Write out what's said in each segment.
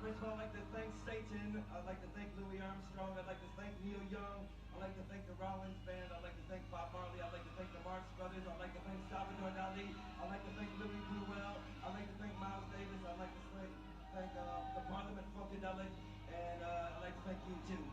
First of all, I'd like to thank Satan. I'd like to thank Louis Armstrong. I'd like to thank Neil Young. I'd like to thank the Rollins Band. I'd like to thank Bob Marley. I'd like to thank the Marx Brothers. I'd like to thank Salvador Dali. I'd like to thank Louis Bruel. I'd like to thank Miles Davis. I'd like to thank the Parliament Funkadelic. And I'd like to thank you too.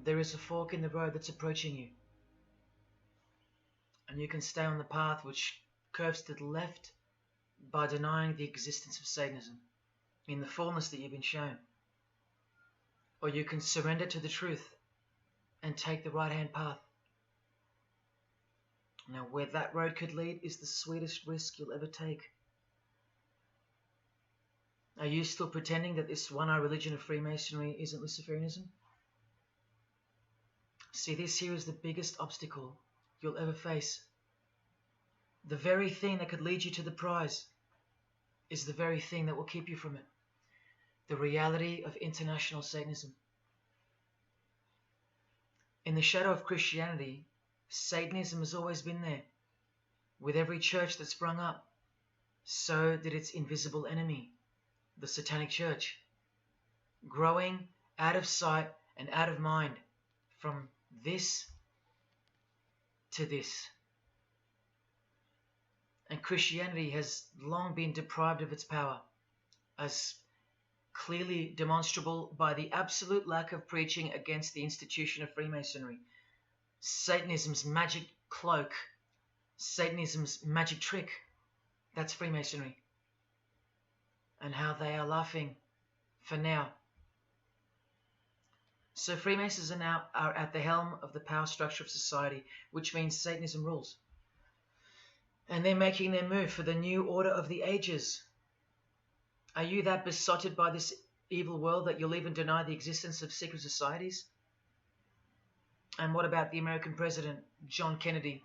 there is a fork in the road that's approaching you. And you can stay on the path which curves to the left by denying the existence of Satanism in the fullness that you've been shown. Or you can surrender to the truth and take the right-hand path. Now, where that road could lead is the sweetest risk you'll ever take. Are you still pretending that this one-eye religion of Freemasonry isn't Luciferianism? See, this here is the biggest obstacle you'll ever face. The very thing that could lead you to the prize is the very thing that will keep you from it. The reality of international Satanism. In the shadow of Christianity, Satanism has always been there. With every church that sprung up, so did its invisible enemy, the Satanic Church, growing out of sight and out of mind from this to this. And Christianity has long been deprived of its power, as clearly demonstrable by the absolute lack of preaching against the institution of Freemasonry. Satanism's magic cloak, Satanism's magic trick, that's Freemasonry. And how they are laughing for now. So Freemasons are at the helm of the power structure of society, which means Satanism rules. And they're making their move for the new order of the ages. Are you that besotted by this evil world that you'll even deny the existence of secret societies? And what about the American president, John Kennedy?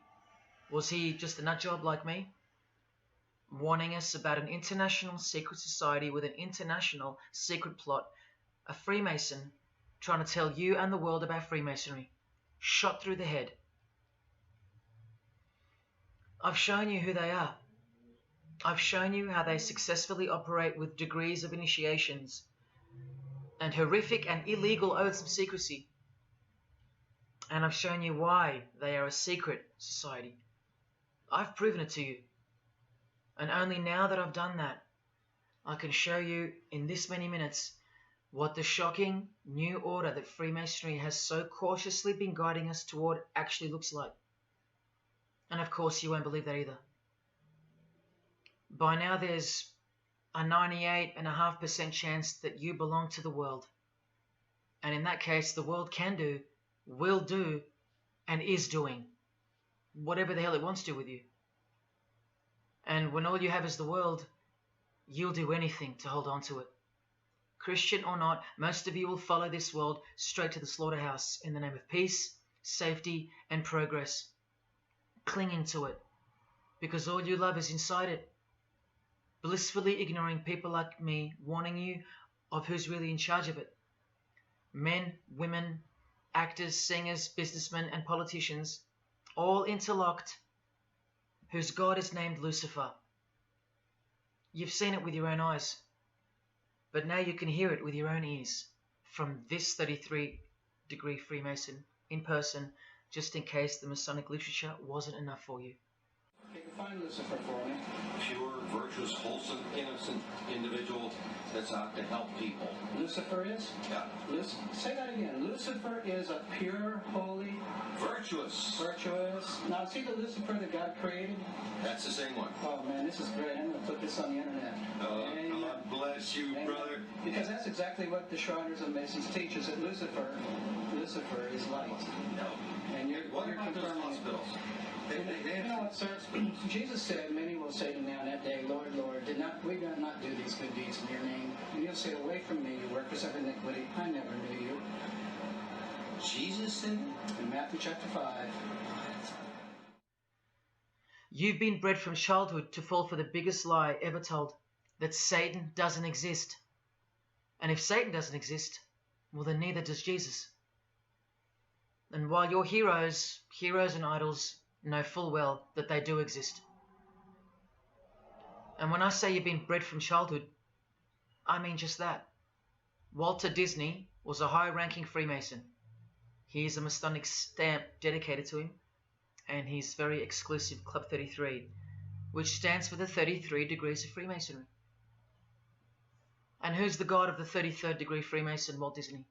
Was he just a nut job like me? Warning us about an international secret society with an international secret plot. A Freemason trying to tell you and the world about Freemasonry. Shot through the head. I've shown you who they are. I've shown you how they successfully operate with degrees of initiations and horrific and illegal oaths of secrecy. And I've shown you why they are a secret society. I've proven it to you. And only now that I've done that, I can show you in this many minutes what the shocking new order that Freemasonry has so cautiously been guiding us toward actually looks like. And of course, you won't believe that either. By now, there's a 98.5% chance that you belong to the world. And in that case, the world can do, will do, and is doing whatever the hell it wants to with you. And when all you have is the world, you'll do anything to hold on to it. Christian or not, most of you will follow this world straight to the slaughterhouse in the name of peace, safety, and progress. Clinging to it, because all you love is inside it. Blissfully ignoring people like me, warning you of who's really in charge of it. Men, women, actors, singers, businessmen, and politicians, all interlocked, whose God is named Lucifer. You've seen it with your own eyes, but now you can hear it with your own ears from this 33-degree Freemason in person, just in case the Masonic literature wasn't enough for you. Okay, define Lucifer for me. Pure, virtuous, wholesome, innocent individual that's out to help people. Lucifer is? Yeah. Say that again. Lucifer is a pure, holy, Virtuous. virtuous. Now, is he the Lucifer that God created? That's the same one. Oh, man, this is great. I'm going to put this on the internet. Amen. God bless you, Amen. brother. Because that's exactly what the Shriners and Masons teach, is that Lucifer is light. No. And you're What about those confirming it. hospitals? They You know what, sir? Jesus said, many will say to me on that day, Lord, Lord, we did not do these good deeds in your name. And you'll say, away from me, you workers of iniquity. I never knew you. Jesus said it? In Matthew chapter 5. You've been bred from childhood to fall for the biggest lie ever told, that Satan doesn't exist. And if Satan doesn't exist, well, then neither does Jesus. And while your heroes and idols know full well that they do exist. And when I say you've been bred from childhood, I mean just that. Walter Disney was a high-ranking Freemason. He is a Masonic stamp dedicated to him, and his very exclusive Club 33, which stands for the 33 degrees of Freemasonry. And who's the god of the 33rd degree Freemason, Walt Disney?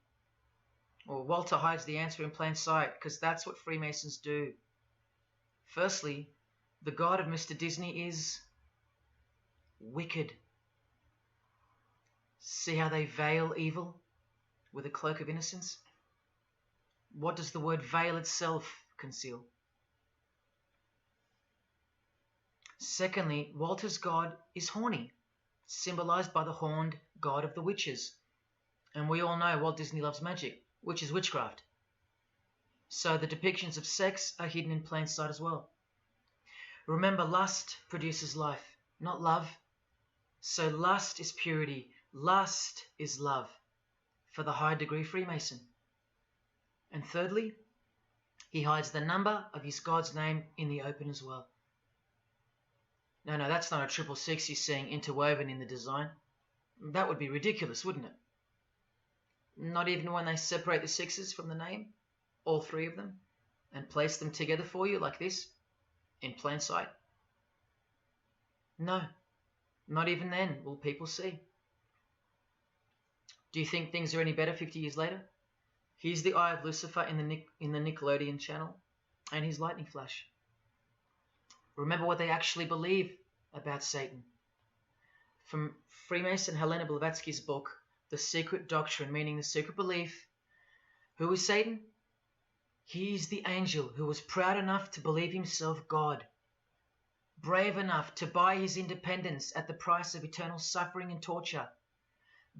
Well, Walter hides the answer in plain sight because that's what Freemasons do. Firstly, the God of Mr. Disney is wicked. See how they veil evil with a cloak of innocence? What does the word veil itself conceal? Secondly, Walter's God is horny, symbolized by the horned god of the witches. And we all know Walt Disney loves magic, which is witchcraft. So the depictions of sex are hidden in plain sight as well. Remember, lust produces life, not love. So lust is purity. Lust is love for the high degree Freemason. And thirdly, he hides the number of his God's name in the open as well. No, that's not a 666 you're seeing interwoven in the design. That would be ridiculous, wouldn't it? Not even when they separate the sixes from the name, all three of them, and place them together for you like this, in plain sight. No, not even then will people see. Do you think things are any better 50 years later? Here's the Eye of Lucifer in the Nickelodeon channel, and his lightning flash. Remember what they actually believe about Satan. From Freemason Helena Blavatsky's book, The Secret Doctrine, meaning the secret belief. Who is Satan? He is the angel who was proud enough to believe himself God, brave enough to buy his independence at the price of eternal suffering and torture,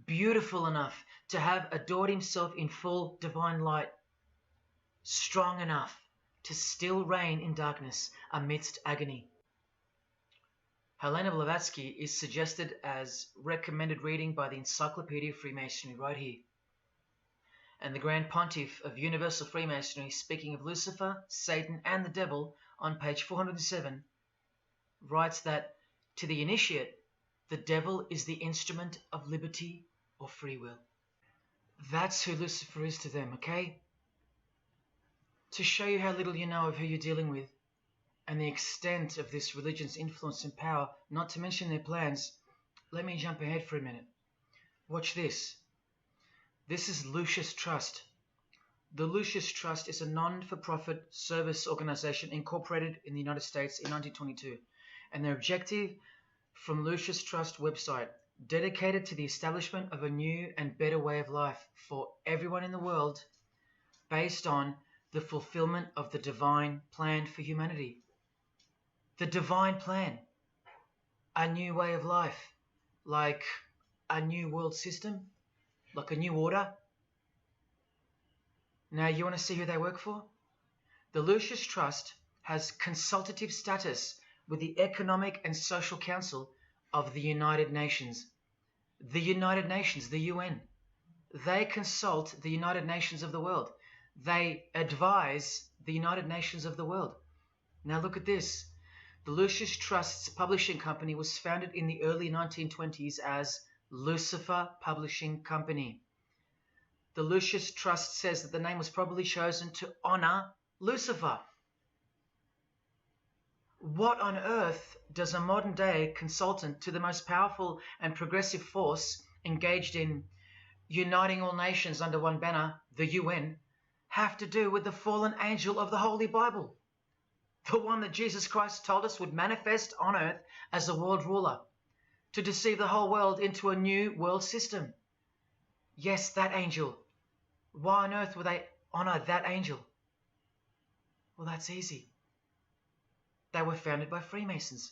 beautiful enough to have adored himself in full divine light, strong enough to still reign in darkness amidst agony. Helena Blavatsky is suggested as recommended reading by the Encyclopedia of Freemasonry right here. And the Grand Pontiff of Universal Freemasonry, speaking of Lucifer, Satan, and the devil on page 407, writes that to the initiate, the devil is the instrument of liberty or free will. That's who Lucifer is to them, okay? To show you how little you know of who you're dealing with and the extent of this religion's influence and power, not to mention their plans, let me jump ahead for a minute. Watch this. This is Lucius Trust. The Lucius Trust is a non-for-profit service organization incorporated in the United States in 1922, and their objective from Lucius Trust website, dedicated to the establishment of a new and better way of life for everyone in the world based on the fulfillment of the divine plan for humanity. The divine plan. A new way of life, like a new world system, like a new order. Now, you want to see who they work for? The Lucius Trust has consultative status with the Economic and Social Council of the United Nations. The United Nations, the UN. They consult the United Nations of the world. They advise the United Nations of the world. Now look at this. The Lucius Trust's publishing company was founded in the early 1920s as Lucifer Publishing Company. The Lucius Trust says that the name was probably chosen to honor Lucifer. What on earth does a modern day consultant to the most powerful and progressive force engaged in uniting all nations under one banner, the UN, have to do with the fallen angel of the Holy Bible? The one that Jesus Christ told us would manifest on earth as a world ruler, to deceive the whole world into a new world system. Yes, that angel. Why on earth would they honor that angel? Well, that's easy. They were founded by Freemasons.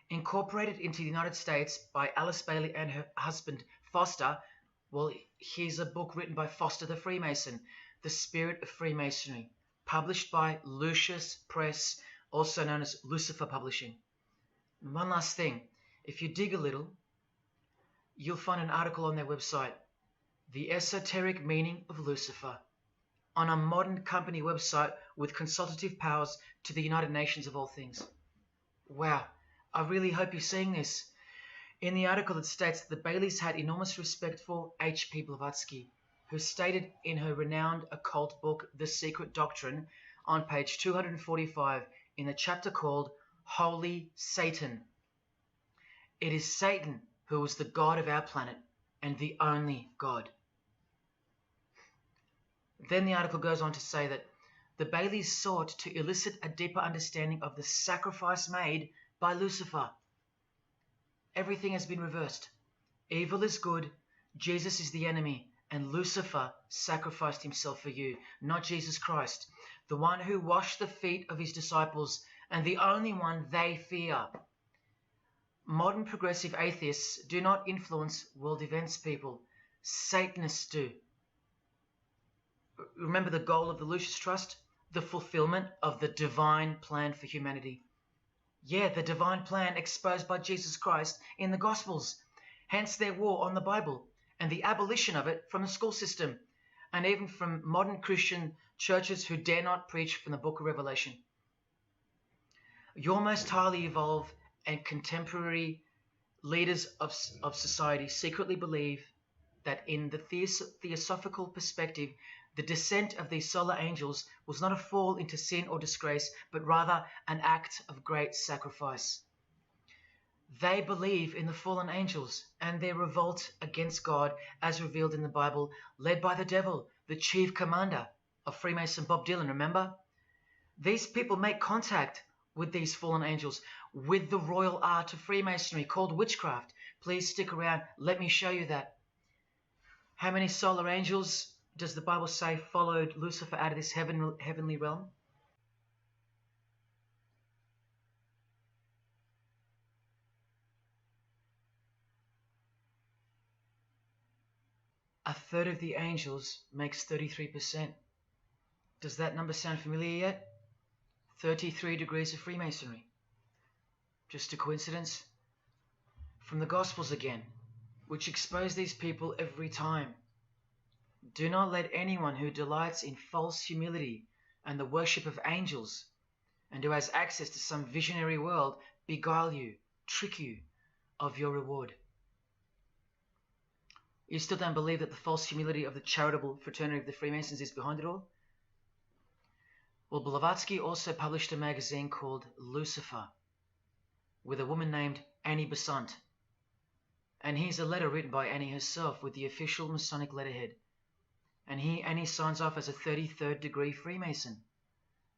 Incorporated into the United States by Alice Bailey and her husband Foster. Well, here's a book written by Foster the Freemason, The Spirit of Freemasonry, published by Lucius Press, also known as Lucifer Publishing. And one last thing, if you dig a little, you'll find an article on their website, The Esoteric Meaning of Lucifer, on a modern company website with consultative powers to the United Nations of all things. Wow, I really hope you're seeing this. In the article, it states that the Baileys had enormous respect for H.P. Blavatsky, who stated in her renowned occult book, The Secret Doctrine, on page 245, in the chapter called Holy Satan. It is Satan who is the God of our planet and the only God. Then the article goes on to say that the Baileys sought to elicit a deeper understanding of the sacrifice made by Lucifer. Everything has been reversed. Evil is good, Jesus is the enemy, and Lucifer sacrificed himself for you, not Jesus Christ, the one who washed the feet of his disciples and the only one they fear. Modern progressive atheists do not influence world events, people. Satanists do. Remember the goal of the Lucis Trust? The fulfillment of the divine plan for humanity. Yeah, the divine plan exposed by Jesus Christ in the Gospels. Hence their war on the Bible and the abolition of it from the school system and even from modern Christian churches who dare not preach from the book of Revelation. Your most highly evolved and contemporary leaders of society secretly believe that in the theosophical perspective, the descent of these solar angels was not a fall into sin or disgrace, but rather an act of great sacrifice. They believe in the fallen angels and their revolt against God as revealed in the Bible, led by the devil, the chief commander of Freemason Bob Dylan, remember? These people make contact with these fallen angels, with the royal art of Freemasonry called witchcraft. Please stick around. Let me show you that. How many solar angels does the Bible say followed Lucifer out of this heavenly realm? A third of the angels makes 33%. Does that number sound familiar yet? 33 degrees of Freemasonry. Just a coincidence? From the Gospels again, which expose these people every time. Do not let anyone who delights in false humility and the worship of angels, and who has access to some visionary world, beguile you, trick you of your reward. You still don't believe that the false humility of the charitable fraternity of the Freemasons is behind it all? Well, Blavatsky also published a magazine called Lucifer with a woman named Annie Besant. And here's a letter written by Annie herself with the official Masonic letterhead. And here Annie signs off as a 33rd degree Freemason.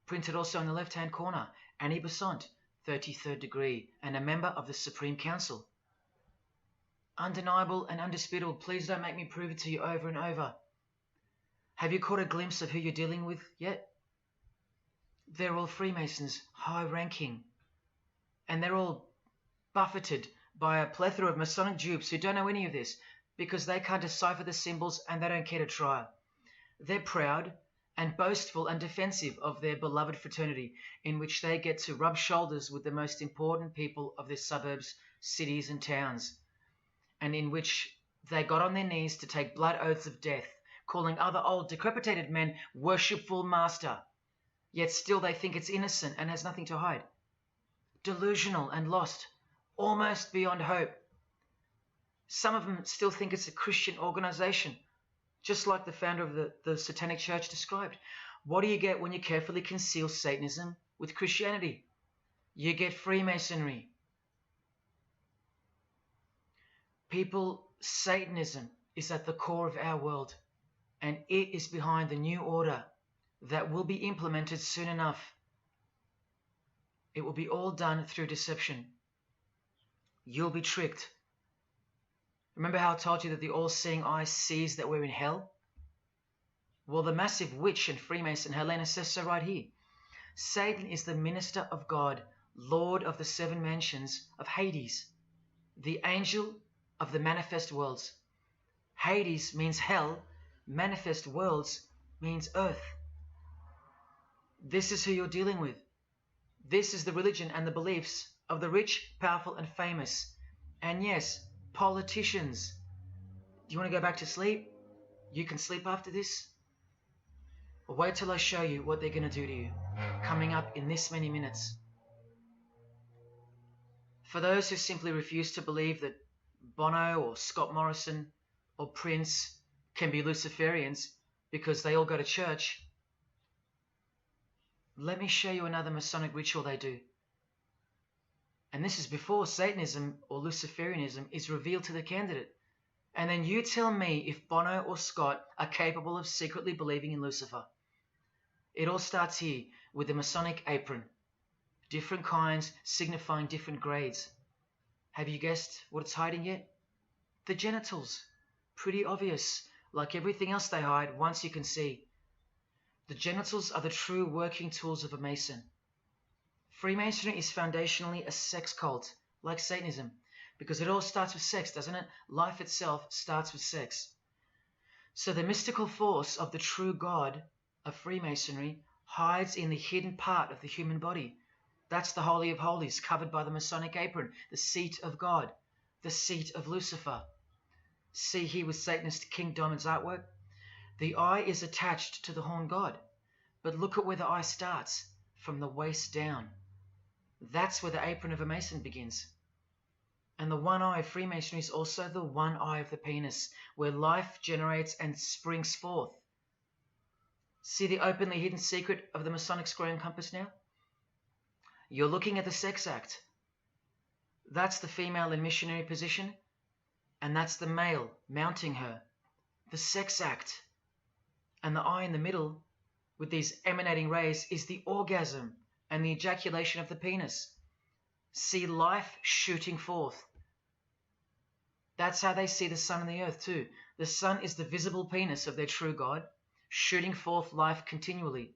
Printed also in the left-hand corner, Annie Besant, 33rd degree, and a member of the Supreme Council. Undeniable and undisputable. Please don't make me prove it to you over and over. Have you caught a glimpse of who you're dealing with yet? They're all Freemasons, high-ranking. And they're all buffeted by a plethora of Masonic dupes who don't know any of this because they can't decipher the symbols and they don't care to try. They're proud and boastful and defensive of their beloved fraternity, in which they get to rub shoulders with the most important people of their suburbs, cities and towns, and in which they got on their knees to take blood oaths of death, calling other old decrepitated men worshipful master, yet still they think it's innocent and has nothing to hide. Delusional and lost, almost beyond hope. Some of them still think it's a Christian organization, just like the founder of the Satanic Church described. What do you get when you carefully conceal Satanism with Christianity? You get Freemasonry. People, Satanism is at the core of our world, and it is behind the new order that will be implemented soon enough. It will be all done through deception. You'll be tricked. Remember how I told you that the all-seeing eye sees that we're in hell? Well, the massive witch and Freemason Helena says so right here. Satan is the minister of God, Lord of the seven mansions of Hades, the angel of the manifest worlds. Hades means hell, manifest worlds means earth. This is who you're dealing with. This is the religion and the beliefs of the rich, powerful, and famous. And yes, politicians. Do you want to go back to sleep? You can sleep after this. Or wait till I show you what they're going to do to you, coming up in this many minutes. For those who simply refuse to believe that Bono or Scott Morrison or Prince can be Luciferians because they all go to church, let me show you another Masonic ritual they do. And this is before Satanism or Luciferianism is revealed to the candidate. And then you tell me if Bono or Scott are capable of secretly believing in Lucifer. It all starts here with the Masonic apron. Different kinds signifying different grades. Have you guessed what it's hiding yet? The genitals. Pretty obvious. Like everything else they hide, once you can see. The genitals are the true working tools of a Mason. Freemasonry is foundationally a sex cult, like Satanism, because it all starts with sex, doesn't it? Life itself starts with sex. So the mystical force of the true God of Freemasonry hides in the hidden part of the human body. That's the Holy of Holies, covered by the Masonic apron, the seat of God, the seat of Lucifer. See here with Satanist King Diamond's artwork? The eye is attached to the horn god, but look at where the eye starts, from the waist down. That's where the apron of a Mason begins. And the one eye of Freemasonry is also the one eye of the penis, where life generates and springs forth. See the openly hidden secret of the Masonic square and compass now? You're looking at the sex act. That's the female in missionary position, and that's the male mounting her. The sex act. And the eye in the middle, with these emanating rays, is the orgasm and the ejaculation of the penis. See life shooting forth. That's how they see the sun and the earth too. The sun is the visible penis of their true God, shooting forth life continually.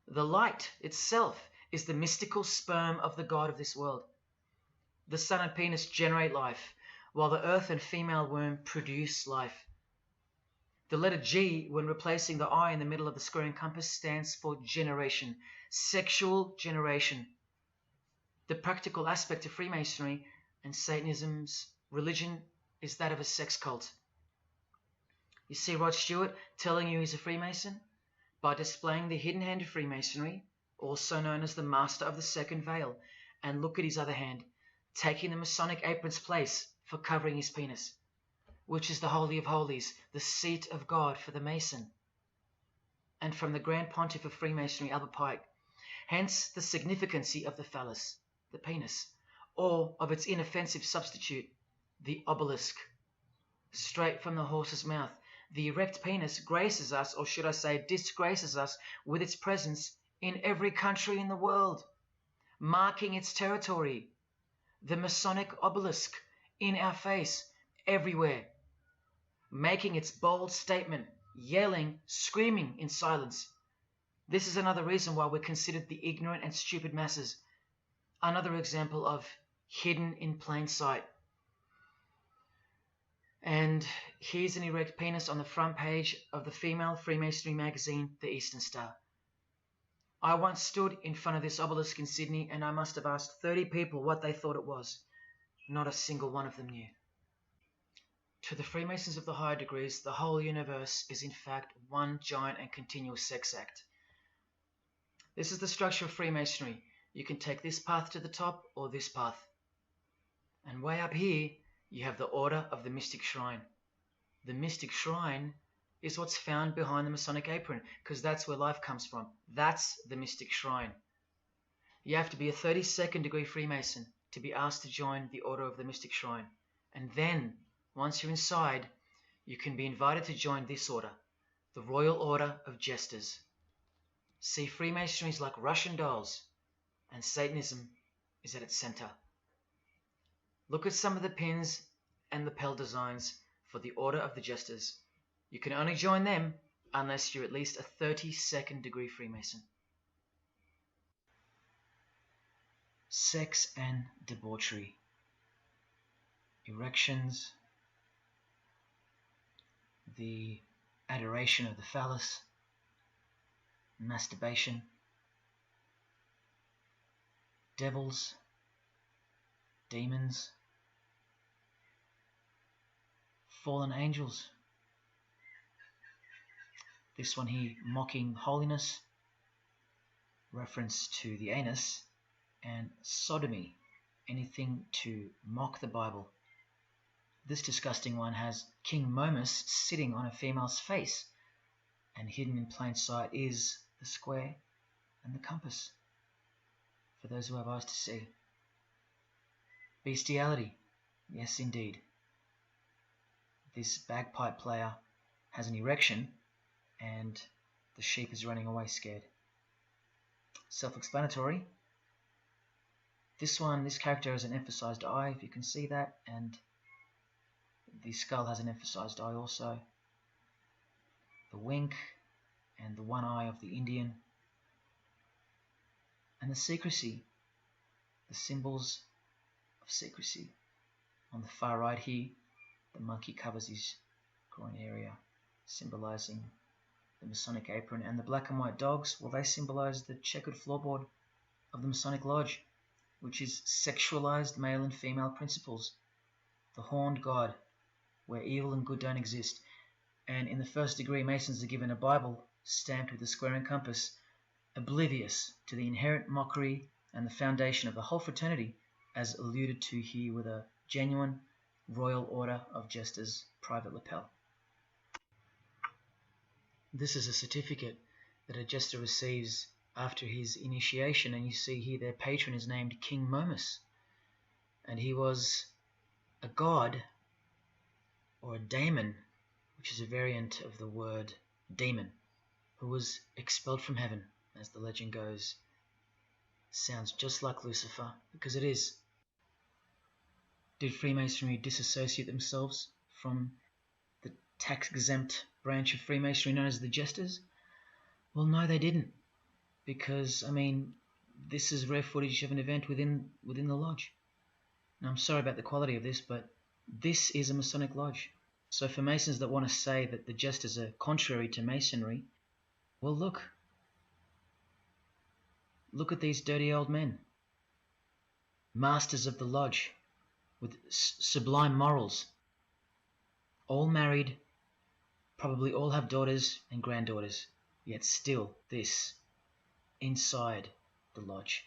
The light itself is the mystical sperm of the God of this world. The sun and penis generate life, while the earth and female womb produce life. The letter G, when replacing the I in the middle of the square and compass, stands for generation, sexual generation. The practical aspect of Freemasonry and Satanism's religion is that of a sex cult. You see Rod Stewart telling you he's a Freemason? By displaying the hidden hand of Freemasonry, also known as the Master of the Second Veil, and look at his other hand, taking the Masonic apron's place for covering his penis, which is the Holy of Holies, the seat of God for the Mason. And from the Grand Pontiff of Freemasonry, Albert Pike, hence the significancy of the phallus, the penis, or of its inoffensive substitute, the obelisk. Straight from the horse's mouth, the erect penis graces us, or should I say disgraces us, with its presence in every country in the world, marking its territory. The Masonic obelisk in our face, everywhere, making its bold statement, yelling, screaming in silence. This is another reason why we're considered the ignorant and stupid masses. Another example of hidden in plain sight. And here's an erect penis on the front page of the female Freemasonry magazine, The Eastern Star. I once stood in front of this obelisk in Sydney, and I must have asked 30 people what they thought it was. Not a single one of them knew. To the Freemasons of the higher degrees, the whole universe is in fact one giant and continuous sex act. This is the structure of Freemasonry. You can take this path to the top or this path. And way up here, you have the Order of the Mystic Shrine. The Mystic Shrine is what's found behind the Masonic apron, because that's where life comes from. That's the Mystic Shrine. You have to be a 32nd degree Freemason to be asked to join the Order of the Mystic Shrine. And then, once you're inside, you can be invited to join this order, the Royal Order of Jesters. See, Freemasonry is like Russian dolls, and Satanism is at its center. Look at some of the pins and lapel designs for the Order of the Jesters. You can only join them unless you're at least a 32nd degree Freemason. Sex and debauchery. Erections. The adoration of the phallus. Masturbation. Devils. Demons. Fallen angels. This one here, mocking holiness, reference to the anus, and sodomy, anything to mock the Bible. This disgusting one has King Momus sitting on a female's face, and hidden in plain sight is the square and the compass, for those who have eyes to see. Bestiality, yes indeed. this bagpipe player has an erection and the sheep is running away scared. Self-explanatory. This character has an emphasized eye, if you can see that, and the skull has an emphasized eye also. The wink and the one eye of the Indian. And the secrecy, the symbols of secrecy. On the far right here, the monkey covers his groin area, symbolizing the Masonic apron, and the black and white dogs, well, they symbolize the checkered floorboard of the Masonic Lodge, which is sexualized male and female principles, the horned god, where evil and good don't exist. And in the first degree, Masons are given a Bible stamped with a square and compass, oblivious to the inherent mockery and the foundation of the whole fraternity, as alluded to here with a genuine Royal Order of Jesters private lapel. This is a certificate that a jester receives after his initiation, and you see here their patron is named King Momus, and he was a god, or a daemon, which is a variant of the word demon, who was expelled from heaven, as the legend goes. Sounds just like Lucifer, because it is. Did Freemasonry disassociate themselves from the tax-exempt branch of Freemasonry known as the Jesters? Well, no, they didn't, because, I mean, this is rare footage of an event within the lodge. Now, I'm sorry about the quality of this, but this is a Masonic lodge. So for Masons that want to say that the Jesters are contrary to Masonry, well, look at these dirty old men, masters of the lodge, with sublime morals, all married, probably all have daughters and granddaughters, yet still this, inside the lodge.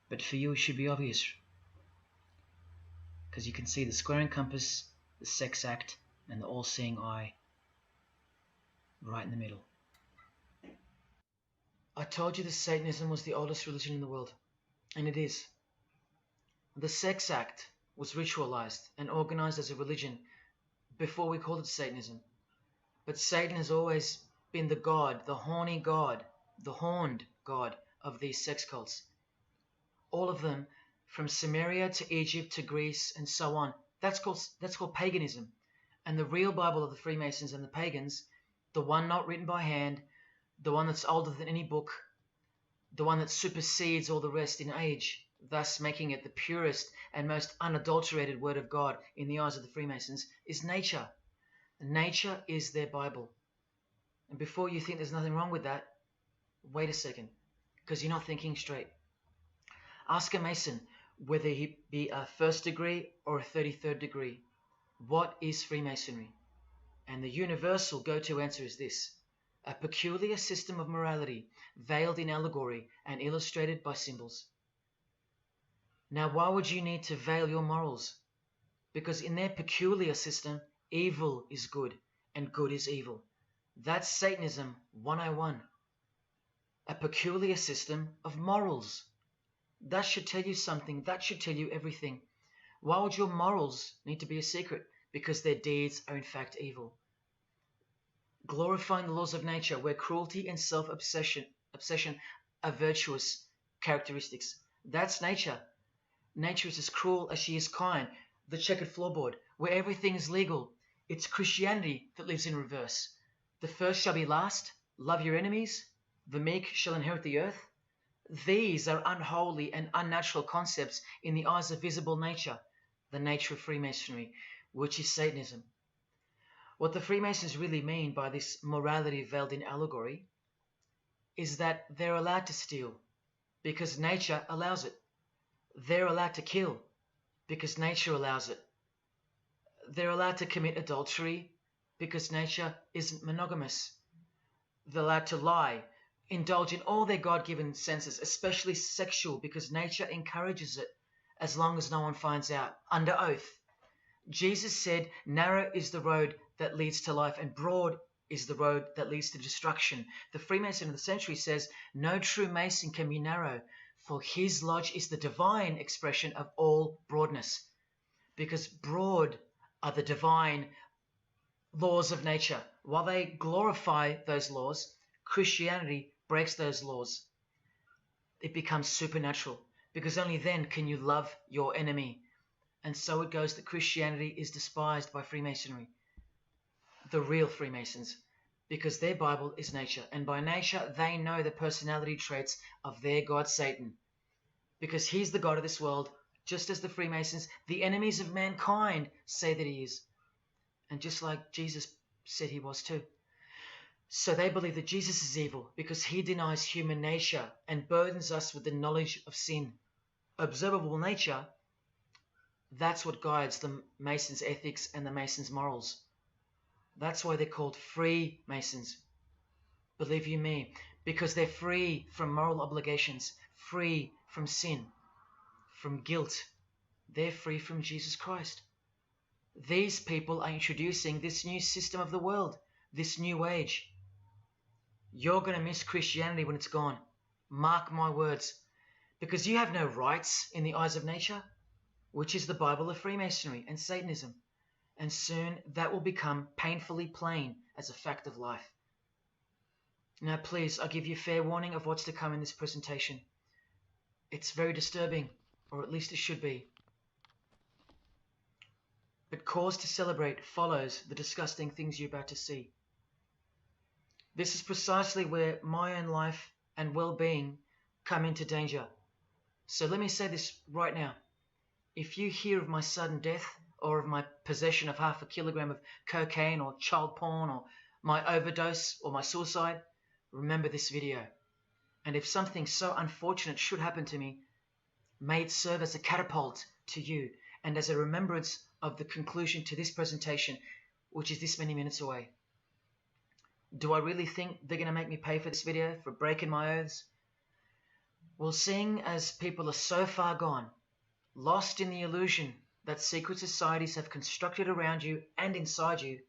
But for you it should be obvious, because you can see the square and compass, the sex act, and the all-seeing eye right in the middle. I told you that Satanism was the oldest religion in the world, and it is. The sex act was ritualized and organized as a religion before we called it Satanism. But Satan has always been the god, the horny god, the horned god of these sex cults. All of them, from Sumeria to Egypt to Greece and so on, that's called paganism. And the real Bible of the Freemasons and the pagans, the one not written by hand, the one that's older than any book, the one that supersedes all the rest in age, thus making it the purest and most unadulterated word of God in the eyes of the Freemasons, is nature. Nature is their Bible. And before you think there's nothing wrong with that, wait a second, because you're not thinking straight. Ask a Mason, whether he be a first degree or a 33rd degree, what is Freemasonry? And the universal go-to answer is this: a peculiar system of morality, veiled in allegory and illustrated by symbols. Now, why would you need to veil your morals? Because in their peculiar system, evil is good and good is evil. That's Satanism 101. A peculiar system of morals. That should tell you something. That should tell you everything. Why would your morals need to be a secret? Because their deeds are in fact evil. Glorifying the laws of nature, where cruelty and self-obsession are virtuous characteristics. That's nature. Nature is as cruel as she is kind. The checkered floorboard, where everything is legal. It's Christianity that lives in reverse. The first shall be last. Love your enemies. The meek shall inherit the earth. These are unholy and unnatural concepts in the eyes of visible nature, the nature of Freemasonry, which is Satanism. What the Freemasons really mean by this morality veiled in allegory is that they're allowed to steal because nature allows it. They're allowed to kill because nature allows it. They're allowed to commit adultery because nature isn't monogamous. They're allowed to lie, indulge in all their God-given senses, especially sexual, because nature encourages it, as long as no one finds out, under oath. Jesus said, narrow is the road that leads to life, and broad is the road that leads to destruction. The Freemason of the century says, no true Mason can be narrow, for his lodge is the divine expression of all broadness. Because broad are the divine laws of nature. While they glorify those laws, Christianity breaks those laws. It becomes supernatural, because only then can you love your enemy. And so it goes that Christianity is despised by Freemasonry, the real Freemasons, because their Bible is nature, and by nature they know the personality traits of their god Satan, because he's the god of this world, just as the Freemasons, the enemies of mankind, say that he is, and just like Jesus said he was too. So they believe that Jesus is evil because he denies human nature and burdens us with the knowledge of sin. Observable nature, that's what guides the Masons' ethics and the Masons' morals. That's why they're called Freemasons. Believe you me, because they're free from moral obligations, free from sin, from guilt. They're free from Jesus Christ. These people are introducing this new system of the world, this new age. You're going to miss Christianity when it's gone. Mark my words. Because you have no rights in the eyes of nature, which is the Bible of Freemasonry and Satanism. And soon that will become painfully plain as a fact of life. Now please, I give you fair warning of what's to come in this presentation. It's very disturbing, or at least it should be. But cause to celebrate follows the disgusting things you're about to see. This is precisely where my own life and well-being come into danger. So let me say this right now. If you hear of my sudden death, or of my possession of 0.5 kilogram of cocaine or child porn, or my overdose or my suicide, remember this video. And if something so unfortunate should happen to me, may it serve as a catapult to you and as a remembrance of the conclusion to this presentation, which is this many minutes away. Do I really think they're going to make me pay for this video, for breaking my oaths? Well, seeing as people are so far gone, lost in the illusion that secret societies have constructed around you and inside you,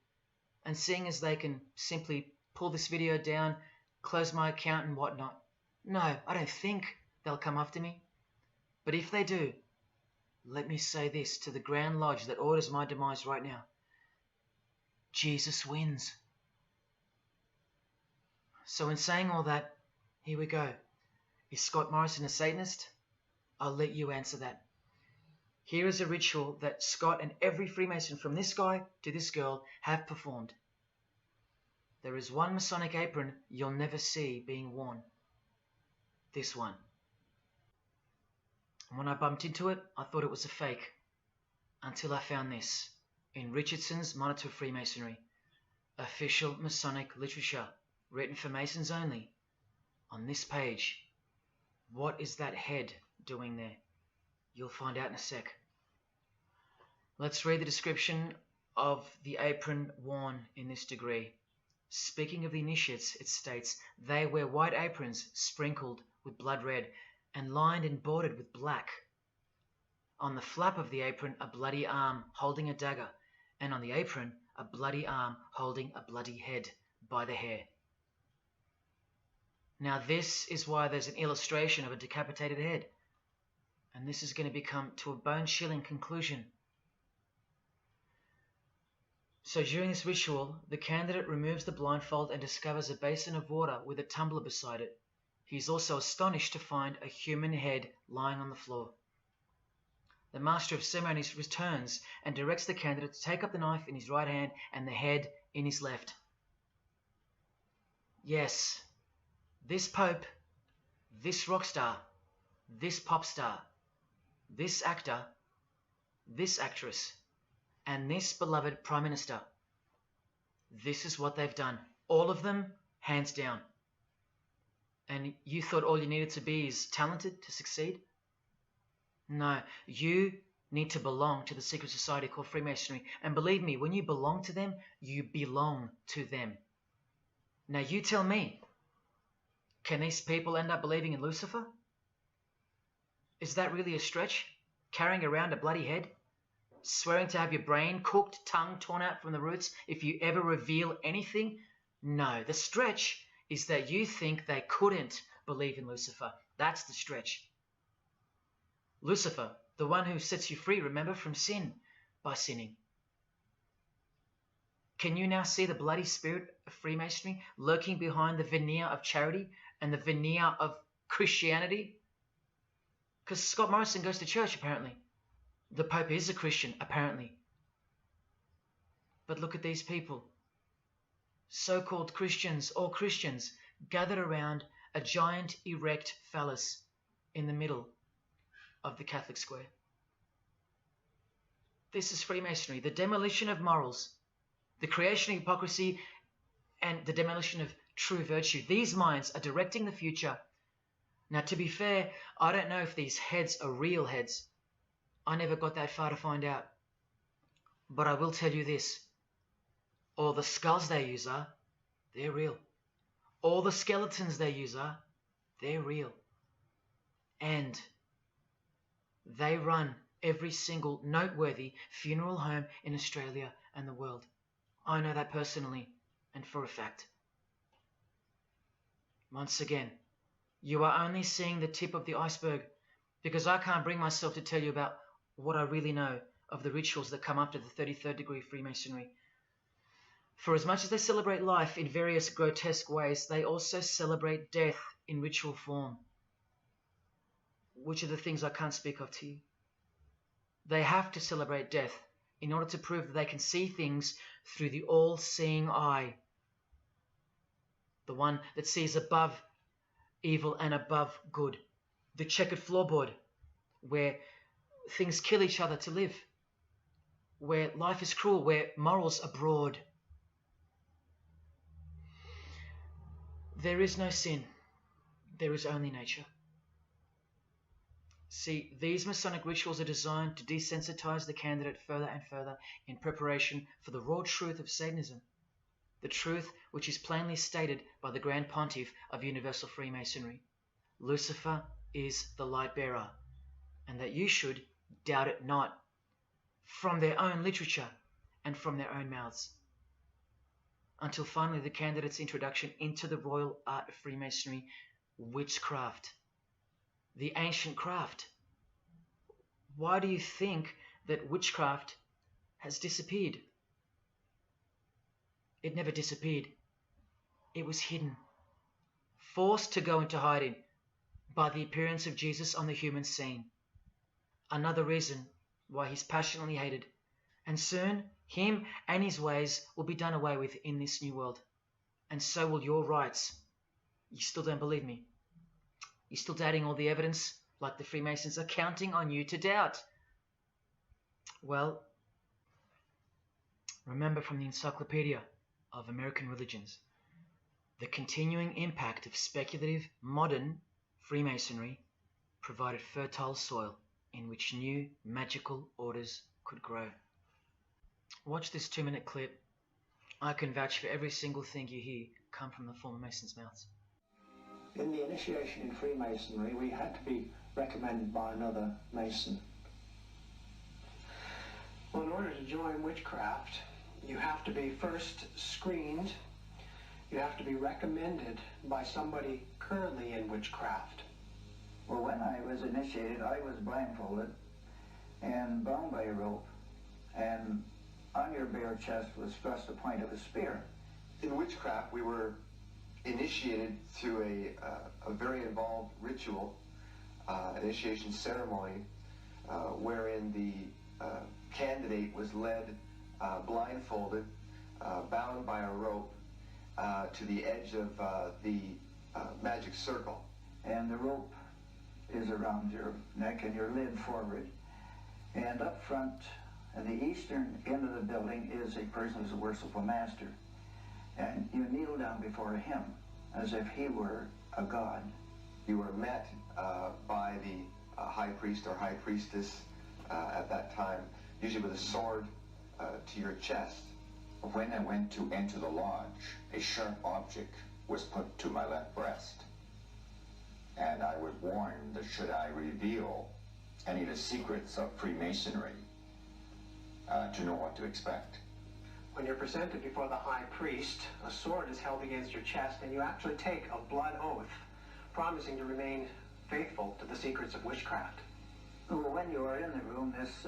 and seeing as they can simply pull this video down, close my account and whatnot, no, I don't think they'll come after me. But if they do, let me say this to the Grand Lodge that orders my demise right now. Jesus wins. So in saying all that, here we go. Is Scott Morrison a Satanist? I'll let you answer that. Here is a ritual that Scott and every Freemason from this guy to this girl have performed. There is one Masonic apron you'll never see being worn. This one. And when I bumped into it, I thought it was a fake. Until I found this in Richardson's Monitor Freemasonry, official Masonic literature, written for Masons only. On this page, what is that head doing there? You'll find out in a sec. Let's read the description of the apron worn in this degree. Speaking of the initiates, it states, they wear white aprons sprinkled with blood red and lined and bordered with black. On the flap of the apron, a bloody arm holding a dagger, and on the apron, a bloody arm holding a bloody head by the hair. Now this is why there's an illustration of a decapitated head. And this is going to become to a bone-chilling conclusion. So during this ritual, the candidate removes the blindfold and discovers a basin of water with a tumbler beside it. He is also astonished to find a human head lying on the floor. The Master of Ceremonies returns and directs the candidate to take up the knife in his right hand and the head in his left. Yes, this Pope, this rock star, this pop star, this actor, this actress, and this beloved Prime Minister. This is what they've done. All of them, hands down. And you thought all you needed to be is talented to succeed? No, you need to belong to the secret society called Freemasonry. And believe me, when you belong to them, you belong to them. Now you tell me, can these people end up believing in Lucifer? Is that really a stretch? Carrying around a bloody head? Swearing to have your brain cooked, tongue torn out from the roots if you ever reveal anything? No, the stretch is that you think they couldn't believe in Lucifer. That's the stretch. Lucifer, the one who sets you free, remember, from sin, by sinning. Can you now see the bloody spirit of Freemasonry lurking behind the veneer of charity and the veneer of Christianity? Because Scott Morrison goes to church, apparently. The Pope is a Christian, apparently. But look at these people. So-called Christians or Christians gathered around a giant erect phallus in the middle of the Catholic square. This is Freemasonry, the demolition of morals, the creation of hypocrisy, and the demolition of true virtue. These minds are directing the future. Now, to be fair, I don't know if these heads are real heads. I never got that far to find out. But I will tell you this. All the skulls they use they're real. All the skeletons they use they're real. And they run every single noteworthy funeral home in Australia and the world. I know that personally and for a fact. Once again, you are only seeing the tip of the iceberg because I can't bring myself to tell you about what I really know of the rituals that come after the 33rd degree Freemasonry. For as much as they celebrate life in various grotesque ways, they also celebrate death in ritual form, which are the things I can't speak of to you. They have to celebrate death in order to prove that they can see things through the all-seeing eye, the one that sees above evil and above good, the checkered floorboard where things kill each other to live, where life is cruel, where morals are broad. There is no sin, there is only nature. See, these Masonic rituals are designed to desensitize the candidate further and further in preparation for the raw truth of Satanism, the truth which is plainly stated by the Grand Pontiff of Universal Freemasonry. Lucifer is the light bearer, and that you should doubt it not, from their own literature and from their own mouths. Until finally the candidate's introduction into the royal art of Freemasonry, witchcraft. The ancient craft. Why do you think that witchcraft has disappeared? It never disappeared. It was hidden, forced to go into hiding by the appearance of Jesus on the human scene. Another reason why he's passionately hated, and soon him and his ways will be done away with in this new world, and so will your rights. You still don't believe me? You're still doubting all the evidence, like the Freemasons are counting on you to doubt. Well, remember from the Encyclopedia of American Religions, the continuing impact of speculative, modern Freemasonry provided fertile soil in which new magical orders could grow. Watch this 2-minute clip. I can vouch for every single thing you hear come from the former Masons' mouths. In the initiation in Freemasonry, we had to be recommended by another Mason. Well, in order to join witchcraft, you have to be first screened. You have to be recommended by somebody currently in witchcraft. Well, when I was initiated, I was blindfolded and bound by a rope, and on your bare chest was thrust the point of a spear. In witchcraft, we were initiated through a very involved ritual, initiation ceremony, wherein the candidate was led blindfolded, bound by a rope to the edge of the magic circle. And the rope is around your neck and you're led forward. And up front, at the eastern end of the building, is a person who's a worshipful master. And you kneel down before him as if he were a god. You were met by the high priest or high priestess at that time, usually with a sword to your chest. When I went to enter the lodge, a sharp object was put to my left breast. And I was warned that should I reveal any of the secrets of Freemasonry, to know what to expect. When you're presented before the high priest, a sword is held against your chest, and you actually take a blood oath, promising to remain faithful to the secrets of witchcraft. Well, when you are in the room, this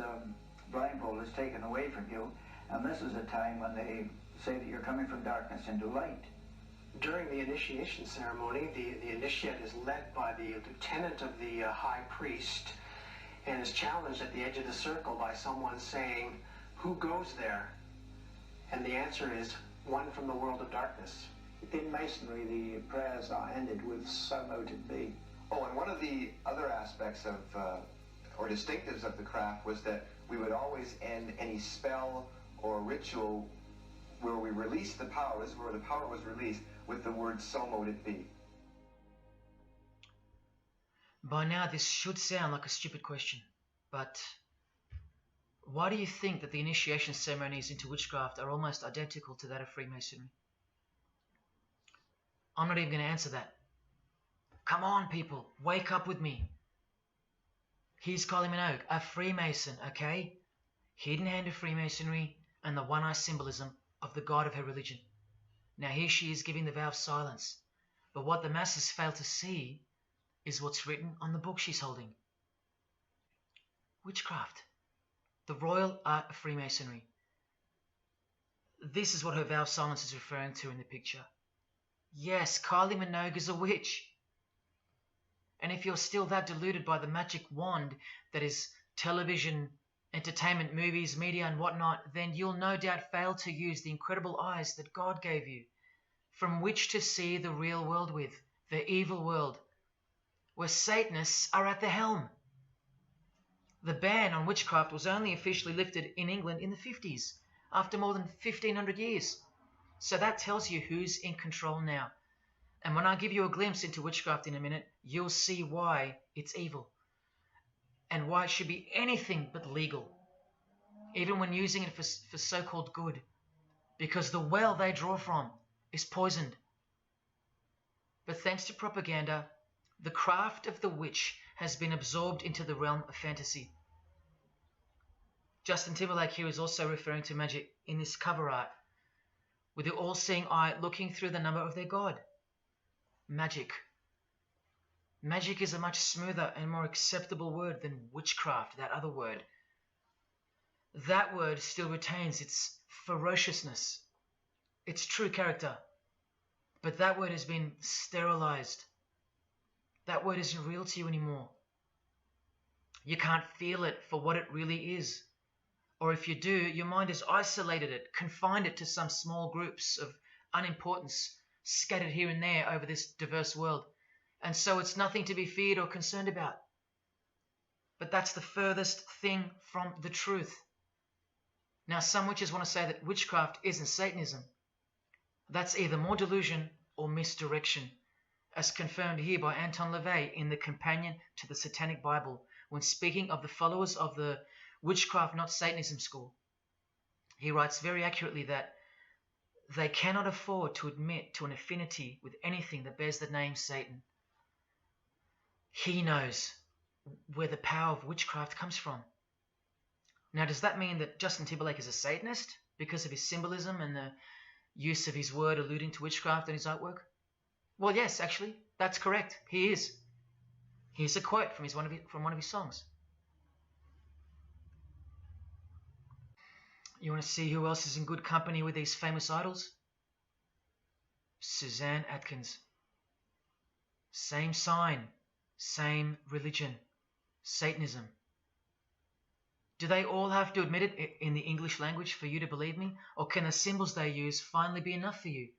blindfold is taken away from you, and this is a time when they say that you're coming from darkness into light. During the initiation ceremony, the initiate is led by the lieutenant of the high priest and is challenged at the edge of the circle by someone saying, "Who goes there?" And the answer is, "One from the world of darkness." In Masonry, the prayers are ended with "So mote it be." Oh, and one of the other aspects of, or distinctives of the craft was that we would always end any spell or ritual where we released the power, this is where the power was released, with the word "So mote it be." By now, this should sound like a stupid question, but why do you think that the initiation ceremonies into witchcraft are almost identical to that of Freemasonry? I'm not even going to answer that. Come on, people, wake up with me. Here's Kylie Minogue, a Freemason, okay? Hidden hand of Freemasonry and the one-eye symbolism of the god of her religion. Now here she is giving the vow of silence, but what the masses fail to see is what's written on the book she's holding. Witchcraft, the royal art of Freemasonry. This is what her vow of silence is referring to in the picture. Yes, Kylie Minogue is a witch. And if you're still that deluded by the magic wand that is television, entertainment, movies, media and whatnot, then you'll no doubt fail to use the incredible eyes that God gave you, from which to see the real world with, the evil world, where Satanists are at the helm. The ban on witchcraft was only officially lifted in England in the 50s, after more than 1,500 years. So that tells you who's in control now. And when I give you a glimpse into witchcraft in a minute, you'll see why it's evil and why it should be anything but legal, even when using it for so-called good, because the well they draw from is poisoned. But thanks to propaganda, the craft of the witch has been absorbed into the realm of fantasy. Justin Timberlake here is also referring to magic in this cover art, with the all-seeing eye looking through the number of their god. Magic. Magic is a much smoother and more acceptable word than witchcraft, that other word. That word still retains its ferociousness, its true character, but that word has been sterilized. That word isn't real to you anymore. You can't feel it for what it really is. Or if you do, your mind has isolated it, confined it to some small groups of unimportance scattered here and there over this diverse world. And so it's nothing to be feared or concerned about. But that's the furthest thing from the truth. Now, some witches want to say that witchcraft isn't Satanism. That's either more delusion or misdirection, as confirmed here by Anton LaVey in the Companion to the Satanic Bible, when speaking of the followers of the Witchcraft Not Satanism school. He writes very accurately that they cannot afford to admit to an affinity with anything that bears the name Satan. He knows where the power of witchcraft comes from. Now, does that mean that Justin Timberlake is a Satanist because of his symbolism and the use of his word alluding to witchcraft in his artwork? Well, yes, actually, that's correct. He is. Here's a quote from one of his songs. You want to see who else is in good company with these famous idols? Suzanne Atkins. Same sign, same religion, Satanism. Do they all have to admit it in the English language for you to believe me? Or can the symbols they use finally be enough for you?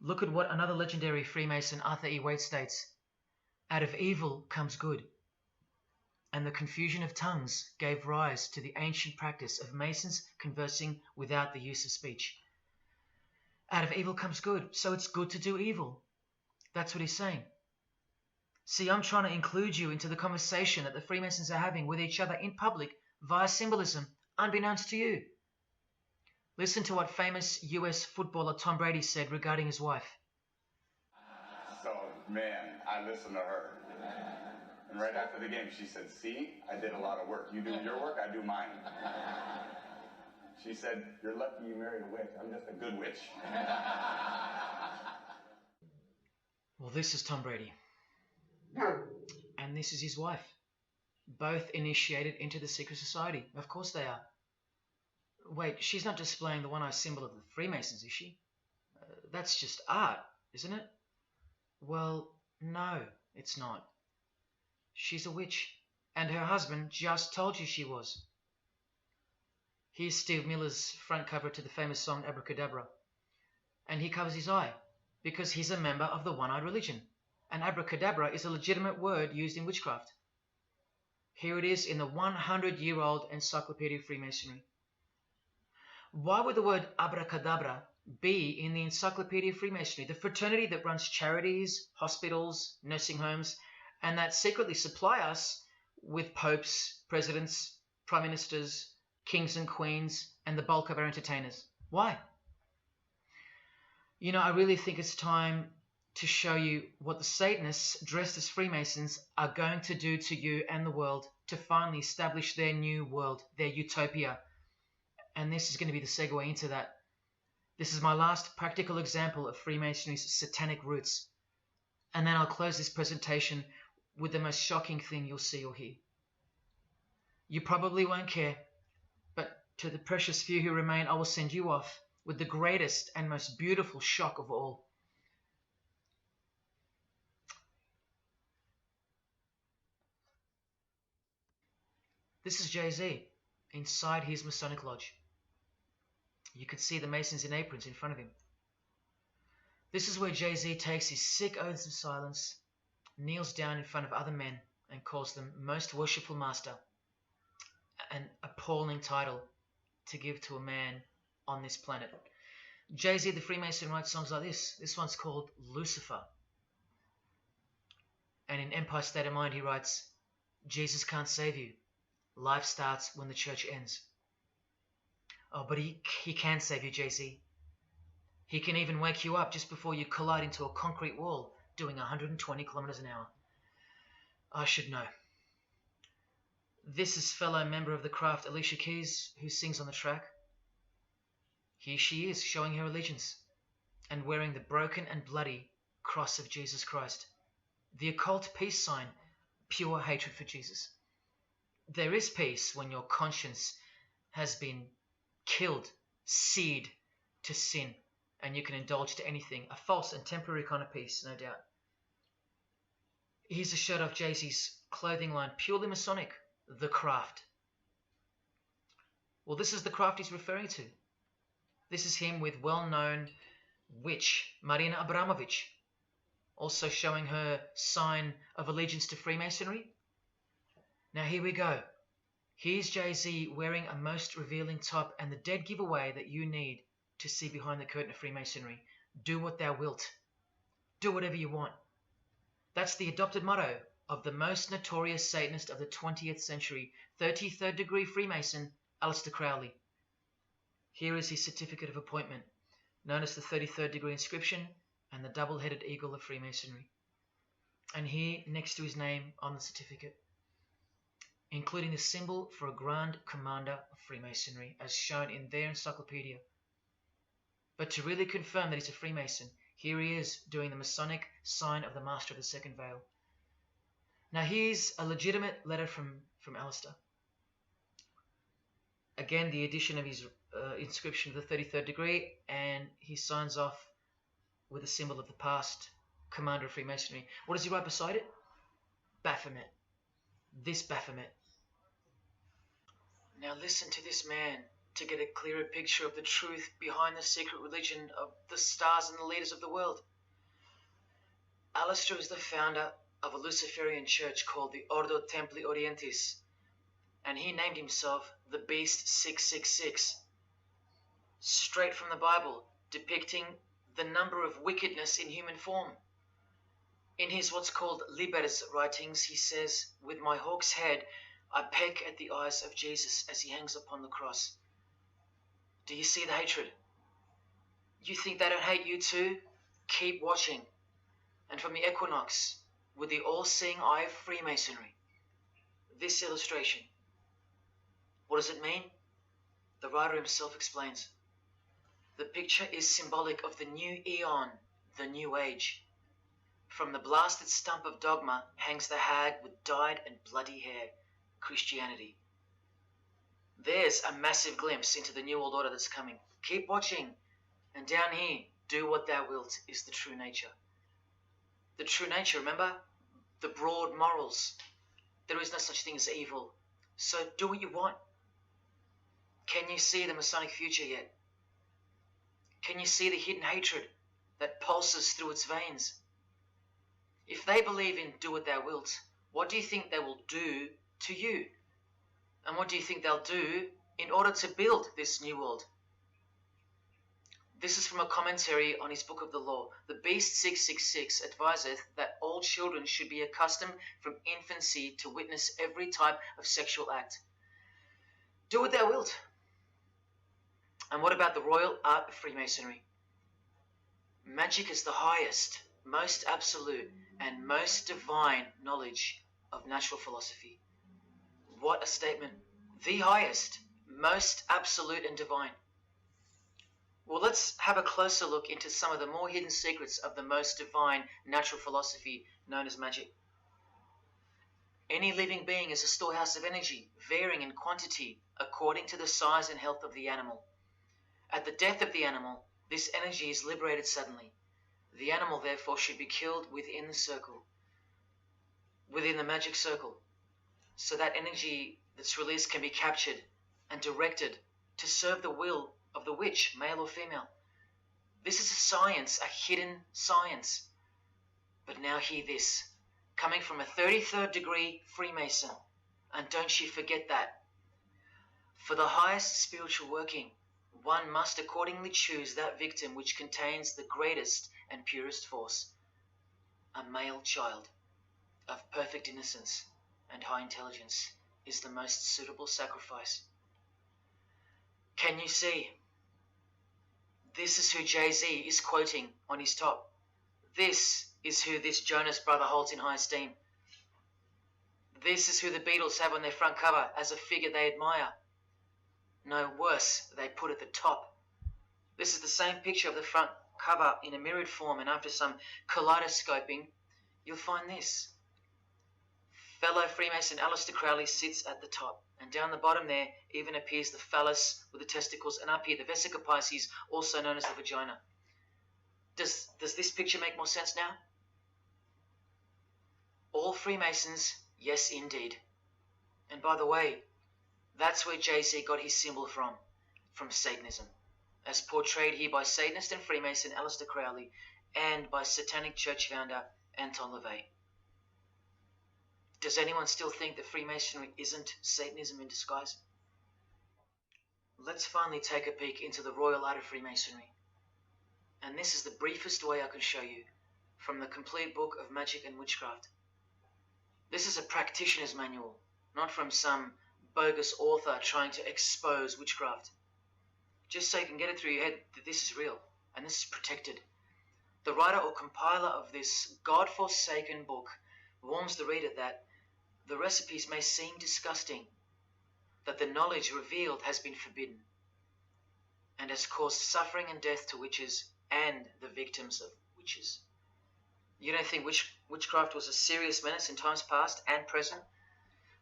Look at what another legendary Freemason, Arthur E. Waite, states. Out of evil comes good. And the confusion of tongues gave rise to the ancient practice of Masons conversing without the use of speech. Out of evil comes good, so it's good to do evil. That's what he's saying. See, I'm trying to include you into the conversation that the Freemasons are having with each other in public via symbolism, unbeknownst to you. Listen to what famous US footballer Tom Brady said regarding his wife. So, man, I listened to her. And right after the game, she said, "See, I did a lot of work. You do your work, I do mine." She said, "You're lucky you married a witch. I'm just a good witch." Well, this is Tom Brady. And this is his wife. Both initiated into the secret society. Of course they are. Wait, she's not displaying the one-eye symbol of the Freemasons, is she? That's just art, isn't it? Well, no, it's not. She's a witch, and her husband just told you she was. Here's Steve Miller's front cover to the famous song Abracadabra, and he covers his eye because he's a member of the one-eyed religion, and abracadabra is a legitimate word used in witchcraft. Here it is in the 100-year-old Encyclopedia of Freemasonry. Why would the word abracadabra be in the Encyclopedia of Freemasonry, the fraternity that runs charities, hospitals, nursing homes, and that secretly supply us with popes, presidents, prime ministers, kings and queens, and the bulk of our entertainers? Why? You know, I really think it's time to show you what the Satanists dressed as Freemasons are going to do to you and the world to finally establish their new world, their utopia. And this is going to be the segue into that. This is my last practical example of Freemasonry's satanic roots. And then I'll close this presentation with the most shocking thing you'll see or hear. You probably won't care, but to the precious few who remain, I will send you off with the greatest and most beautiful shock of all. This is Jay-Z inside his Masonic Lodge. You can see the Masons in aprons in front of him. This is where Jay-Z takes his sick oaths of silence, kneels down in front of other men, and calls them Most Worshipful Master, an appalling title to give to a man on this planet. Jay-Z the Freemason writes songs like this. This one's called Lucifer. And in Empire State of Mind he writes, Jesus can't save you. Life starts when the church ends. Oh, but he can save you, Jay-Z. He can even wake you up just before you collide into a concrete wall doing 120 kilometers an hour. I should know. This is fellow member of the craft Alicia Keys, who sings on the track. Here she is, showing her allegiance and wearing the broken and bloody cross of Jesus Christ, the occult peace sign, pure hatred for Jesus. There is peace when your conscience has been killed, seared to sin, and you can indulge to anything. A false and temporary kind of peace, no doubt. Here's a shot of Jay-Z's clothing line, purely Masonic, The Craft. Well, this is the craft he's referring to. This is him with well-known witch Marina Abramovich, also showing her sign of allegiance to Freemasonry. Now here we go. Here's Jay-Z wearing a most revealing top and the dead giveaway that you need to see behind the curtain of Freemasonry. Do what thou wilt. Do whatever you want. That's the adopted motto of the most notorious Satanist of the 20th century, 33rd degree Freemason, Aleister Crowley. Here is his certificate of appointment, known as the 33rd degree inscription and the double-headed eagle of Freemasonry. And here, next to his name on the certificate, including the symbol for a Grand Commander of Freemasonry, as shown in their encyclopedia. But to really confirm that he's a Freemason, here he is doing the Masonic sign of the Master of the Second Veil. Now here's a legitimate letter from Aleister. Again, the addition of his inscription of the 33rd degree, and he signs off with a symbol of the past Commander of Freemasonry. What does he write beside it? Baphomet. This Baphomet. Now listen to this man to get a clearer picture of the truth behind the secret religion of the stars and the leaders of the world. Aleister is the founder of a Luciferian church called the Ordo Templi Orientis, and he named himself the Beast 666, straight from the Bible, depicting the number of wickedness in human form. In his what's called Libers writings, he says, "With my hawk's head, I peck at the eyes of Jesus as he hangs upon the cross." Do you see the hatred? You think they don't hate you too? Keep watching. And from the equinox, with the all-seeing eye of Freemasonry, this illustration. What does it mean? The writer himself explains. The picture is symbolic of the new eon, the new age. From the blasted stump of dogma hangs the hag with dyed and bloody hair, Christianity. There's a massive glimpse into the new world order that's coming. Keep watching. And down here, do what thou wilt is the true nature. The true nature, remember? The broad morals. There is no such thing as evil. So do what you want. Can you see the Masonic future yet? Can you see the hidden hatred that pulses through its veins? If they believe in do what thou wilt, what do you think they will do to you? And what do you think they'll do in order to build this new world? This is from a commentary on his Book of the Law. The Beast 666 adviseth that all children should be accustomed from infancy to witness every type of sexual act. Do what thou wilt. And what about the royal art of Freemasonry? Magic is the highest, most absolute, and most divine knowledge of natural philosophy. What a statement. The highest, most absolute and divine. Well, let's have a closer look into some of the more hidden secrets of the most divine natural philosophy known as magic. Any living being is a storehouse of energy, varying in quantity according to the size and health of the animal. At the death of the animal, this energy is liberated suddenly. The animal, therefore, should be killed within the circle, within the magic circle, so that energy that's released can be captured and directed to serve the will of the witch, male or female. This is a science, a hidden science. But now hear this, coming from a 33rd degree Freemason, and don't you forget that. For the highest spiritual working, one must accordingly choose that victim which contains the greatest and purest force, a male child of perfect innocence and high intelligence is the most suitable sacrifice. Can you see? This is who Jay-Z is quoting on his top. This is who this Jonas brother holds in high esteem. This is who the Beatles have on their front cover as a figure they admire. No worse, they put at the top. This is the same picture of the front cover in a mirrored form, and after some kaleidoscoping, you'll find this. Fellow Freemason Aleister Crowley sits at the top, and down the bottom there even appears the phallus with the testicles, and up here the vesica Pisces, also known as the vagina. Does this picture make more sense now? All Freemasons, yes indeed. And by the way, that's where Jay-Z got his symbol from Satanism, as portrayed here by Satanist and Freemason Aleister Crowley and by Satanic Church founder Anton LaVey. Does anyone still think that Freemasonry isn't Satanism in disguise? Let's finally take a peek into the royal art of Freemasonry. And this is the briefest way I can show you from the complete book of Magic and Witchcraft. This is a practitioner's manual, not from some bogus author trying to expose witchcraft. Just so you can get it through your head that this is real and this is protected. The writer or compiler of this God-forsaken book warns the reader that the recipes may seem disgusting, that the knowledge revealed has been forbidden, and has caused suffering and death to witches and the victims of witches. You don't think witchcraft was a serious menace in times past and present?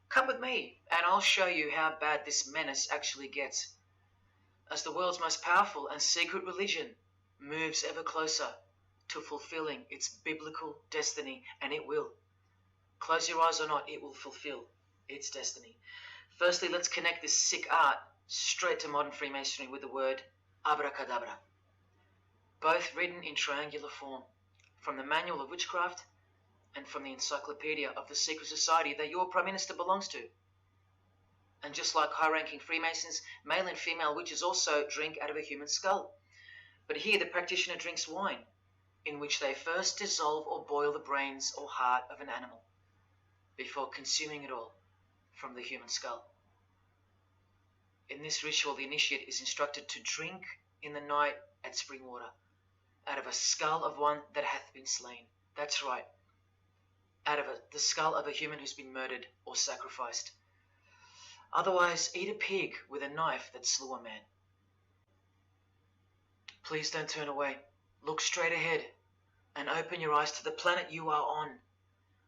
Come with me, and I'll show you how bad this menace actually gets, as the world's most powerful and secret religion moves ever closer to fulfilling its biblical destiny, and it will. Close your eyes or not, it will fulfill its destiny. Firstly, let's connect this sick art straight to modern Freemasonry with the word abracadabra, both written in triangular form from the Manual of Witchcraft and from the Encyclopedia of the Secret Society that your Prime Minister belongs to. And just like high-ranking Freemasons, male and female witches also drink out of a human skull. But here the practitioner drinks wine, in which they first dissolve or boil the brains or heart of an animal, before consuming it all from the human skull. In this ritual, the initiate is instructed to drink in the night at spring water, out of a skull of one that hath been slain. That's right, out of the skull of a human who's been murdered or sacrificed. Otherwise, eat a pig with a knife that slew a man. Please don't turn away. Look straight ahead and open your eyes to the planet you are on,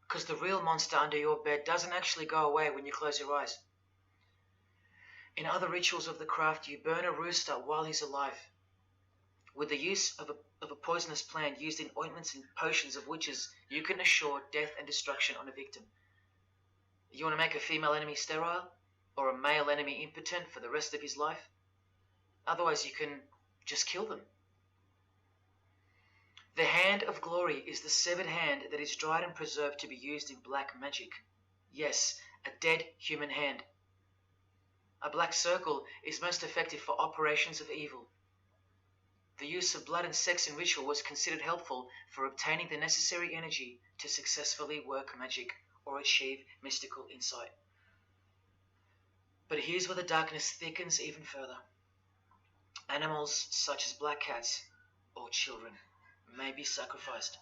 because the real monster under your bed doesn't actually go away when you close your eyes. In other rituals of the craft, you burn a rooster while he's alive. With the use of a poisonous plant used in ointments and potions of witches, you can assure death and destruction on a victim. You want to make a female enemy sterile or a male enemy impotent for the rest of his life? Otherwise, you can just kill them. The hand of glory is the severed hand that is dried and preserved to be used in black magic. Yes, a dead human hand. A black circle is most effective for operations of evil. The use of blood and sex in ritual was considered helpful for obtaining the necessary energy to successfully work magic or achieve mystical insight. But here's where the darkness thickens even further. Animals such as black cats or children may be sacrificed,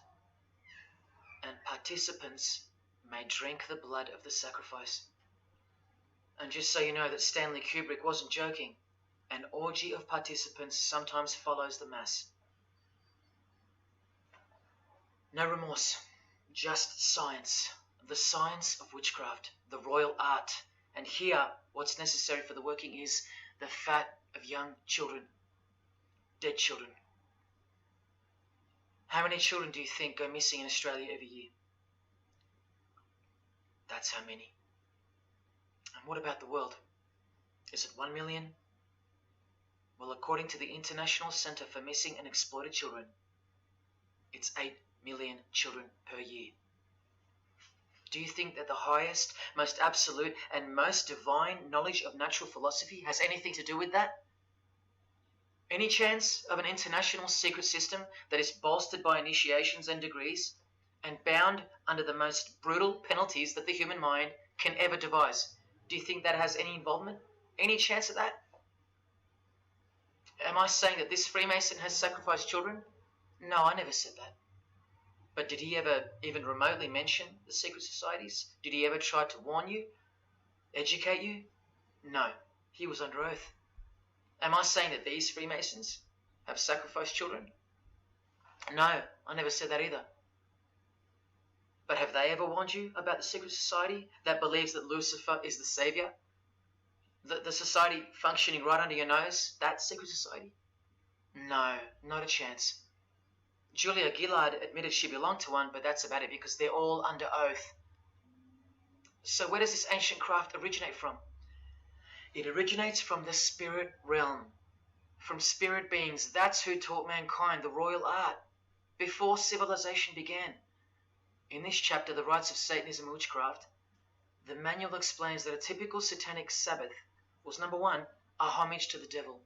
and participants may drink the blood of the sacrifice. And just so you know that Stanley Kubrick wasn't joking, an orgy of participants sometimes follows the mass. No remorse, just science, the science of witchcraft, the royal art. And here, what's necessary for the working is the fat of young children, dead children. How many children do you think go missing in Australia every year? That's how many. And what about the world? Is it 1 million? Well, according to the International Center for Missing and Exploited Children, it's 8 million children per year. Do you think that the highest, most absolute, and most divine knowledge of natural philosophy has anything to do with that? Any chance of an international secret system that is bolstered by initiations and degrees and bound under the most brutal penalties that the human mind can ever devise? Do you think that has any involvement? Any chance of that? Am I saying that this Freemason has sacrificed children? No, I never said that. But did he ever even remotely mention the secret societies? Did he ever try to warn you? Educate you? No, he was under oath. Am I saying that these Freemasons have sacrificed children? No, I never said that either. But have they ever warned you about the secret society that believes that Lucifer is the savior? The society functioning right under your nose, that secret society? No, not a chance. Julia Gillard admitted she belonged to one, but that's about it because they're all under oath. So where does this ancient craft originate from? It originates from the spirit realm, from spirit beings. That's who taught mankind the royal art before civilization began. In this chapter, The Rites of Satanism and Witchcraft, the manual explains that a typical satanic Sabbath was, number one, a homage to the devil,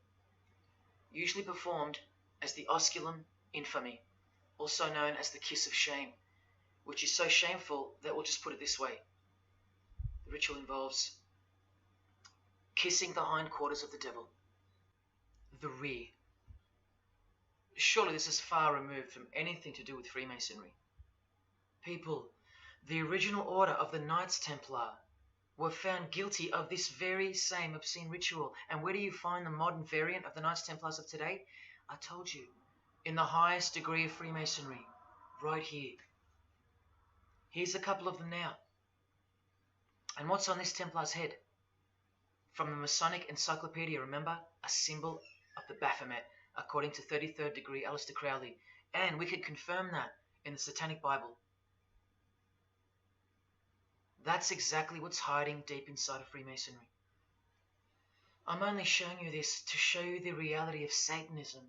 usually performed as the osculum infami, also known as the kiss of shame, which is so shameful that we'll just put it this way. The ritual involves kissing the hindquarters of the devil, the rear. Surely this is far removed from anything to do with Freemasonry. People, the original order of the Knights Templar were found guilty of this very same obscene ritual. And where do you find the modern variant of the Knights Templars of today? I told you, in the highest degree of Freemasonry, right here. Here's a couple of them now. And what's on this Templar's head? From the Masonic Encyclopedia, remember? A symbol of the Baphomet, according to 33rd degree Aleister Crowley. And we could confirm that in the Satanic Bible. That's exactly what's hiding deep inside of Freemasonry. I'm only showing you this to show you the reality of Satanism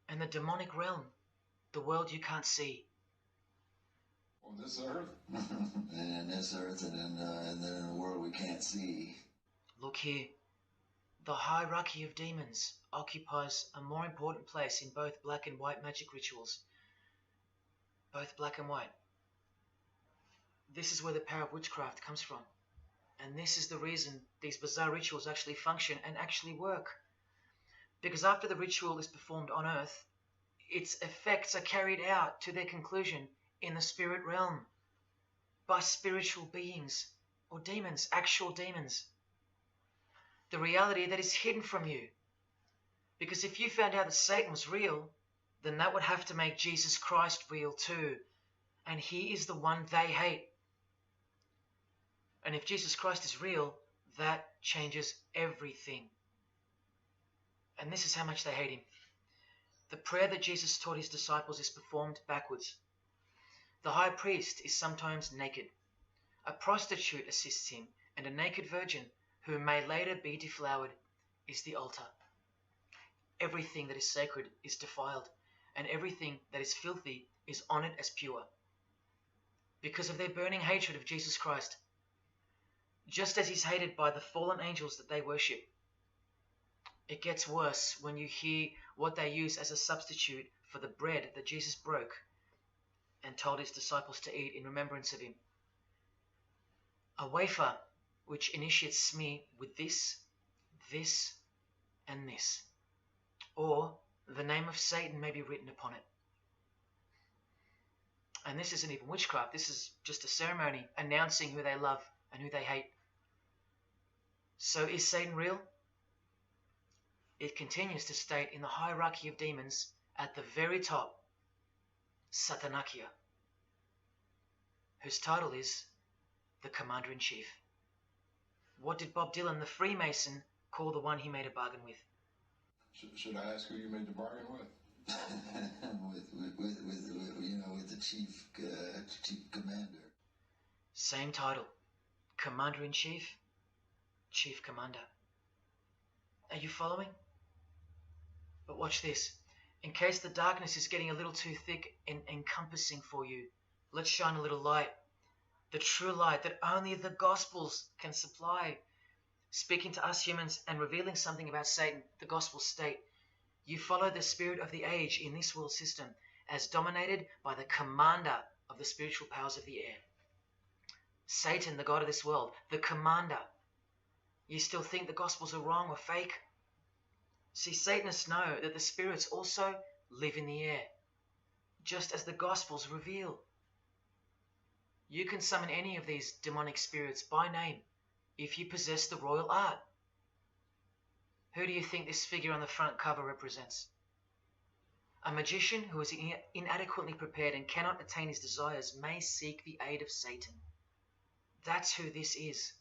and the demonic realm, the world you can't see. On this earth, and in this earth, and then in the world we can't see. Look here. The hierarchy of demons occupies a more important place in both black and white magic rituals. Both black and white. This is where the power of witchcraft comes from. And this is the reason these bizarre rituals actually function and actually work. Because after the ritual is performed on earth, its effects are carried out to their conclusion in the spirit realm by spiritual beings or demons, actual demons. The reality that is hidden from you. Because if you found out that Satan was real, then that would have to make Jesus Christ real too. And he is the one they hate. And if Jesus Christ is real, that changes everything. And this is how much they hate him. The prayer that Jesus taught his disciples is performed backwards. The high priest is sometimes naked. A prostitute assists him, and a naked virgin, who may later be deflowered, is the altar. Everything that is sacred is defiled, and everything that is filthy is honored as pure, because of their burning hatred of Jesus Christ, just as he's hated by the fallen angels that they worship. It gets worse when you hear what they use as a substitute for the bread that Jesus broke and told his disciples to eat in remembrance of him. A wafer which initiates me with this, this, and this. Or the name of Satan may be written upon it. And this isn't even witchcraft. This is just a ceremony announcing who they love and who they hate. So is Satan real? It continues to state in the hierarchy of demons at the very top, Satanakia, whose title is the Commander-in-Chief. What did Bob Dylan, the Freemason, call the one he made a bargain with? Should I ask who you made the bargain with? with the chief commander. Same title, Commander-in-Chief, Chief Commander. Are you following? But watch this. In case the darkness is getting a little too thick and encompassing for you, let's shine a little light. The true light that only the Gospels can supply. Speaking to us humans and revealing something about Satan, the Gospels state, you follow the spirit of the age in this world system as dominated by the commander of the spiritual powers of the air. Satan, the god of this world, the commander. You still think the Gospels are wrong or fake? See, Satanists know that the spirits also live in the air, just as the Gospels reveal. You can summon any of these demonic spirits by name if you possess the royal art. Who do you think this figure on the front cover represents? A magician who is inadequately prepared and cannot attain his desires may seek the aid of Satan. That's who this is.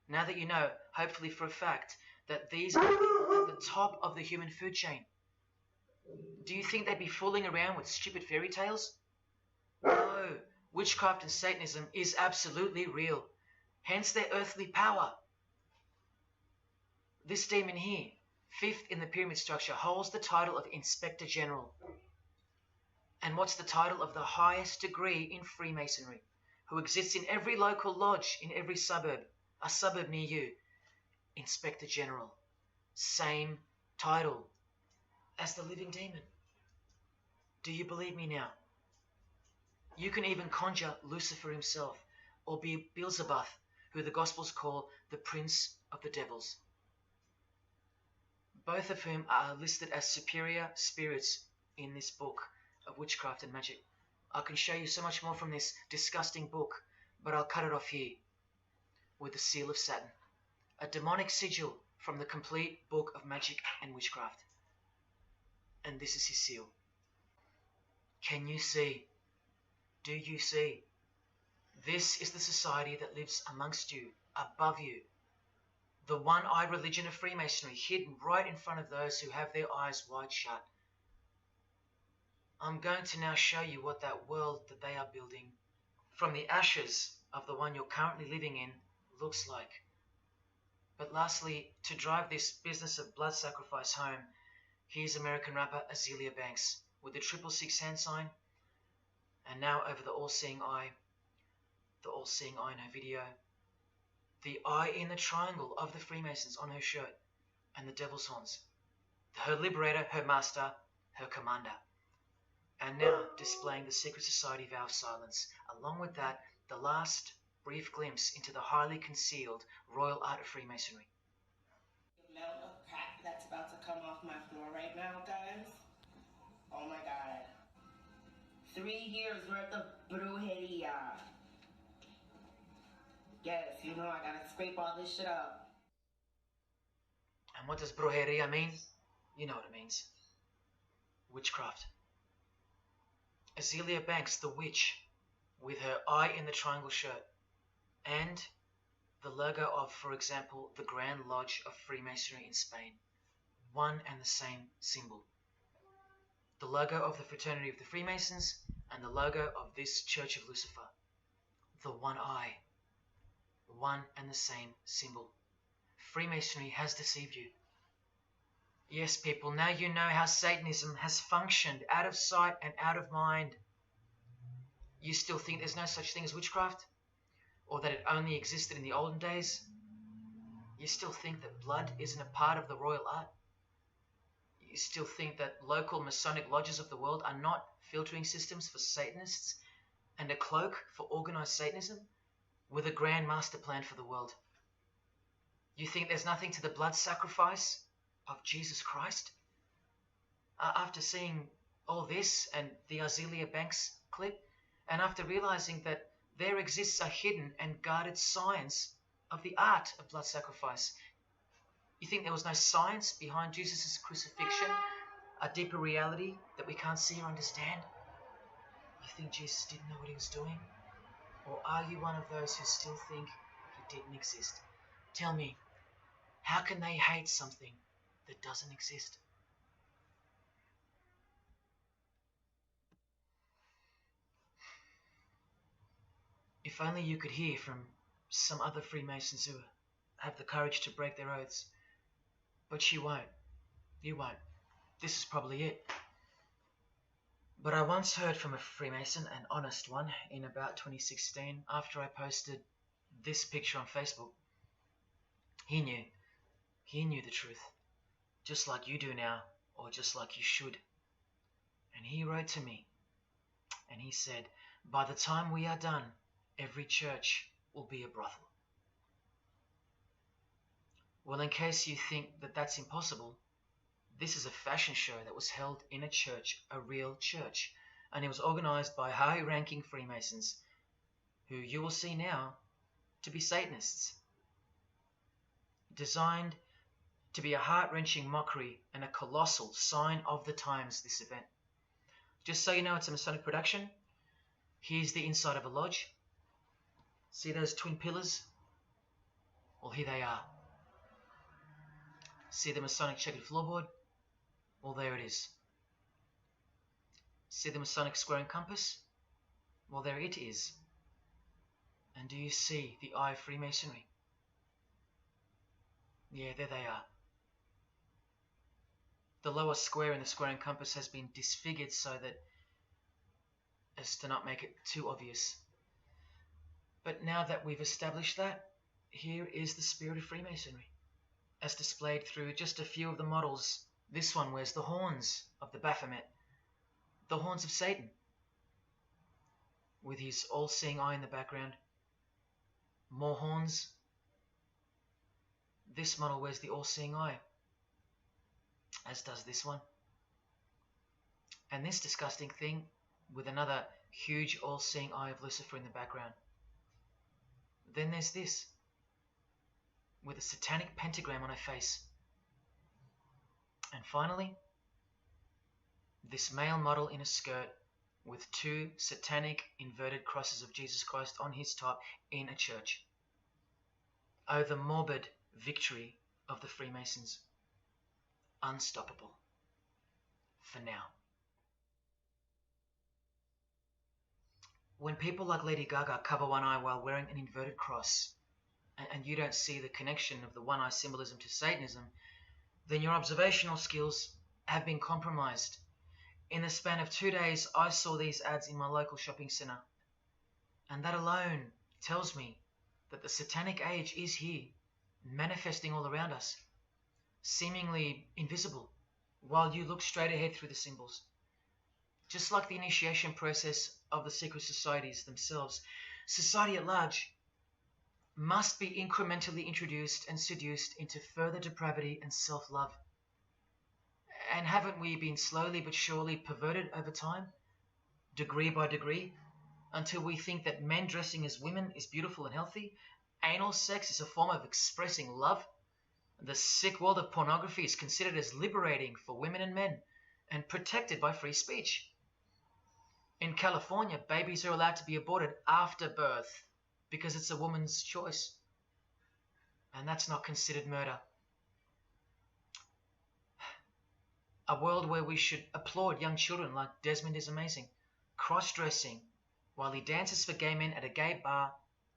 Now that you know, hopefully for a fact, that these are people at the top of the human food chain. Do you think they'd be fooling around with stupid fairy tales? No, witchcraft and Satanism is absolutely real, hence their earthly power. This demon here, fifth in the pyramid structure, holds the title of Inspector General. And what's the title of the highest degree in Freemasonry, who exists in every local lodge in every suburb, a suburb near you? Inspector General. Same title as the living demon. Do you believe me now? You can even conjure Lucifer himself, or be Beelzebub, who the Gospels call the Prince of the Devils. Both of whom are listed as superior spirits in this book of witchcraft and magic. I can show you so much more from this disgusting book, but I'll cut it off here with the seal of Saturn, a demonic sigil from the complete book of magic and witchcraft. And this is his seal. Can you see? Do you see? This is the society that lives amongst you, above you. The one-eyed religion of Freemasonry, hidden right in front of those who have their eyes wide shut. I'm going to now show you what that world that they are building, from the ashes of the one you're currently living in, looks like. But lastly, to drive this business of blood sacrifice home, here's American rapper Azealia Banks with the 666 hand sign, and now over the all-seeing eye in her video, the eye in the triangle of the Freemasons on her shirt, and the devil's horns, her liberator, her master, her commander. And now displaying the secret society vow of silence, along with that, the last brief glimpse into the highly concealed royal art of Freemasonry. The amount of crap that's about to come off my floor right now, guys. Oh my god. 3 years worth of brujeria. Yes, you know I gotta scrape all this shit up. And what does brujeria mean? You know what it means. Witchcraft. Azealia Banks, the witch, with her eye in the triangle shirt, and the logo of, for example, the Grand Lodge of Freemasonry in Spain. one and the same symbol. The logo of the Fraternity of the Freemasons and the logo of this Church of Lucifer. The one eye. One and the same symbol. Freemasonry has deceived you. Yes, people, now you know how Satanism has functioned out of sight and out of mind. You still think there's no such thing as witchcraft? Or that it only existed in the olden days? You still think that blood isn't a part of the royal art? You still think that local Masonic lodges of the world are not filtering systems for Satanists and a cloak for organized Satanism with a grand master plan for the world? You think there's nothing to the blood sacrifice of Jesus Christ? After seeing all this and the Azealia Banks clip, and after realizing that there exists a hidden and guarded science of the art of blood sacrifice, you think there was no science behind Jesus' crucifixion, a deeper reality that we can't see or understand? You think Jesus didn't know what he was doing? Or are you one of those who still think he didn't exist? Tell me, how can they hate something that doesn't exist? If only you could hear from some other Freemasons who have the courage to break their oaths. But you won't. You won't. This is probably it. But I once heard from a Freemason, an honest one, in about 2016, after I posted this picture on Facebook. He knew the truth, just like you do now, or just like you should. And he wrote to me, and he said, by the time we are done, every church will be a brothel. Well, in case you think that that's impossible, this is a fashion show that was held in a church, a real church, and it was organized by high-ranking Freemasons, who you will see now to be Satanists. Designed to be a heart-wrenching mockery and a colossal sign of the times, this event. Just so you know, it's a Masonic production. Here's the inside of a lodge. See those twin pillars? Well, here they are. See the Masonic checkered floorboard? Well, there it is. See the Masonic square and compass? Well, there it is. And do you see the eye of Freemasonry? Yeah, there they are. The lower square in the square and compass has been disfigured so that as to not make it too obvious. But now that we've established that, here is the spirit of Freemasonry, as displayed through just a few of the models. This one wears the horns of the Baphomet, the horns of Satan, with his all-seeing eye in the background. More horns. This model wears the all-seeing eye, as does this one. And this disgusting thing with another huge all-seeing eye of Lucifer in the background. Then there's this, with a satanic pentagram on her face. And finally, this male model in a skirt with two satanic inverted crosses of Jesus Christ on his top in a church. Oh, the morbid victory of the Freemasons. Unstoppable. For now. When people like Lady Gaga cover one eye while wearing an inverted cross, and you don't see the connection of the one eye symbolism to Satanism, then your observational skills have been compromised. In the span of 2 days, I saw these ads in my local shopping center. And that alone tells me that the satanic age is here, manifesting all around us, seemingly invisible, while you look straight ahead through the symbols. Just like the initiation process of the secret societies themselves, society at large must be incrementally introduced and seduced into further depravity and self-love. And haven't we been slowly but surely perverted over time, degree by degree, until we think that men dressing as women is beautiful and healthy, anal sex is a form of expressing love, the sick world of pornography is considered as liberating for women and men, and protected by free speech. In California, babies are allowed to be aborted after birth because it's a woman's choice. And that's not considered murder. A world where we should applaud young children like Desmond is amazing, cross-dressing while he dances for gay men at a gay bar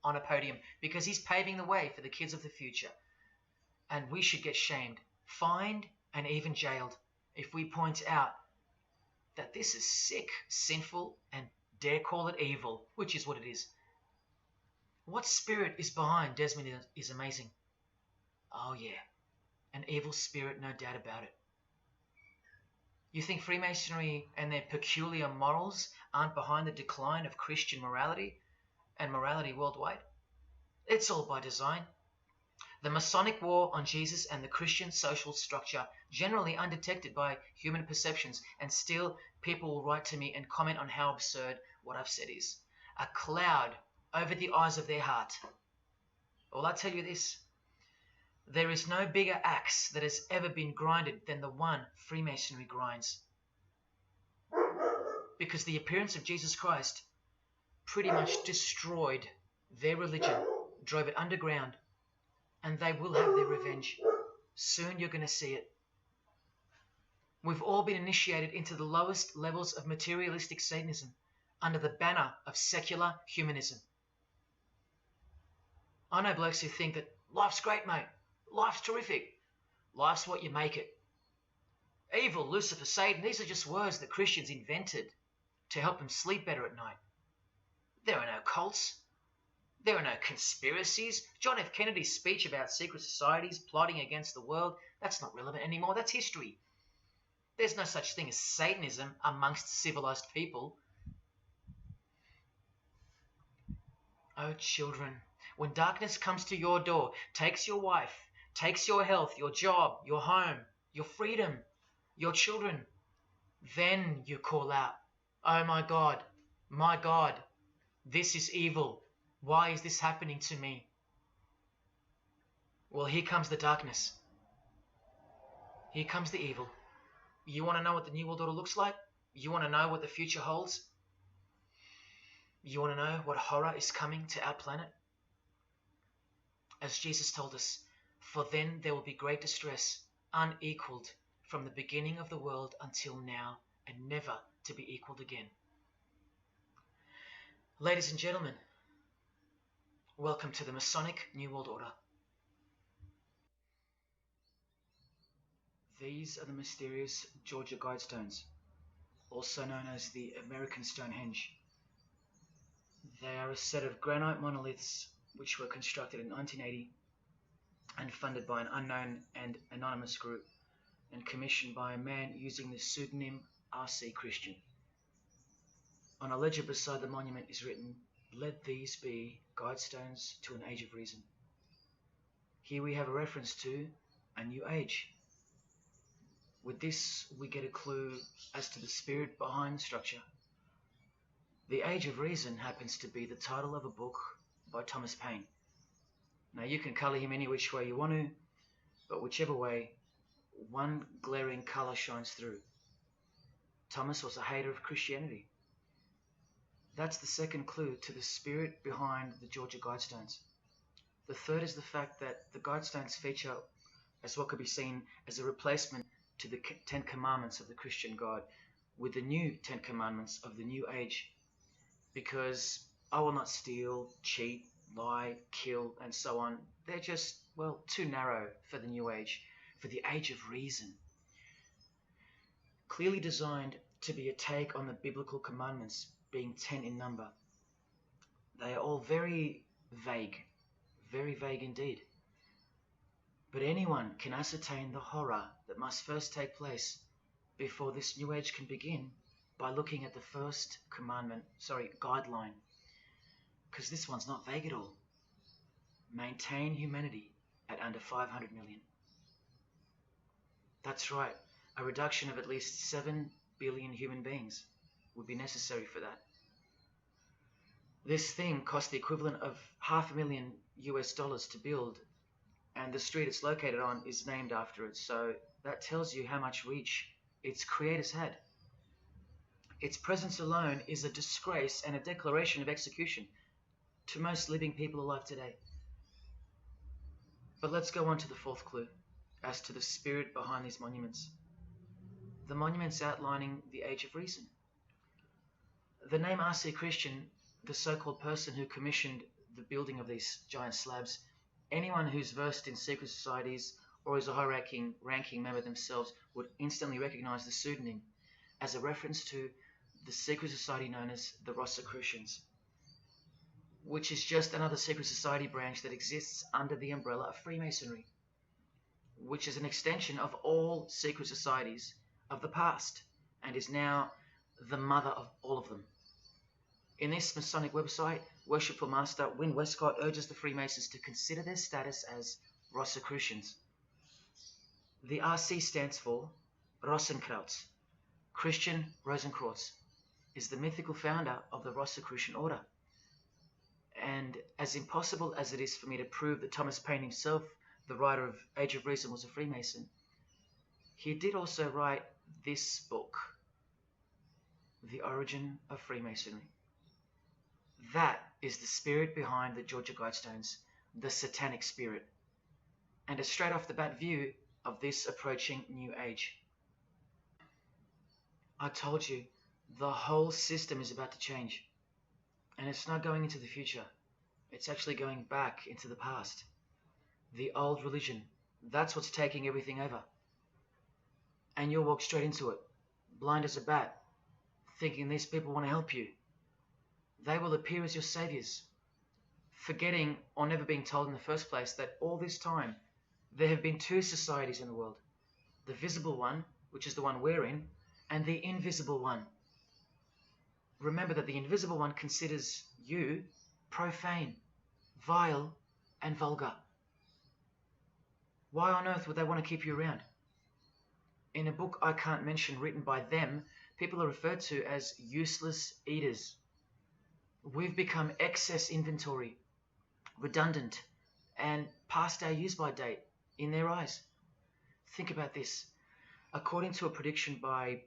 on a podium because he's paving the way for the kids of the future. And we should get shamed, fined, and even jailed if we point out that this is sick, sinful, and dare call it evil, which is what it is. What spirit is behind Desmond is amazing? Oh yeah, an evil spirit, no doubt about it. You think Freemasonry and their peculiar morals aren't behind the decline of Christian morality and morality worldwide? It's all by design. The Masonic war on Jesus and the Christian social structure, generally undetected by human perceptions, and still people will write to me and comment on how absurd what I've said is. A cloud over the eyes of their heart. Well, I tell you this, there is no bigger axe that has ever been grinded than the one Freemasonry grinds. Because the appearance of Jesus Christ pretty much destroyed their religion, drove it underground, and they will have their revenge. Soon you're going to see it. We've all been initiated into the lowest levels of materialistic Satanism under the banner of secular humanism. I know blokes who think that life's great, mate. Life's terrific. Life's what you make it. Evil, Lucifer, Satan, these are just words that Christians invented to help them sleep better at night. There are no cults. There are no conspiracies. John F. Kennedy's speech about secret societies plotting against the world, that's not relevant anymore. That's history. There's no such thing as Satanism amongst civilized people. Oh, children, when darkness comes to your door, takes your wife, takes your health, your job, your home, your freedom, your children, then you call out, oh my God, this is evil. Why is this happening to me? Well, here comes the darkness. Here comes the evil. You want to know what the New World Order looks like? You want to know what the future holds? You want to know what horror is coming to our planet? As Jesus told us, for then there will be great distress, unequaled from the beginning of the world until now, and never to be equaled again. Ladies and gentlemen, welcome to the Masonic New World Order. These are the mysterious Georgia Guidestones, also known as the American Stonehenge. They are a set of granite monoliths which were constructed in 1980 and funded by an unknown and anonymous group and commissioned by a man using the pseudonym R.C. Christian. On a ledger beside the monument is written, "Let these be guidestones to an age of reason." Here we have a reference to a new age. With this, we get a clue as to the spirit behind the structure. The Age of Reason happens to be the title of a book by Thomas Paine. Now, you can colour him any which way you want to, but whichever way, one glaring colour shines through. Thomas was a hater of Christianity. That's the second clue to the spirit behind the Georgia Guidestones. The third is the fact that the Guidestones feature as what could be seen as a replacement to the Ten Commandments of the Christian God with the new Ten Commandments of the New Age. Because I will not steal, cheat, lie, kill, and so on. They're just, well, too narrow for the New Age, for the Age of Reason. Clearly designed to be a take on the biblical commandments, being 10 in number. They are all very vague indeed. But anyone can ascertain the horror that must first take place before this New Age can begin by looking at the first guideline. Because this one's not vague at all. Maintain humanity at under 500 million. That's right, a reduction of at least 7 billion human beings would be necessary for that. This thing cost the equivalent of $500,000 US to build, and the street it's located on is named after it, so that tells you how much reach its creators had. Its presence alone is a disgrace and a declaration of execution to most living people alive today. But let's go on to the fourth clue as to the spirit behind these monuments. the monuments outlining the Age of Reason. The name R.C. Christian, the so-called person who commissioned the building of these giant slabs, anyone who's versed in secret societies or is a high-ranking member themselves would instantly recognize the pseudonym as a reference to the secret society known as the Rosicrucians, which is just another secret society branch that exists under the umbrella of Freemasonry, which is an extension of all secret societies of the past and is now the mother of all of them. In this Masonic website, Worshipful Master Wynne Westcott urges the Freemasons to consider their status as Rosicrucians. The RC stands for Rosenkreuz. Christian Rosenkreuz is the mythical founder of the Rosicrucian order. And as impossible as it is for me to prove that Thomas Paine himself, the writer of Age of Reason, was a Freemason, he did also write this book, The Origin of Freemasonry. That is the spirit behind the Georgia Guidestones, the satanic spirit, and a straight off the bat view of this approaching new age. I told you, the whole system is about to change, and it's not going into the future. It's actually going back into the past. The old religion, that's what's taking everything over. And you'll walk straight into it, blind as a bat, thinking these people want to help you. They will appear as your saviors, forgetting or never being told in the first place that all this time there have been two societies in the world. The visible one, which is the one we're in, and the invisible one. Remember that the invisible one considers you profane, vile, and vulgar. Why on earth would they want to keep you around? In a book I can't mention written by them, people are referred to as useless eaters. We've become excess inventory, redundant, and past our use-by date in their eyes. Think about this. According to a prediction by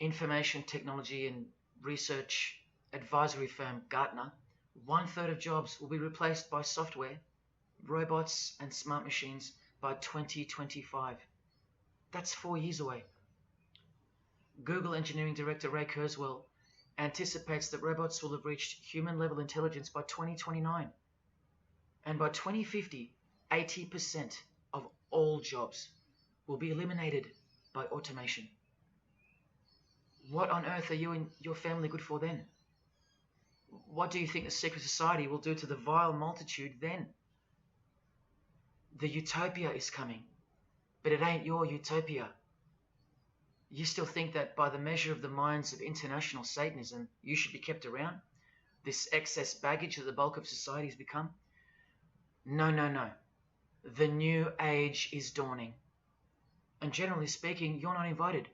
information technology and research advisory firm Gartner, 1/3 of jobs will be replaced by software, robots, and smart machines by 2025. That's 4 years away. Google engineering director Ray Kurzweil anticipates that robots will have reached human-level intelligence by 2029. And by 2050, 80% of all jobs will be eliminated by automation. What on earth are you and your family good for then? What do you think the secret society will do to the vile multitude then? The utopia is coming, but it ain't your utopia. You still think that by the measure of the minds of international Satanism, you should be kept around? This excess baggage that the bulk of society has become? No, no, no. The new age is dawning. And generally speaking, you're not invited.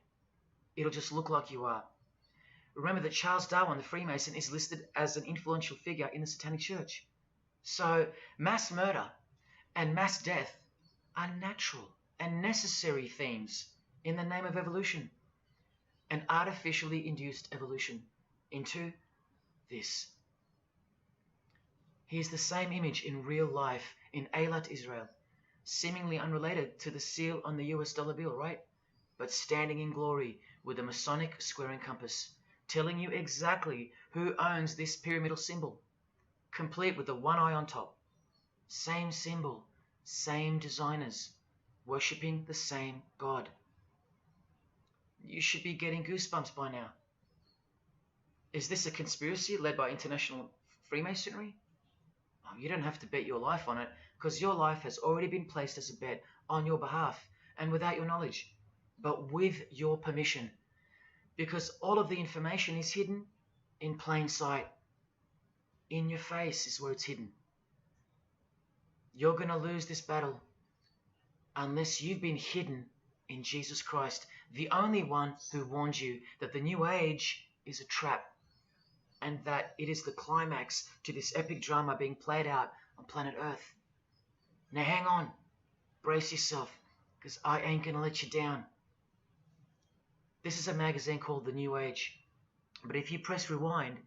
It'll just look like you are. Remember that Charles Darwin, the Freemason, is listed as an influential figure in the Satanic Church. So mass murder and mass death are natural and necessary themes in the name of evolution, an artificially induced evolution into this. He is the same image in real life in Eilat, Israel, seemingly unrelated to the seal on the US dollar bill, right? But standing in glory with a Masonic square and compass, telling you exactly who owns this pyramidal symbol, complete with the one eye on top. Same symbol, same designers, worshipping the same God. You should be getting goosebumps by now. Is this a conspiracy led by international Freemasonry? Oh, you don't have to bet your life on it, because your life has already been placed as a bet on your behalf and without your knowledge, but with your permission, because all of the information is hidden in plain sight. In your face is where it's hidden. You're going to lose this battle unless you've been hidden in Jesus Christ, the only one who warned you that the new age is a trap and that it is the climax to this epic drama being played out on planet Earth. Now hang on, brace yourself, because I ain't going to let you down. This is a magazine called The New Age, but if you press rewind,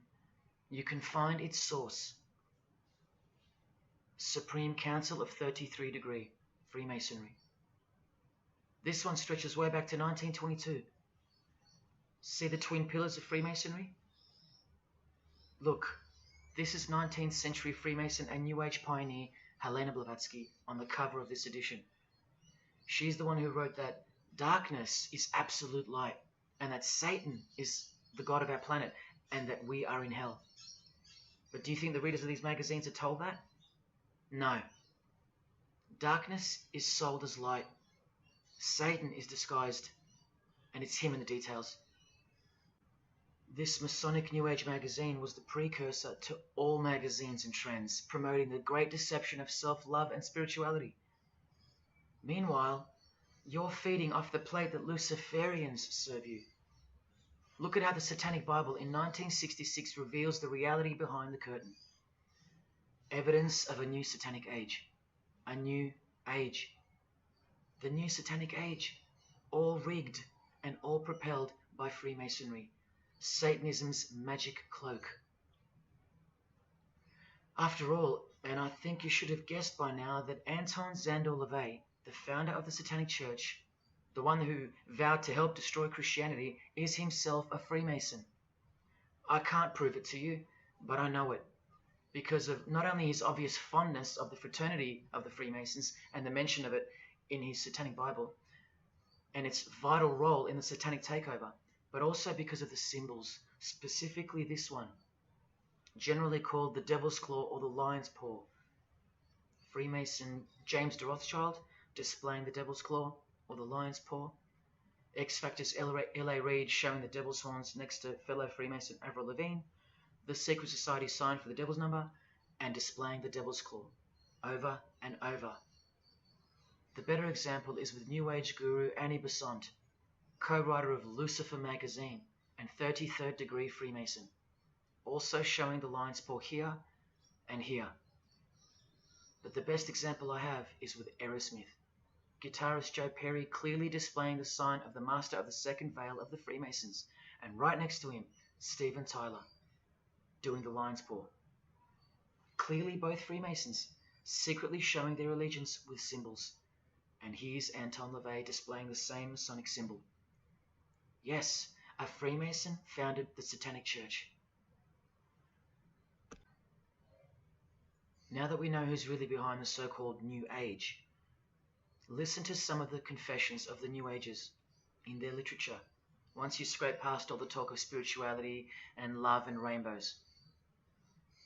you can find its source. Supreme Council of 33 Degree, Freemasonry. This one stretches way back to 1922. See the twin pillars of Freemasonry? Look, this is 19th century Freemason and New Age pioneer Helena Blavatsky on the cover of this edition. She's the one who wrote that darkness is absolute light, and that Satan is the god of our planet, and that we are in hell. But do you think the readers of these magazines are told that? No. Darkness is sold as light. Satan is disguised, and it's him in the details. This Masonic New Age magazine was the precursor to all magazines and trends, promoting the great deception of self-love and spirituality. Meanwhile, you're feeding off the plate that Luciferians serve you. Look at how the Satanic Bible in 1966 reveals the reality behind the curtain. Evidence of a new Satanic age. A new age. The new Satanic age. All rigged and all propelled by Freemasonry. Satanism's magic cloak. After all, and I think you should have guessed by now that Anton Szandor LaVey, the founder of the Satanic Church, the one who vowed to help destroy Christianity, is himself a Freemason. I can't prove it to you, but I know it, because of not only his obvious fondness of the fraternity of the Freemasons and the mention of it in his Satanic Bible, and its vital role in the Satanic takeover, but also because of the symbols, specifically this one, generally called the Devil's Claw or the Lion's Paw. Freemason James de Rothschild displaying the Devil's Claw or the Lion's Paw. X-Factor's L.A. Reid showing the Devil's Horns next to fellow Freemason Avril Lavigne. The Secret Society sign for the Devil's Number, and displaying the Devil's Claw over and over. The better example is with New Age guru Annie Besant, co-writer of Lucifer magazine and 33rd degree Freemason, also showing the Lion's Paw here and here. But the best example I have is with Aerosmith, guitarist Joe Perry clearly displaying the sign of the Master of the Second Veil of the Freemasons, and right next to him, Steven Tyler, doing the Lion's Paw. Clearly both Freemasons, secretly showing their allegiance with symbols. And here's Anton LaVey displaying the same Masonic symbol. Yes, a Freemason founded the Satanic Church. Now that we know who's really behind the so-called New Age, listen to some of the confessions of the New Agers in their literature, once you scrape past all the talk of spirituality and love and rainbows.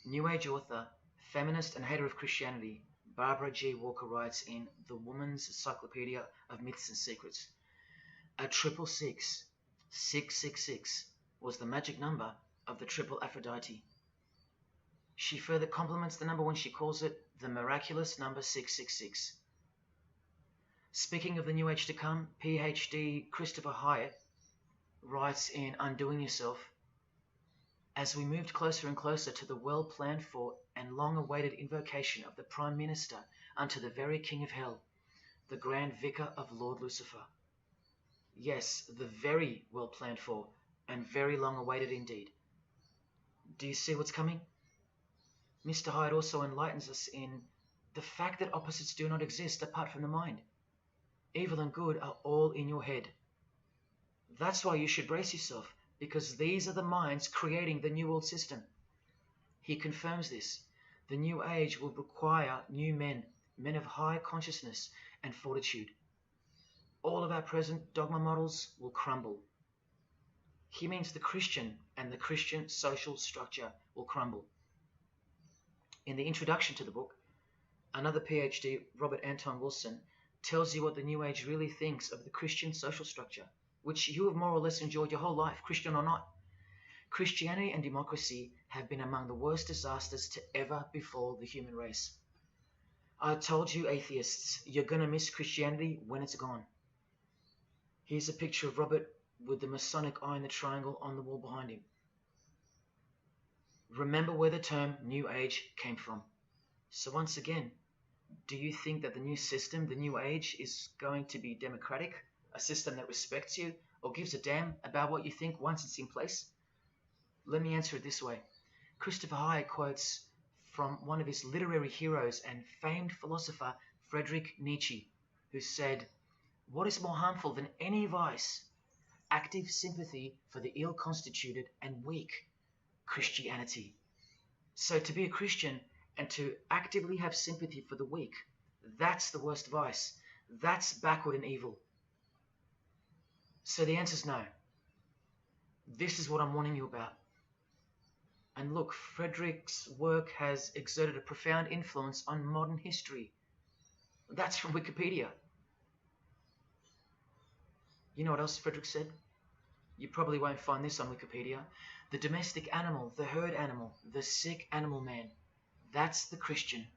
New Age author, feminist and hater of Christianity, Barbara G. Walker writes in The Woman's Encyclopedia of Myths and Secrets, a 666, 666, was the magic number of the triple Aphrodite. She further compliments the number when she calls it the miraculous number 666. Speaking of the New Age to come, PhD Christopher Hyatt writes in Undoing Yourself, as we moved closer and closer to the well-planned for and long-awaited invocation of the Prime Minister unto the very King of Hell, the Grand Vicar of Lord Lucifer. Yes, the very well-planned for and very long-awaited indeed. Do you see what's coming? Mr. Hyde also enlightens us in the fact that opposites do not exist apart from the mind. Evil and good are all in your head. That's why you should brace yourself, because these are the minds creating the New World System. He confirms this. The New Age will require new men, men of high consciousness and fortitude. All of our present dogma models will crumble. He means the Christian and the Christian social structure will crumble. In the introduction to the book, another PhD, Robert Anton Wilson, tells you what the New Age really thinks of the Christian social structure, which you have more or less enjoyed your whole life, Christian or not. Christianity and democracy have been among the worst disasters to ever befall the human race. I told you, atheists, you're going to miss Christianity when it's gone. Here's a picture of Robert with the Masonic eye in the triangle on the wall behind him. Remember where the term New Age came from. So once again, do you think that the new system, the New Age, is going to be democratic, a system that respects you or gives a damn about what you think once it's in place? Let me answer it this way. Christopher Hyatt quotes from one of his literary heroes and famed philosopher Friedrich Nietzsche, who said, "What is more harmful than any vice? active sympathy for the ill-constituted and weak Christianity. So to be a Christian and to actively have sympathy for the weak, that's the worst vice. That's backward and evil. So the answer is no. This is what I'm warning you about. And look, Frederick's work has exerted a profound influence on modern history. That's from Wikipedia. You know what else Frederick said? You probably won't find this on Wikipedia. The domestic animal, the herd animal, the sick animal man. That's the Christian.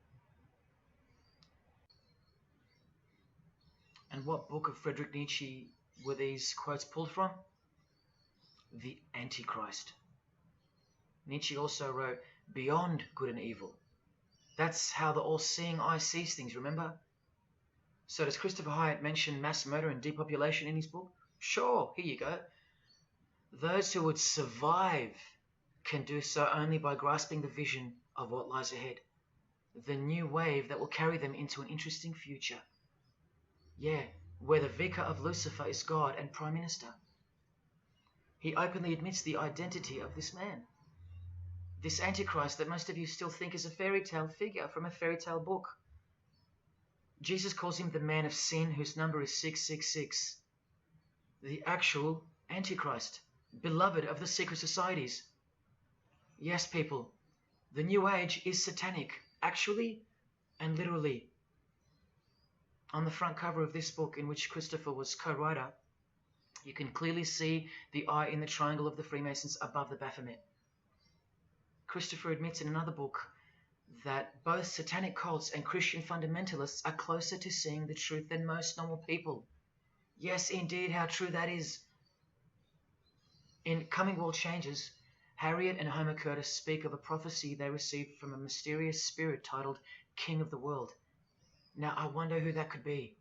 And what book of Friedrich Nietzsche were these quotes pulled from? The Antichrist. Nietzsche also wrote Beyond Good and Evil. That's how the all-seeing eye sees things, remember? So does Christopher Hyatt mention mass murder and depopulation in his book? Sure, here you go. Those who would survive can do so only by grasping the vision of what lies ahead. The new wave that will carry them into an interesting future. Yeah, where the vicar of Lucifer is God and Prime Minister. He openly admits the identity of this man. This Antichrist that most of you still think is a fairy tale figure from a fairy tale book. Jesus calls him the man of sin whose number is 666. The actual Antichrist, beloved of the secret societies. Yes, people, the New Age is satanic, actually and literally. On the front cover of this book, in which Christopher was co-writer, you can clearly see the eye in the triangle of the Freemasons above the Baphomet. Christopher admits in another book that both satanic cults and Christian fundamentalists are closer to seeing the truth than most normal people. Yes, indeed, how true that is. In Coming World Changes, Harriet and Homer Curtis speak of a prophecy they received from a mysterious spirit titled King of the World. Now, I wonder who that could be.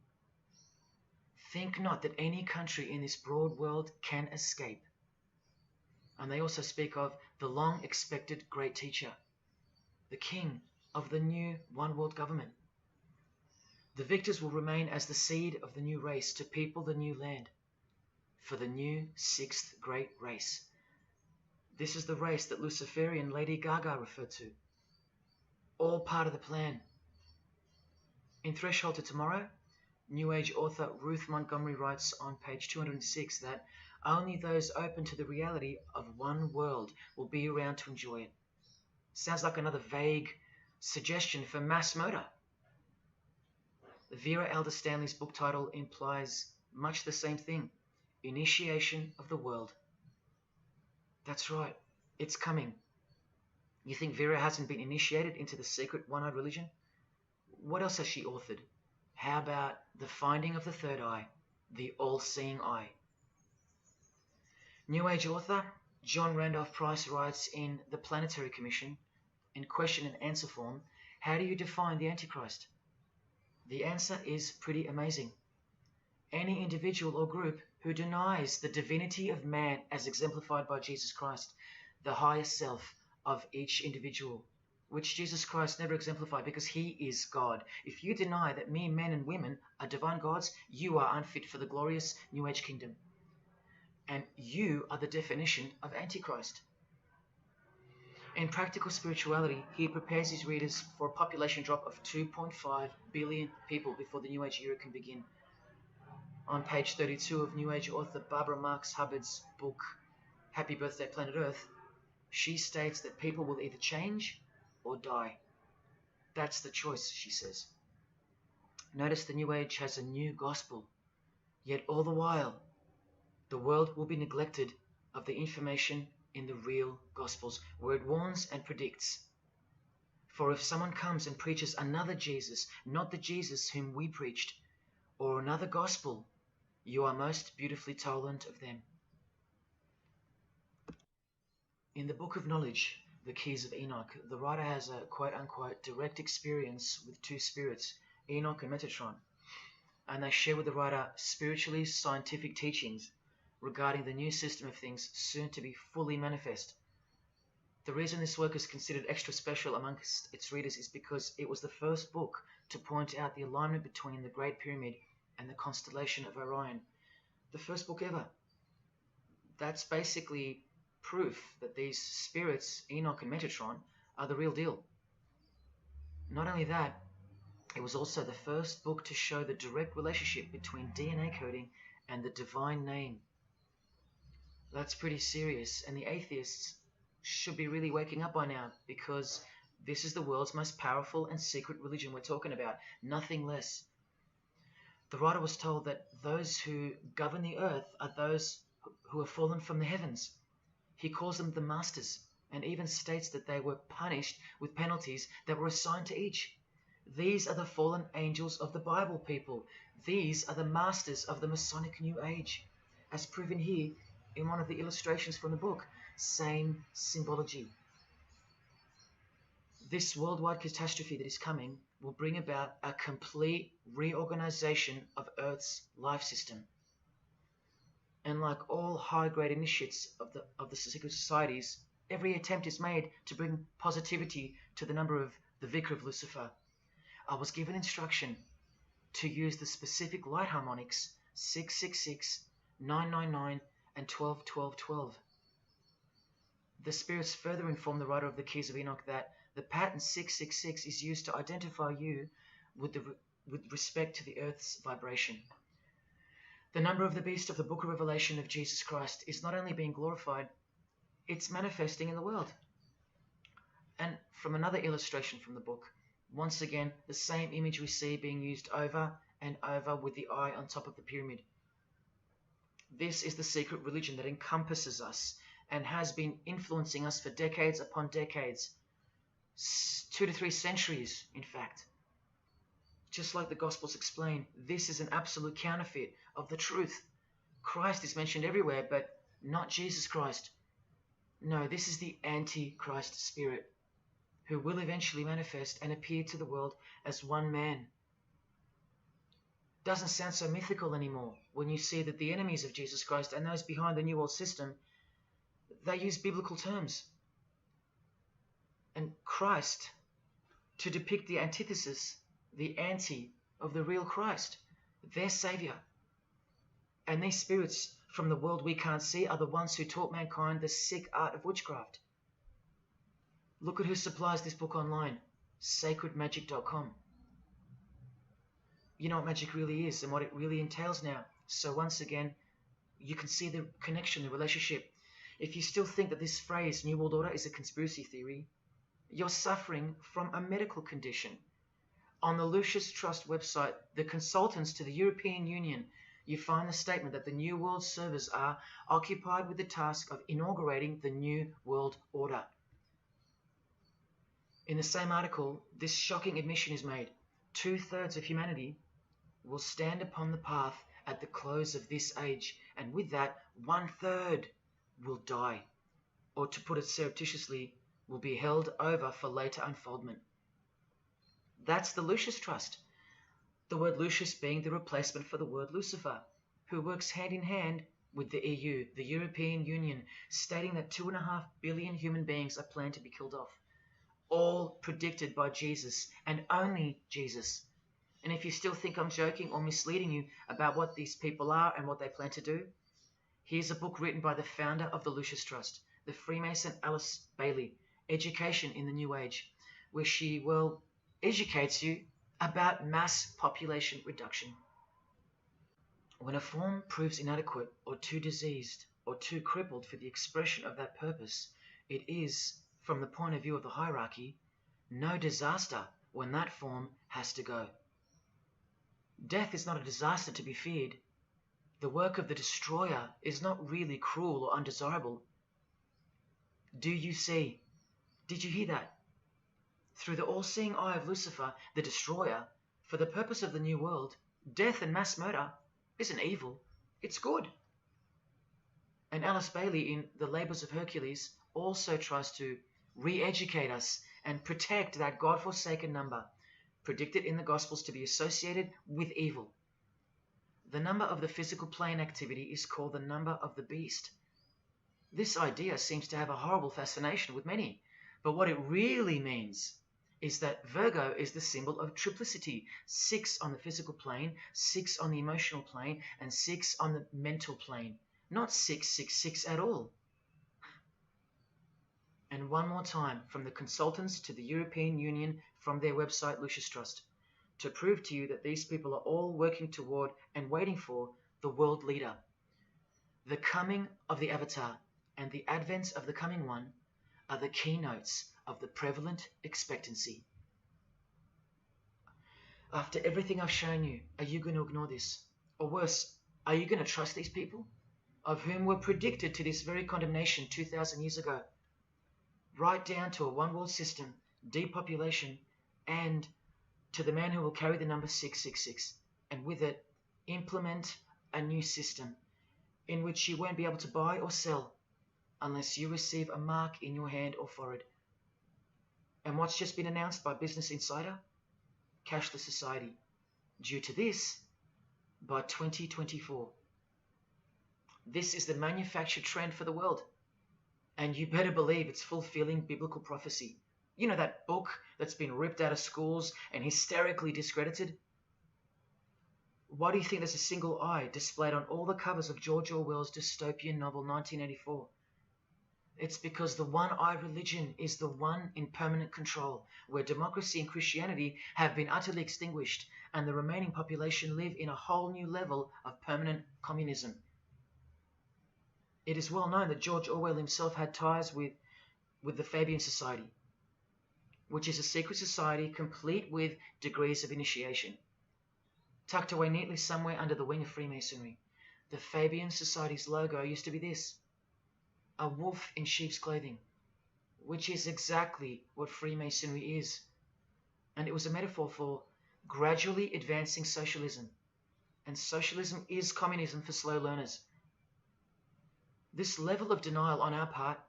Think not that any country in this broad world can escape. And they also speak of the long-expected great teacher, the king of the new one-world government. The victors will remain as the seed of the new race to people the new land, for the new sixth great race. This is the race that Luciferian Lady Gaga referred to. All part of the plan. In Threshold to Tomorrow, New Age author Ruth Montgomery writes on page 206 that only those open to the reality of one world will be around to enjoy it. Sounds like another vague suggestion for mass murder. Vera Elder Stanley's book title implies much the same thing. Initiation of the world. That's right. It's coming. You think Vera hasn't been initiated into the secret one-eyed religion? What else has she authored? How about the finding of the third eye, the all-seeing eye? New Age author John Randolph Price writes in The Planetary Commission, in question and answer form, how do you define the Antichrist? The answer is pretty amazing. Any individual or group who denies the divinity of man as exemplified by Jesus Christ, the higher self of each individual, which Jesus Christ never exemplified because he is God. If you deny that mere men and women are divine gods, you are unfit for the glorious New Age kingdom. And you are the definition of Antichrist. In Practical Spirituality, he prepares his readers for a population drop of 2.5 billion people before the New Age era can begin. On page 32 of New Age author Barbara Marx Hubbard's book, Happy Birthday Planet Earth, she states that people will either change or die. That's the choice, she says. Notice the New Age has a new gospel, yet all the while, the world will be neglected of the information in the real Gospels, where it warns and predicts. For if someone comes and preaches another Jesus, not the Jesus whom we preached, or another gospel, you are most beautifully tolerant of them. In the Book of Knowledge, The Keys of Enoch, the writer has a quote-unquote direct experience with two spirits, Enoch and Metatron, and they share with the writer spiritually scientific teachings regarding the new system of things soon to be fully manifest. The reason this work is considered extra special amongst its readers is because it was the first book to point out the alignment between the Great Pyramid and the constellation of Orion. The first book ever. that's basically proof that these spirits, Enoch and Metatron, are the real deal. Not only that, it was also the first book to show the direct relationship between DNA coding and the divine name. That's pretty serious, and the atheists should be really waking up by now, because this is the world's most powerful and secret religion we're talking about, nothing less. The writer was told that those who govern the earth are those who have fallen from the heavens. He calls them the masters, and even states that they were punished with penalties that were assigned to each. These are the fallen angels of the Bible, people. These are the masters of the Masonic New Age, as proven here in one of the illustrations from the book. Same symbology. This worldwide catastrophe that is coming will bring about a complete reorganization of Earth's life system. And like all high-grade initiates of the secret societies, every attempt is made to bring positivity to the number of the Vicar of Lucifer. I was given instruction to use the specific light harmonics 666, 999, and 12, 12, 12. The spirits further inform the writer of the Keys of Enoch that the pattern 666 is used to identify you with respect to the Earth's vibration. The number of the beast of the Book of Revelation of Jesus Christ is not only being glorified, it's manifesting in the world. And from another illustration from the book, once again, the same image we see being used over and over with the eye on top of the pyramid. This is the secret religion that encompasses us and has been influencing us for decades upon decades. 2 to 3 centuries, in fact. Just like the Gospels explain, this is an absolute counterfeit of the truth. Christ is mentioned everywhere, but not Jesus Christ. No, this is the Antichrist spirit, who will eventually manifest and appear to the world as one man. Doesn't sound so mythical anymore when you see that the enemies of Jesus Christ and those behind the New World System, they use biblical terms. And Christ, to depict the antithesis, the anti of the real Christ, their Savior. And these spirits from the world we can't see are the ones who taught mankind the sick art of witchcraft. Look at who supplies this book online, sacredmagic.com. You know what magic really is and what it really entails now. So once again, you can see the connection, the relationship. If you still think that this phrase, New World Order, is a conspiracy theory, you're suffering from a medical condition. On the Lucis Trust website, the consultants to the European Union, you find the statement that the New World servers are occupied with the task of inaugurating the New World Order. In the same article, this shocking admission is made. 2/3 of humanity will stand upon the path at the close of this age, and with that, 1/3 will die, or to put it surreptitiously, will be held over for later unfoldment. That's the Lucis Trust. The word Lucis being the replacement for the word Lucifer, who works hand in hand with the EU, the European Union, stating that 2.5 billion human beings are planned to be killed off. All predicted by Jesus, and only Jesus. And if you still think I'm joking or misleading you about what these people are and what they plan to do, here's a book written by the founder of the Lucis Trust, the Freemason Alice Bailey, Education in the New Age, where she, educates you about mass population reduction. When a form proves inadequate or too diseased or too crippled for the expression of that purpose, it is, from the point of view of the hierarchy, no disaster when that form has to go. Death is not a disaster to be feared. The work of the destroyer is not really cruel or undesirable. Do you see? Did you hear that? Through the all-seeing eye of Lucifer, the destroyer, for the purpose of the new world, death and mass murder isn't evil, it's good. And Alice Bailey in The Labors of Hercules also tries to re-educate us and protect that God-forsaken number, predicted in the Gospels to be associated with evil. The number of the physical plane activity is called the number of the beast. This idea seems to have a horrible fascination with many, but what it really means is that Virgo is the symbol of triplicity, 6 on the physical plane, 6 on the emotional plane, and 6 on the mental plane. not 666 at all. And one more time, from the consultants to the European Union, from their website Lucis Trust, to prove to you that these people are all working toward and waiting for the world leader. The coming of the Avatar and the advent of the coming one are the keynotes of the prevalent expectancy. After everything I've shown you, are you going to ignore this? Or worse, are you going to trust these people, of whom were predicted to this very condemnation 2,000 years ago? Right down to a one-world system, depopulation, and to the man who will carry the number 666, and with it, implement a new system in which you won't be able to buy or sell unless you receive a mark in your hand or forehead. And what's just been announced by Business Insider? Cashless society. Due to this, by 2024. This is the manufactured trend for the world. And you better believe it's fulfilling biblical prophecy. You know that book that's been ripped out of schools and hysterically discredited? Why do you think there's a single eye displayed on all the covers of George Orwell's dystopian novel 1984? It's because the one-eye religion is the one in permanent control, where democracy and Christianity have been utterly extinguished, and the remaining population live in a whole new level of permanent communism. It is well known that George Orwell himself had ties with the Fabian Society, which is a secret society complete with degrees of initiation. Tucked away neatly somewhere under the wing of Freemasonry, the Fabian Society's logo used to be this: a wolf in sheep's clothing, which is exactly what Freemasonry is. And it was a metaphor for gradually advancing socialism. And socialism is communism for slow learners. This level of denial on our part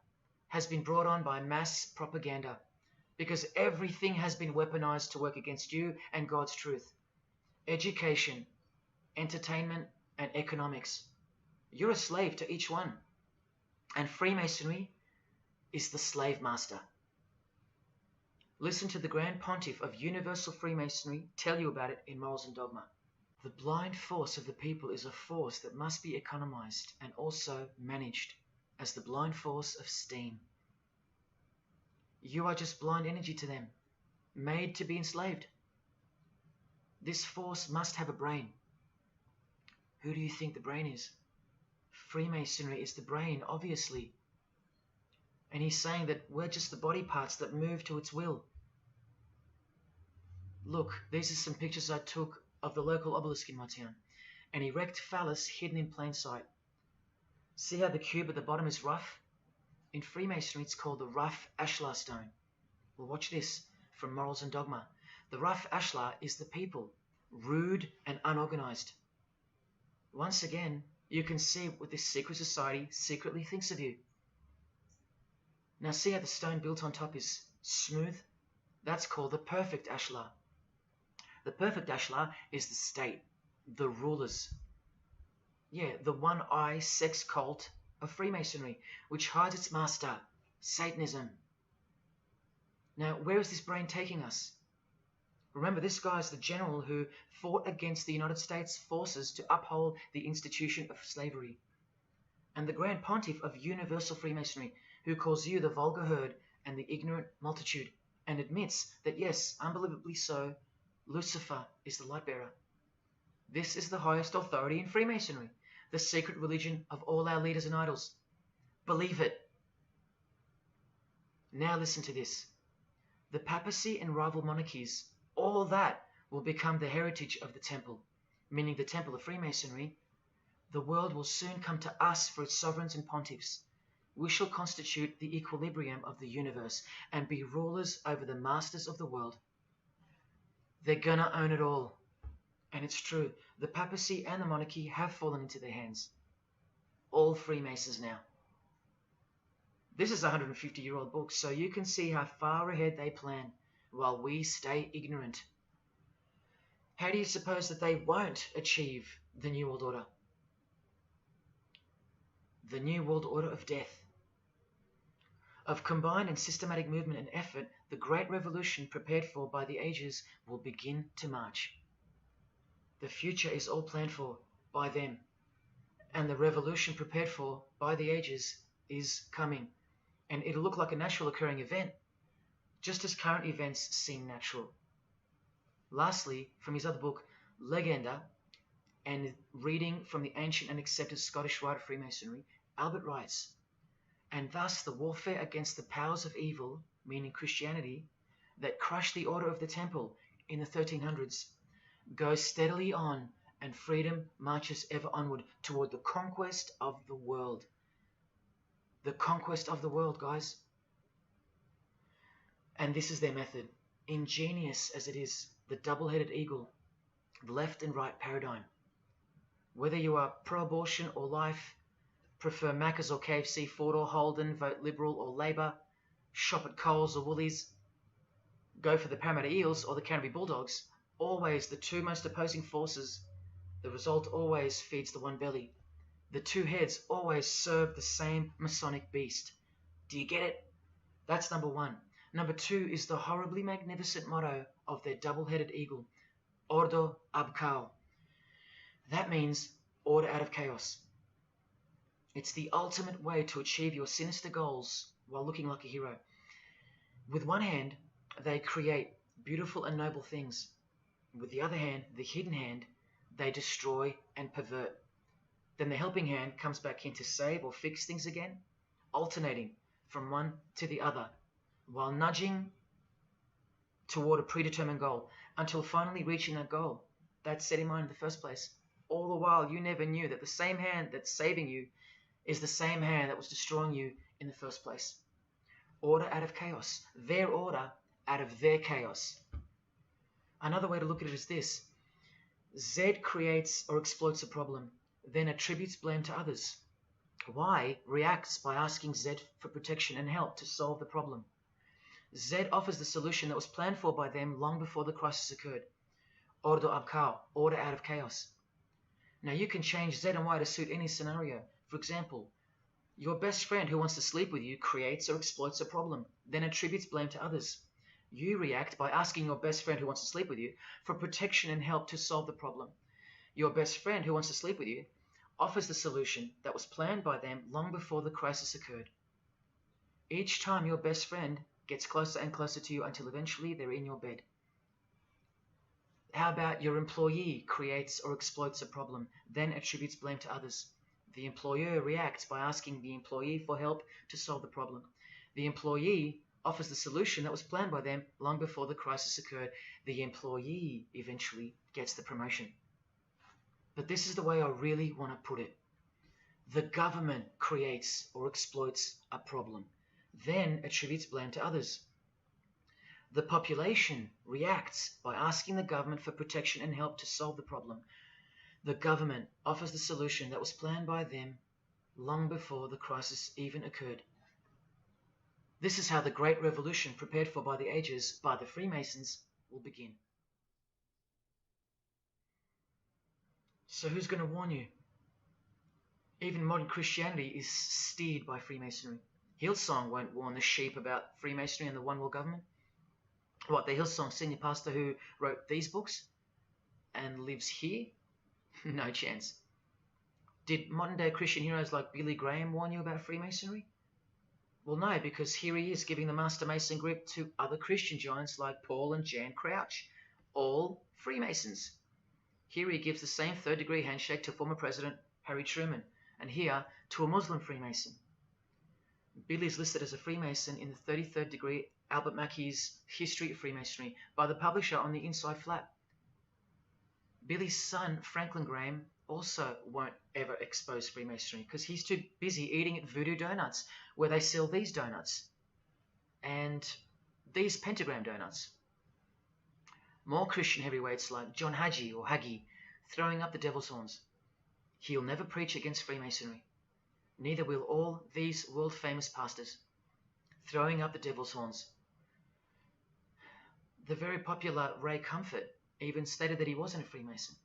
has been brought on by mass propaganda, because everything has been weaponized to work against you and God's truth. Education, entertainment, and economics. You're a slave to each one. And Freemasonry is the slave master. Listen to the Grand Pontiff of Universal Freemasonry tell you about it in Morals and Dogma. The blind force of the people is a force that must be economized and also managed as the blind force of steam. You are just blind energy to them, made to be enslaved. This force must have a brain. Who do you think the brain is? Freemasonry is the brain, obviously. And he's saying that we're just the body parts that move to its will. Look, these are some pictures I took of the local obelisk in my town. An erect phallus hidden in plain sight. See how the cube at the bottom is rough? In Freemasonry, it's called the rough ashlar stone. Well, watch this from Morals and Dogma. The rough ashlar is the people, rude and unorganized. Once again, you can see what this secret society secretly thinks of you. Now see how the stone built on top is smooth? That's called the perfect ashlar. The perfect ashlar is the state, the rulers. Yeah, the one-eye sex cult of Freemasonry, which hides its master, Satanism. Now, where is this brain taking us? Remember, this guy is the general who fought against the United States forces to uphold the institution of slavery. And the Grand Pontiff of Universal Freemasonry, who calls you the vulgar herd and the ignorant multitude, and admits that, yes, unbelievably so, Lucifer is the light bearer. This is the highest authority in Freemasonry, the secret religion of all our leaders and idols. Believe it. Now listen to this. The papacy and rival monarchies, all that will become the heritage of the temple, meaning the temple of Freemasonry. The world will soon come to us for its sovereigns and pontiffs. We shall constitute the equilibrium of the universe and be rulers over the masters of the world. They're gonna own it all. And it's true, the papacy and the monarchy have fallen into their hands. All Freemasons now. This is a 150-year-old book, so you can see how far ahead they plan, while we stay ignorant. How do you suppose that they won't achieve the New World Order? The New World Order of death. Of combined and systematic movement and effort, the great revolution prepared for by the ages will begin to march. The future is all planned for by them, And the revolution prepared for by the ages is coming. And it'll look like a natural occurring event, just as current events seem natural. Lastly, from his other book, Legenda, and reading from the ancient and accepted Scottish rite of Freemasonry, Albert writes, "And thus the warfare against the powers of evil, meaning Christianity, that crushed the order of the Temple in the 1300s, goes steadily on, and freedom marches ever onward toward the conquest of the world." The conquest of the world, guys. And this is their method. Ingenious as it is, the double-headed eagle, the left and right paradigm. Whether you are pro-abortion or life, prefer Macca's or KFC, Ford or Holden, vote Liberal or Labour, shop at Coles or Woolies, go for the Parramatta Eels or the Canterbury Bulldogs, always the two most opposing forces, the result always feeds the one belly. The two heads always serve the same Masonic beast. Do you get it? That's number one. Number two is the horribly magnificent motto of their double-headed eagle, Ordo ab Chaos. That means order out of chaos. It's the ultimate way to achieve your sinister goals while looking like a hero. With one hand, they create beautiful and noble things. With the other hand, the hidden hand, they destroy and pervert. Then the helping hand comes back in to save or fix things again, alternating from one to the other, while nudging toward a predetermined goal, until finally reaching that goal that's set in mind in the first place. All the while, you never knew that the same hand that's saving you is the same hand that was destroying you in the first place. Order out of chaos. Their order out of their chaos. Another way to look at it is this. Z creates or exploits a problem, then attributes blame to others. Y reacts by asking Z for protection and help to solve the problem. Z offers the solution that was planned for by them long before the crisis occurred. Ordo ab chaos, order out of chaos. Now you can change Z and Y to suit any scenario. For example, your best friend who wants to sleep with you creates or exploits a problem, then attributes blame to others. You react by asking your best friend who wants to sleep with you for protection and help to solve the problem. Your best friend who wants to sleep with you offers the solution that was planned by them long before the crisis occurred. Each time your best friend gets closer and closer to you until eventually they're in your bed. How about your employee creates or exploits a problem, then attributes blame to others? The employer reacts by asking the employee for help to solve the problem. The employee offers the solution that was planned by them long before the crisis occurred. The employee eventually gets the promotion. But this is the way I really want to put it. The government creates or exploits a problem, then attributes blame to others. The population reacts by asking the government for protection and help to solve the problem. The government offers the solution that was planned by them long before the crisis even occurred. This is how the Great Revolution, prepared for by the ages by the Freemasons, will begin. So who's going to warn you? Even modern Christianity is steered by Freemasonry. Hillsong won't warn the sheep about Freemasonry and the One World Government. What, the Hillsong senior pastor who wrote these books and lives here? No chance. Did modern day Christian heroes like Billy Graham warn you about Freemasonry? Well, no, because here he is giving the Master Mason grip to other Christian giants like Paul and Jan Crouch, all Freemasons. Here he gives the same third-degree handshake to former President Harry Truman, and here to a Muslim Freemason. Billy is listed as a Freemason in the 33rd degree Albert Mackey's History of Freemasonry by the publisher on the inside flap. Billy's son, Franklin Graham, also won't ever expose Freemasonry because he's too busy eating at Voodoo Donuts, where they sell these donuts and these pentagram donuts. More Christian heavyweights like John Hagee or Hagee throwing up the devil's horns. He'll never preach against Freemasonry. Neither will all these world-famous pastors throwing up the devil's horns. The very popular Ray Comfort even stated that he wasn't a Freemason.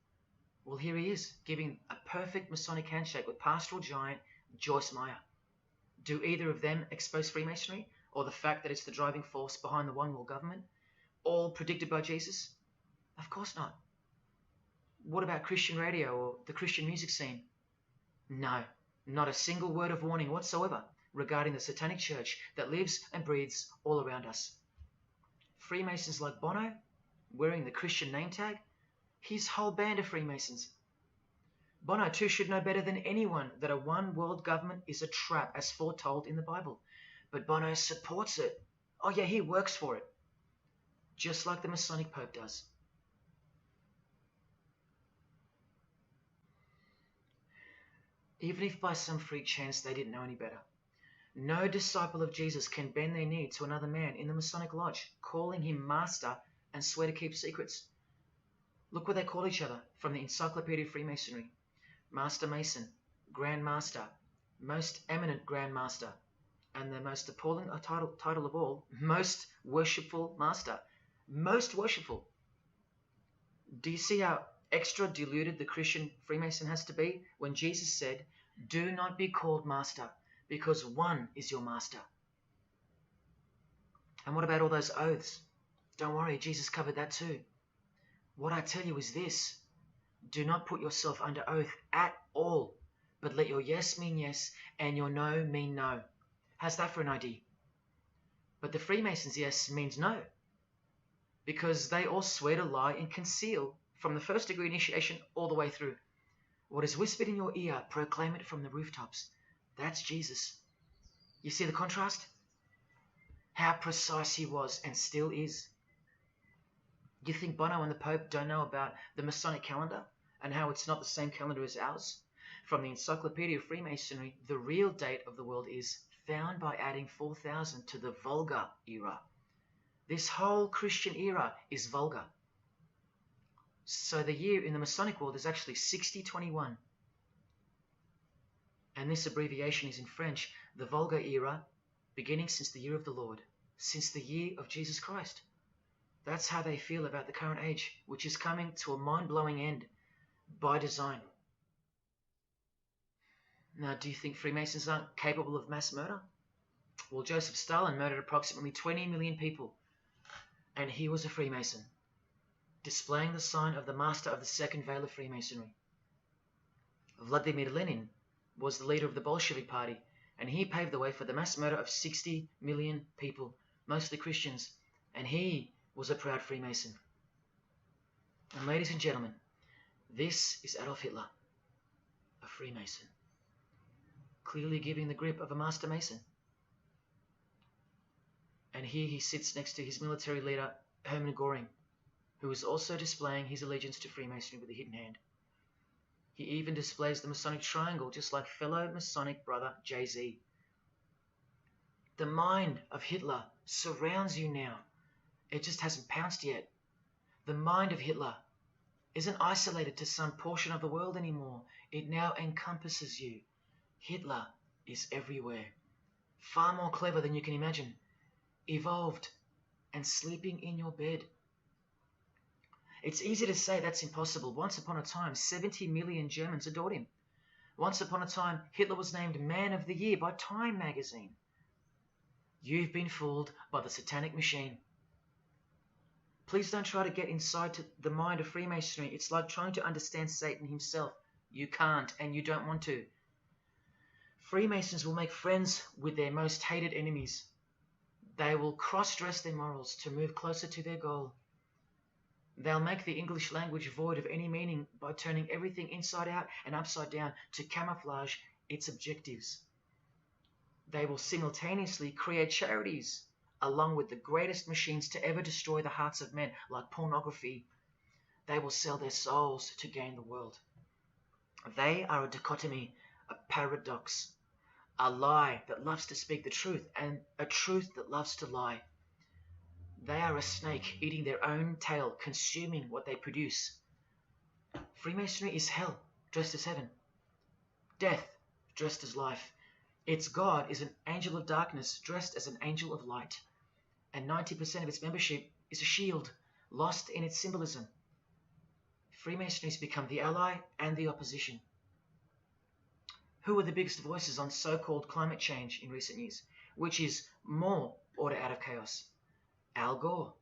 Well, here he is, giving a perfect Masonic handshake with pastoral giant Joyce Meyer. Do either of them expose Freemasonry, or the fact that it's the driving force behind the One World Government, all predicted by Jesus? Of course not. What about Christian radio or the Christian music scene? No, not a single word of warning whatsoever regarding the satanic church that lives and breathes all around us. Freemasons like Bono, wearing the Christian name tag, his whole band of Freemasons. Bono too should know better than anyone that a one world government is a trap as foretold in the Bible. But Bono supports it. Oh yeah, he works for it. Just like the Masonic Pope does. Even if by some freak chance they didn't know any better. No disciple of Jesus can bend their knee to another man in the Masonic Lodge, calling him master and swear to keep secrets. Look what they call each other from the Encyclopedia of Freemasonry. Master Mason, Grand Master, Most Eminent Grand Master, and the most appalling title of all, Most Worshipful Master. Most worshipful. Do you see how extra diluted the Christian Freemason has to be when Jesus said, "Do not be called master, because one is your master"? And what about all those oaths? Don't worry, Jesus covered that too. What I tell you is this: do not put yourself under oath at all, but let your yes mean yes and your no mean no. How's that for an idea? But the Freemasons' yes means no, because they all swear to lie and conceal from the first degree initiation all the way through. What is whispered in your ear, proclaim it from the rooftops. That's Jesus. You see the contrast? How precise he was and still is. You think Bono and the Pope don't know about the Masonic calendar and how it's not the same calendar as ours? From the Encyclopedia of Freemasonry, the real date of the world is found by adding 4000 to the Vulgar era. This whole Christian era is vulgar. So the year in the Masonic world is actually 6021. And this abbreviation is in French, the Vulgar era, beginning since the year of the Lord, since the year of Jesus Christ. That's how they feel about the current age, which is coming to a mind-blowing end by design. Now, do you think Freemasons aren't capable of mass murder? Well, Joseph Stalin murdered approximately 20 million people, and he was a Freemason, displaying the sign of the master of the second veil of Freemasonry. Vladimir Lenin was the leader of the Bolshevik Party, and he paved the way for the mass murder of 60 million people, mostly Christians, and he was a proud Freemason. And ladies and gentlemen, this is Adolf Hitler, a Freemason, clearly giving the grip of a Master Mason. And here he sits next to his military leader, Hermann Göring, who is also displaying his allegiance to Freemasonry with a hidden hand. He even displays the Masonic triangle, just like fellow Masonic brother Jay-Z. The mind of Hitler surrounds you now. It just hasn't pounced yet. The mind of Hitler isn't isolated to some portion of the world anymore. It now encompasses you. Hitler is everywhere. Far more clever than you can imagine. Evolved and sleeping in your bed. It's easy to say that's impossible. Once upon a time, 70 million Germans adored him. Once upon a time, Hitler was named Man of the Year by Time magazine. You've been fooled by the satanic machine. Please don't try to get inside to the mind of Freemasonry. It's like trying to understand Satan himself. You can't, and you don't want to. Freemasons will make friends with their most hated enemies. They will cross-dress their morals to move closer to their goal. They'll make the English language void of any meaning by turning everything inside out and upside down to camouflage its objectives. They will simultaneously create charities along with the greatest machines to ever destroy the hearts of men, like pornography. They will sell their souls to gain the world. They are a dichotomy, a paradox, a lie that loves to speak the truth and a truth that loves to lie. They are a snake eating their own tail, consuming what they produce. Freemasonry is hell dressed as heaven, death dressed as life. Its God is an angel of darkness dressed as an angel of light, and 90% of its membership is a shield, lost in its symbolism. Freemasonry has become the ally and the opposition. Who are the biggest voices on so-called climate change in recent years? Which is more order out of chaos? Al Gore,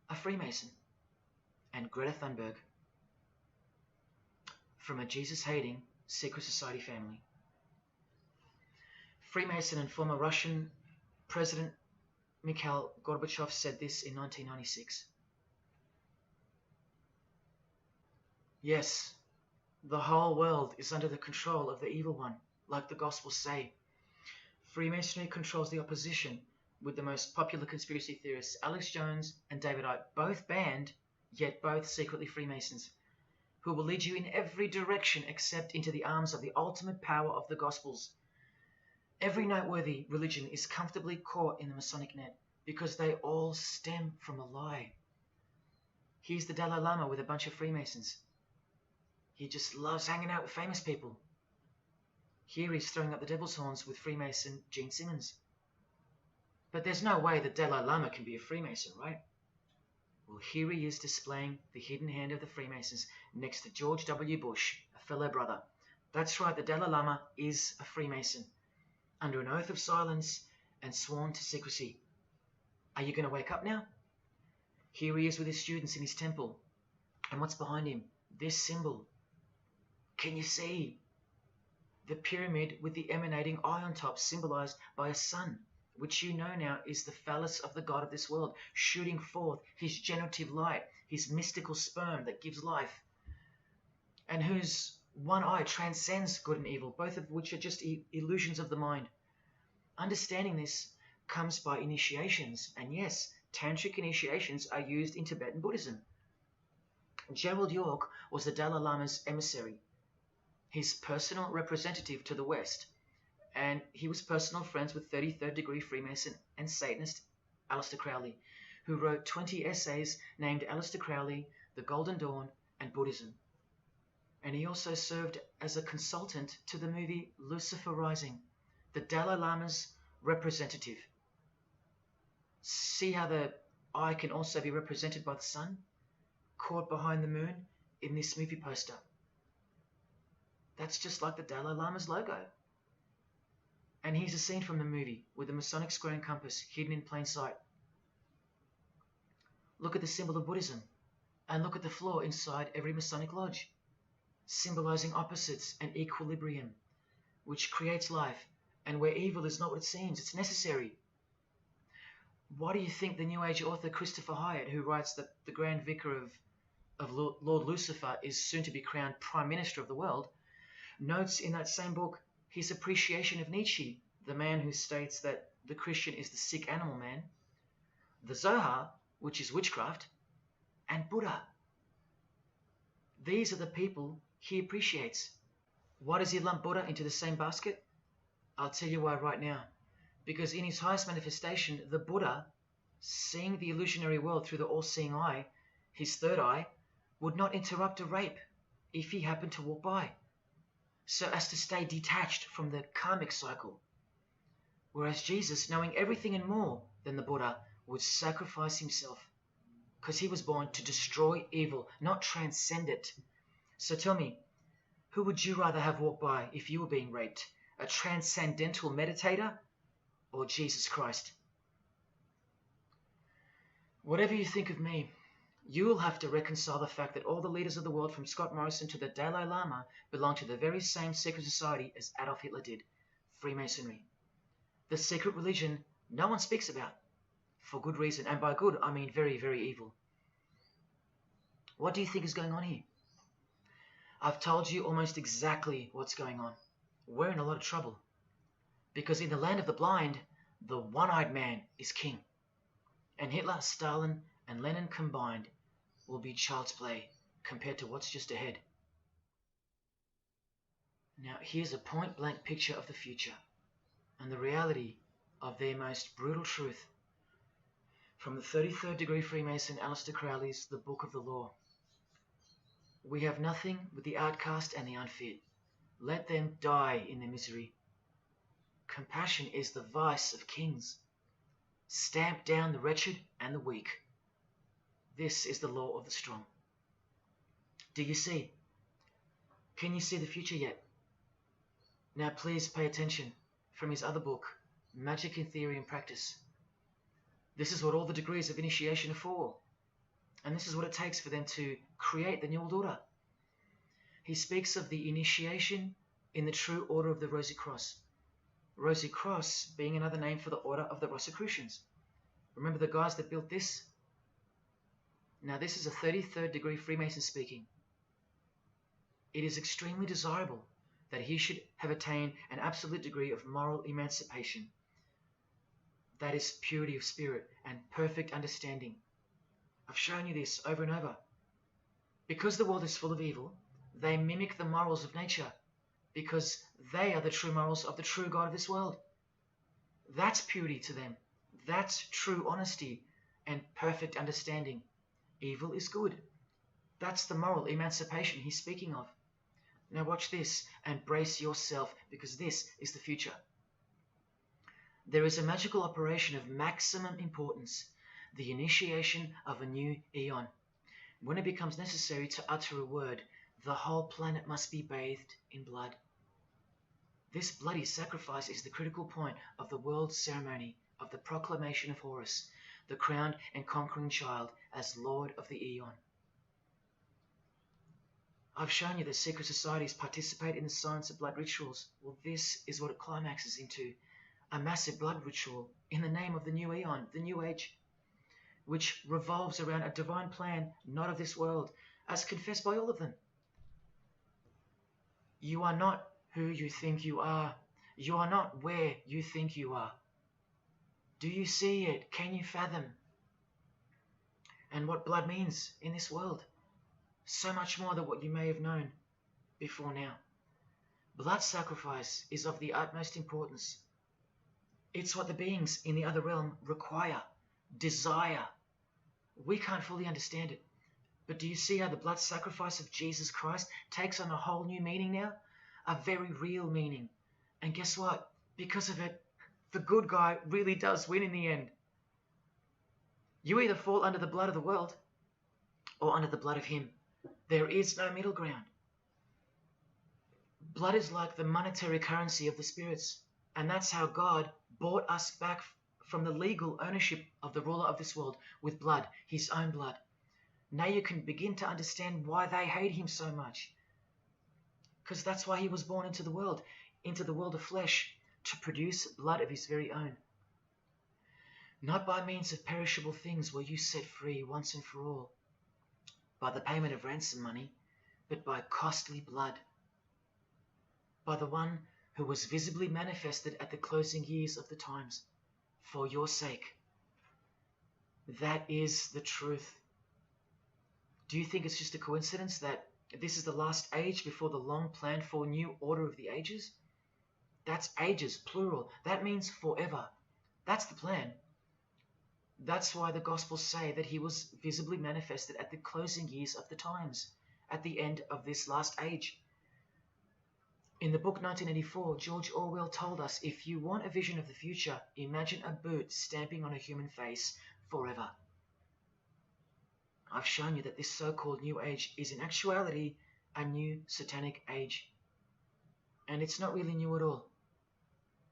a Freemason, and Greta Thunberg. From a Jesus-hating, secret society family. Freemason and former Russian President Mikhail Gorbachev said this in 1996. Yes, the whole world is under the control of the evil one, like the Gospels say. Freemasonry controls the opposition, with the most popular conspiracy theorists Alex Jones and David Icke both banned, yet both secretly Freemasons, who will lead you in every direction except into the arms of the ultimate power of the Gospels. Every noteworthy religion is comfortably caught in the Masonic net because they all stem from a lie. Here's the Dalai Lama with a bunch of Freemasons. He just loves hanging out with famous people. Here he's throwing up the devil's horns with Freemason Gene Simmons. But there's no way the Dalai Lama can be a Freemason, right? Well, here he is displaying the hidden hand of the Freemasons next to George W. Bush, a fellow brother. That's right, the Dalai Lama is a Freemason, under an oath of silence and sworn to secrecy. Are you going to wake up now? Here he is with his students in his temple. And what's behind him? This symbol. Can you see? The pyramid with the emanating eye on top, symbolized by a sun, which you know now is the phallus of the god of this world, shooting forth his generative light, his mystical sperm that gives life, and whose one eye transcends good and evil, both of which are just illusions of the mind. Understanding this comes by initiations, and yes, tantric initiations are used in Tibetan Buddhism. Gerald York was the Dalai Lama's emissary, his personal representative to the West, and he was personal friends with 33rd degree Freemason and Satanist Aleister Crowley, who wrote 20 essays named Aleister Crowley, The Golden Dawn, and Buddhism. And he also served as a consultant to the movie Lucifer Rising, the Dalai Lama's representative. See how the eye can also be represented by the sun, caught behind the moon in this movie poster. That's just like the Dalai Lama's logo. And here's a scene from the movie with the Masonic square and compass hidden in plain sight. Look at the symbol of Buddhism, and look at the floor inside every Masonic lodge, symbolizing opposites and equilibrium, which creates life, and where evil is not what it seems, it's necessary. Why do you think the New Age author Christopher Hyatt, who writes that the Grand Vicar of Lord Lucifer is soon to be crowned Prime Minister of the world, notes in that same book his appreciation of Nietzsche, the man who states that the Christian is the sick animal man, the Zohar, which is witchcraft, and Buddha. These are the people he appreciates. Why does he lump Buddha into the same basket? I'll tell you why right now. Because in his highest manifestation, the Buddha, seeing the illusionary world through the all-seeing eye, his third eye, would not interrupt a rape if he happened to walk by, so as to stay detached from the karmic cycle. Whereas Jesus, knowing everything and more than the Buddha, would sacrifice himself, because he was born to destroy evil, not transcend it. So tell me, who would you rather have walk by if you were being raped? A transcendental meditator or Jesus Christ? Whatever you think of me, you will have to reconcile the fact that all the leaders of the world, from Scott Morrison to the Dalai Lama, belong to the very same secret society as Adolf Hitler did, Freemasonry. The secret religion no one speaks about, for good reason, and by good I mean very, very evil. What do you think is going on here? I've told you almost exactly what's going on. We're in a lot of trouble, because in the land of the blind, the one-eyed man is king, and Hitler, Stalin, and Lenin combined will be child's play compared to what's just ahead. Now here's a point-blank picture of the future and the reality of their most brutal truth from the 33rd degree Freemason Aleister Crowley's The Book of the Law. We have nothing but the outcast and the unfit. Let them die in their misery. Compassion is the vice of kings. Stamp down the wretched and the weak. This is the law of the strong. Do you see? Can you see the future yet? Now please pay attention from his other book, Magic in Theory and Practice. This is what all the degrees of initiation are for. And this is what it takes for them to create the New World Order. he speaks of the initiation in the true order of the Rosy Cross. Rosy Cross being another name for the order of the Rosicrucians. Remember the guys that built this? Now this is a 33rd degree Freemason speaking. It is extremely desirable that he should have attained an absolute degree of moral emancipation. That is purity of spirit and perfect understanding. I've shown you this over and over. Because the world is full of evil, they mimic the morals of nature, because they are the true morals of the true God of this world. That's purity to them. That's true honesty and perfect understanding. Evil is good. That's the moral emancipation he's speaking of. Now watch this and brace yourself, because this is the future. There is a magical operation of maximum importance, the initiation of a new eon. When it becomes necessary to utter a word, the whole planet must be bathed in blood. This bloody sacrifice is the critical point of the world ceremony of the proclamation of Horus, the crowned and conquering child, as Lord of the Eon. I've shown you that secret societies participate in the science of blood rituals. Well, this is what it climaxes into, a massive blood ritual in the name of the new Eon, the new age, which revolves around a divine plan not of this world, as confessed by all of them. You are not who you think you are. You are not where you think you are. Do you see it? Can you fathom? And what blood means in this world? So much more than what you may have known before now. Blood sacrifice is of the utmost importance. It's what the beings in the other realm require, desire. We can't fully understand it. But do you see how the blood sacrifice of Jesus Christ takes on a whole new meaning now? A very real meaning. And guess what? Because of it, the good guy really does win in the end. You either fall under the blood of the world or under the blood of him. There is no middle ground. Blood is like the monetary currency of the spirits. And that's how God bought us back from the legal ownership of the ruler of this world with blood, his own blood. Now you can begin to understand why they hate him so much. Because that's why he was born into the world of flesh, to produce blood of his very own. Not by means of perishable things were you set free once and for all, by the payment of ransom money, but by costly blood, by the one who was visibly manifested at the closing years of the times, for your sake. That is the truth. Do you think it's just a coincidence that this is the last age before the long planned for new order of the ages? That's ages, plural. That means forever. That's the plan. That's why the Gospels say that he was visibly manifested at the closing years of the times, at the end of this last age. In the book 1984, George Orwell told us, if you want a vision of the future, imagine a boot stamping on a human face forever. I've shown you that this so-called new age is in actuality a new satanic age. And it's not really new at all.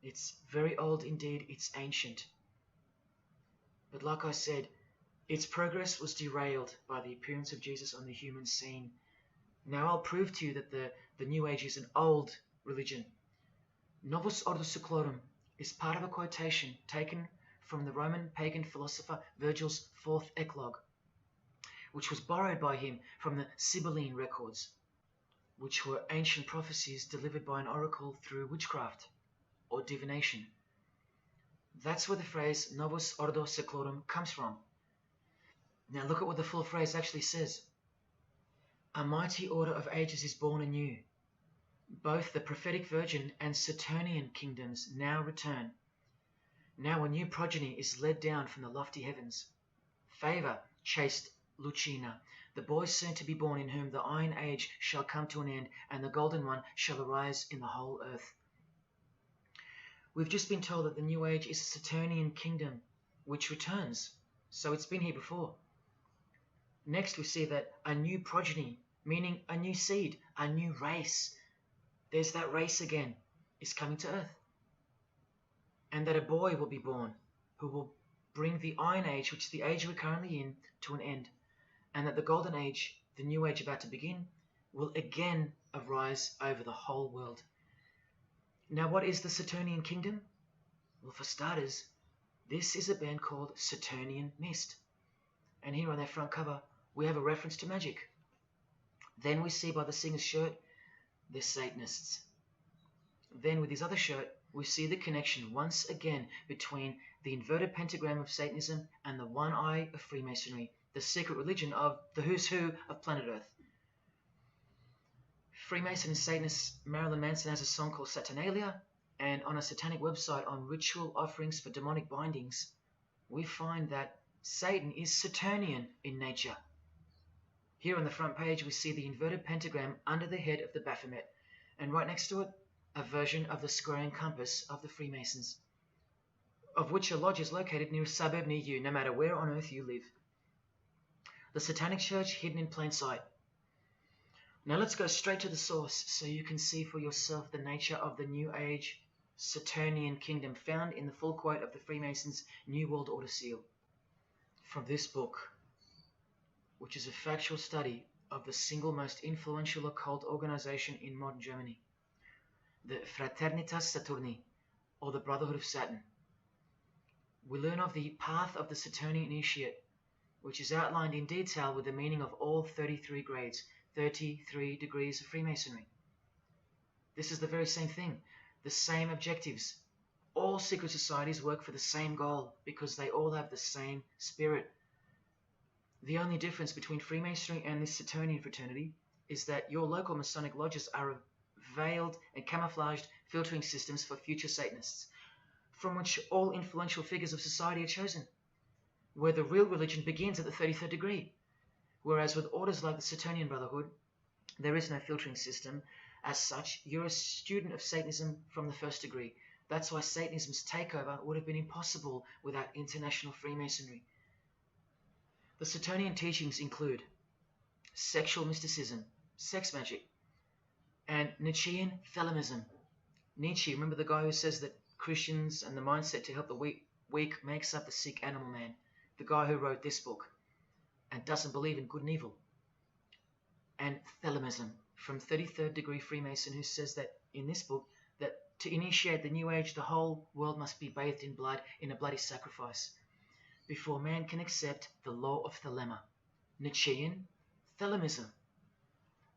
It's very old indeed, it's ancient. But like I said, its progress was derailed by the appearance of Jesus on the human scene. Now I'll prove to you that the New Age is an old religion. Novus Ordo Seclorum is part of a quotation taken from the Roman pagan philosopher Virgil's fourth eclogue, which was borrowed by him from the Sibylline records, which were ancient prophecies delivered by an oracle through witchcraft or divination. That's where the phrase Novus Ordo Seclorum comes from. Now look at what the full phrase actually says. A mighty order of ages is born anew. Both the prophetic virgin and Saturnian kingdoms now return. Now a new progeny is led down from the lofty heavens. Favor, chaste Lucina, the boy soon to be born, in whom the Iron Age shall come to an end, and the Golden One shall arise in the whole earth. We've just been told that the New Age is a Saturnian kingdom, which returns. So it's been here before. Next we see that a new progeny, meaning a new seed, a new race. There's that race again, is coming to earth. And that a boy will be born, who will bring the Iron Age, which is the age we're currently in, to an end. And that the Golden Age, the New Age about to begin, will again arise over the whole world. Now, what is the Saturnian kingdom? Well, for starters, this is a band called Saturnian Mist. And here on their front cover, we have a reference to magic. Then we see by the singer's shirt, they're Satanists. Then with his other shirt, we see the connection once again between the inverted pentagram of Satanism and the one eye of Freemasonry, the secret religion of the who's who of planet Earth. Freemason and Satanist Marilyn Manson has a song called Saturnalia, and on a satanic website on ritual offerings for demonic bindings, we find that Satan is Saturnian in nature. Here on the front page, we see the inverted pentagram under the head of the Baphomet, and right next to it, a version of the square and compass of the Freemasons, of which a lodge is located near a suburb near you, no matter where on earth you live. The Satanic Church hidden in plain sight. Now let's go straight to the source so you can see for yourself the nature of the New Age Saturnian kingdom found in the full quote of the Freemasons' New World Order seal. From this book, which is a factual study of the single most influential occult organization in modern Germany, the Fraternitas Saturni, or the Brotherhood of Saturn. We learn of the path of the Saturnian initiate, which is outlined in detail with the meaning of all 33 grades, 33 degrees of Freemasonry. This is the very same thing, the same objectives. All secret societies work for the same goal because they all have the same spirit. The only difference between Freemasonry and this Saturnian fraternity is that your local Masonic lodges are veiled and camouflaged filtering systems for future Satanists, from which all influential figures of society are chosen, where the real religion begins at the 33rd degree. Whereas with orders like the Saturnian Brotherhood, there is no filtering system. As such, you're a student of Satanism from the first degree. That's why Satanism's takeover would have been impossible without international Freemasonry. The Saturnian teachings include sexual mysticism, sex magic, and Nietzschean Thelemism. Nietzsche, remember the guy who says that Christians and the mindset to help the weak makes up the sick animal man, the guy who wrote this book and doesn't believe in good and evil. And Thelemism, from 33rd degree Freemason, who says that in this book that to initiate the New Age, the whole world must be bathed in blood in a bloody sacrifice before man can accept the law of Thelema. Nietzschean Thelemism.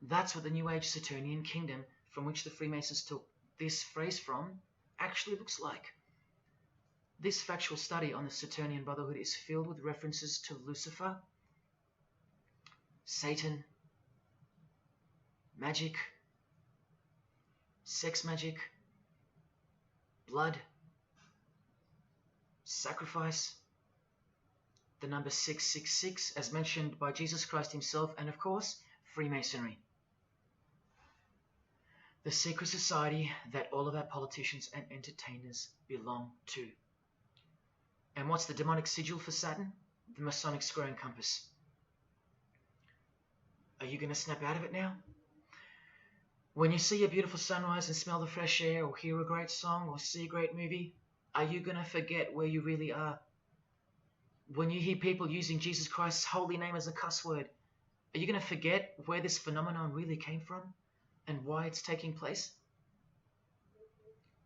That's what the New Age Saturnian kingdom, from which the Freemasons took this phrase from, actually looks like. This factual study on the Saturnian Brotherhood is filled with references to Lucifer, Satan, magic, sex magic, blood, sacrifice, the number 666 as mentioned by Jesus Christ himself, and of course, Freemasonry. The secret society that all of our politicians and entertainers belong to. And what's the demonic sigil for Saturn? The Masonic square and compass. Are you going to snap out of it now? When you see a beautiful sunrise and smell the fresh air, or hear a great song, or see a great movie, are you going to forget where you really are? When you hear people using Jesus Christ's holy name as a cuss word, are you going to forget where this phenomenon really came from and why it's taking place?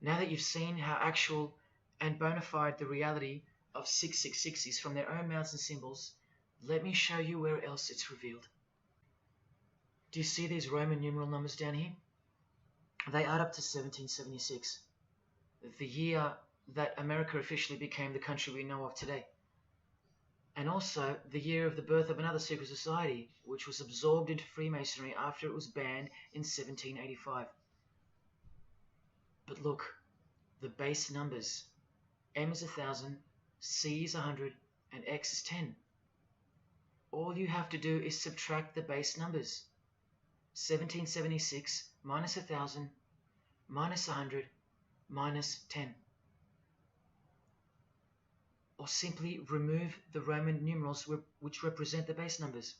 Now that you've seen how actual and bona fide the reality of 666 is from their own mouths and symbols, let me show you where else it's revealed. Do you see these Roman numeral numbers down here? They add up to 1776, the year that America officially became the country we know of today. And also the year of the birth of another secret society, which was absorbed into Freemasonry after it was banned in 1785. But look, the base numbers. M is 1,000, C is 100, and X is 10. All you have to do is subtract the base numbers. 1776 minus 1,000 minus 100 minus 10. Or simply remove the Roman numerals which represent the base numbers.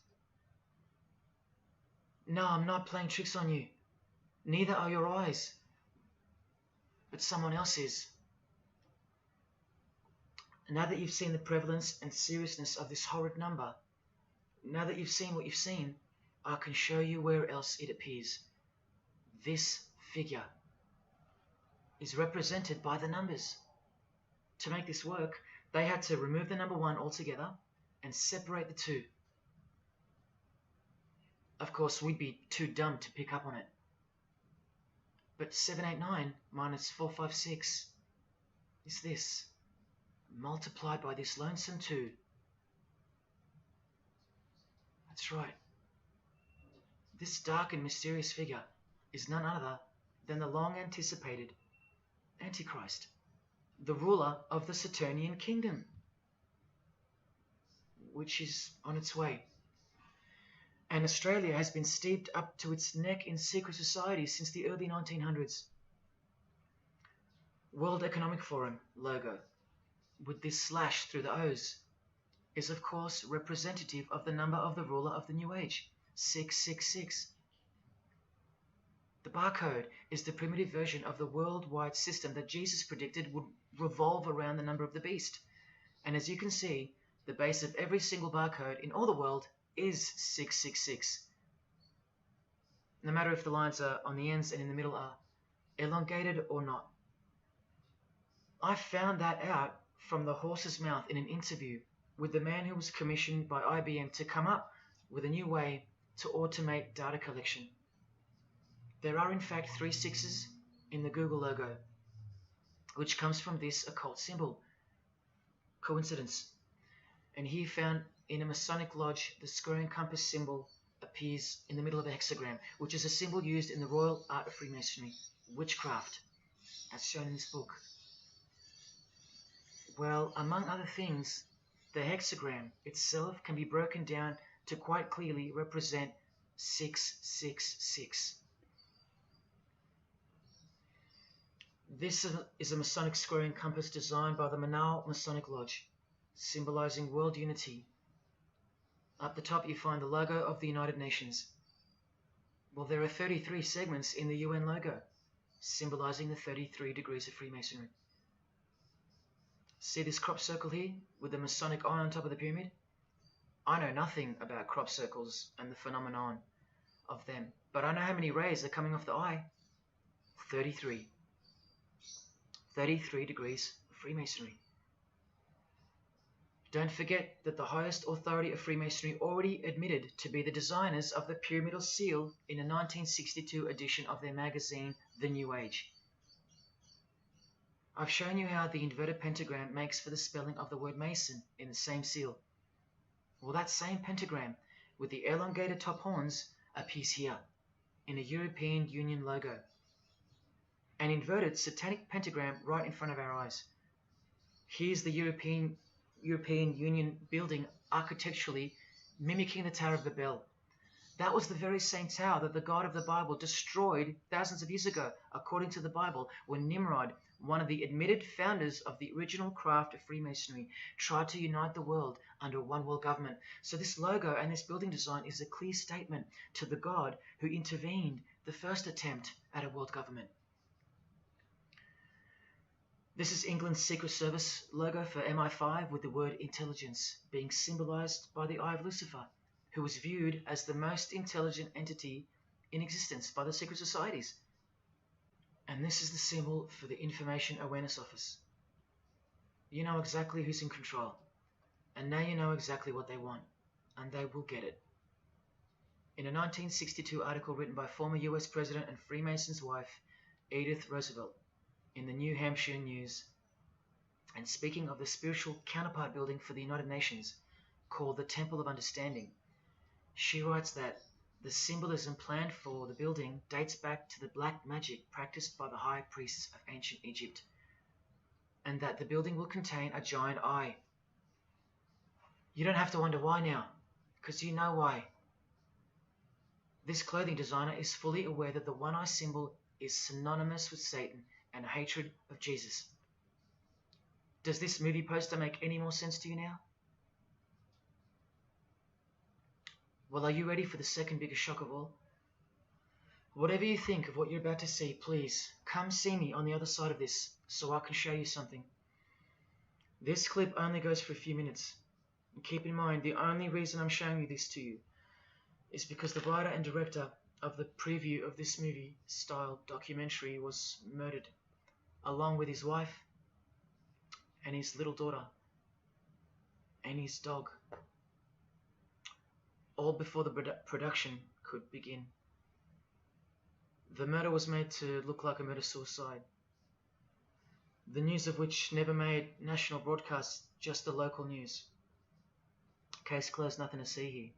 No, I'm not playing tricks on you. Neither are your eyes. But someone else is. Now that you've seen the prevalence and seriousness of this horrid number, now that you've seen what you've seen, I can show you where else it appears. this figure is represented by the numbers. To make this work, they had to remove the number 1 altogether and separate the 2. Of course, we'd be too dumb to pick up on it. But 789 minus 456 is this, multiplied by this lonesome 2. That's right. This dark and mysterious figure is none other than the long-anticipated Antichrist, the ruler of the Saturnian kingdom, which is on its way. And Australia has been steeped up to its neck in secret societies since the early 1900s. World Economic Forum logo, with this slash through the O's, is of course representative of the number of the ruler of the New Age, 666. The barcode is the primitive version of the worldwide system that Jesus predicted would revolve around the number of the beast. And as you can see, the base of every single barcode in all the world is 666. No matter if the lines are on the ends and in the middle are elongated or not. I found that out from the horse's mouth in an interview with the man who was commissioned by IBM to come up with a new way to automate data collection. There are in fact 3 6s in the Google logo, which comes from this occult symbol. Coincidence? And he found in a Masonic lodge the square and compass symbol appears in the middle of a hexagram, which is a symbol used in the royal art of Freemasonry, witchcraft, as shown in this book. Well, among other things, the hexagram itself can be broken down to quite clearly represent 666. This is a Masonic square and compass designed by the Manal Masonic Lodge, symbolizing world unity. Up the top you find the logo of the United Nations. Well, there are 33 segments in the UN logo, symbolizing the 33 degrees of Freemasonry. See this crop circle here with the Masonic eye on top of the pyramid? I know nothing about crop circles and the phenomenon of them, but I know how many rays are coming off the eye. 33. 33 degrees of Freemasonry. Don't forget that the highest authority of Freemasonry already admitted to be the designers of the pyramidal seal in a 1962 edition of their magazine, The New Age. I've shown you how the inverted pentagram makes for the spelling of the word Mason in the same seal. Well, that same pentagram with the elongated top horns appears here in a European Union logo. An inverted satanic pentagram right in front of our eyes. Here's the European Union building architecturally mimicking the Tower of Babel. That was the very same tower that the God of the Bible destroyed thousands of years ago, according to the Bible, when Nimrod, one of the admitted founders of the original craft of Freemasonry, tried to unite the world under one world government. So this logo and this building design is a clear statement to the God who intervened the first attempt at a world government. This is England's Secret Service logo for MI5 with the word intelligence being symbolized by the eye of Lucifer, who was viewed as the most intelligent entity in existence by the secret societies. And this is the symbol for the Information Awareness Office. You know exactly who's in control, and now you know exactly what they want, and they will get it. In a 1962 article written by former US President and Freemason's wife, Edith Roosevelt, in the New Hampshire News, and speaking of the spiritual counterpart building for the United Nations, called the Temple of Understanding, she writes that the symbolism planned for the building dates back to the black magic practiced by the high priests of ancient Egypt, and that the building will contain a giant eye. You don't have to wonder why now, because you know why. This clothing designer is fully aware that the one-eye symbol is synonymous with Satan and hatred of Jesus. Does this movie poster make any more sense to you now? Well, are you ready for the second biggest shock of all? Whatever you think of what you're about to see, please come see me on the other side of this so I can show you something. This clip only goes for a few minutes. And keep in mind, the only reason I'm showing you this to you is because the writer and director of the preview of this movie-style documentary was murdered, along with his wife and his little daughter and his dog, all before the production could begin. The murder was made to look like a murder-suicide, the news of which never made national broadcasts, just the local news. Case closed, nothing to see here.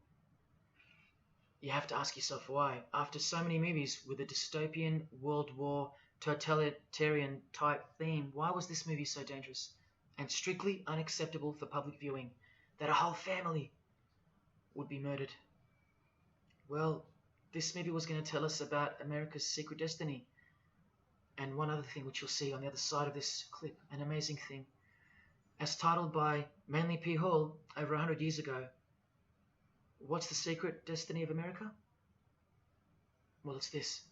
You have to ask yourself why, after so many movies with a dystopian, World War, totalitarian type theme, why was this movie so dangerous and strictly unacceptable for public viewing, that a whole family would be murdered? Well, this movie was going to tell us about America's secret destiny. And one other thing which you'll see on the other side of this clip, an amazing thing. As titled by Manly P. Hall over 100 years ago, what's the secret destiny of America? Well, it's this.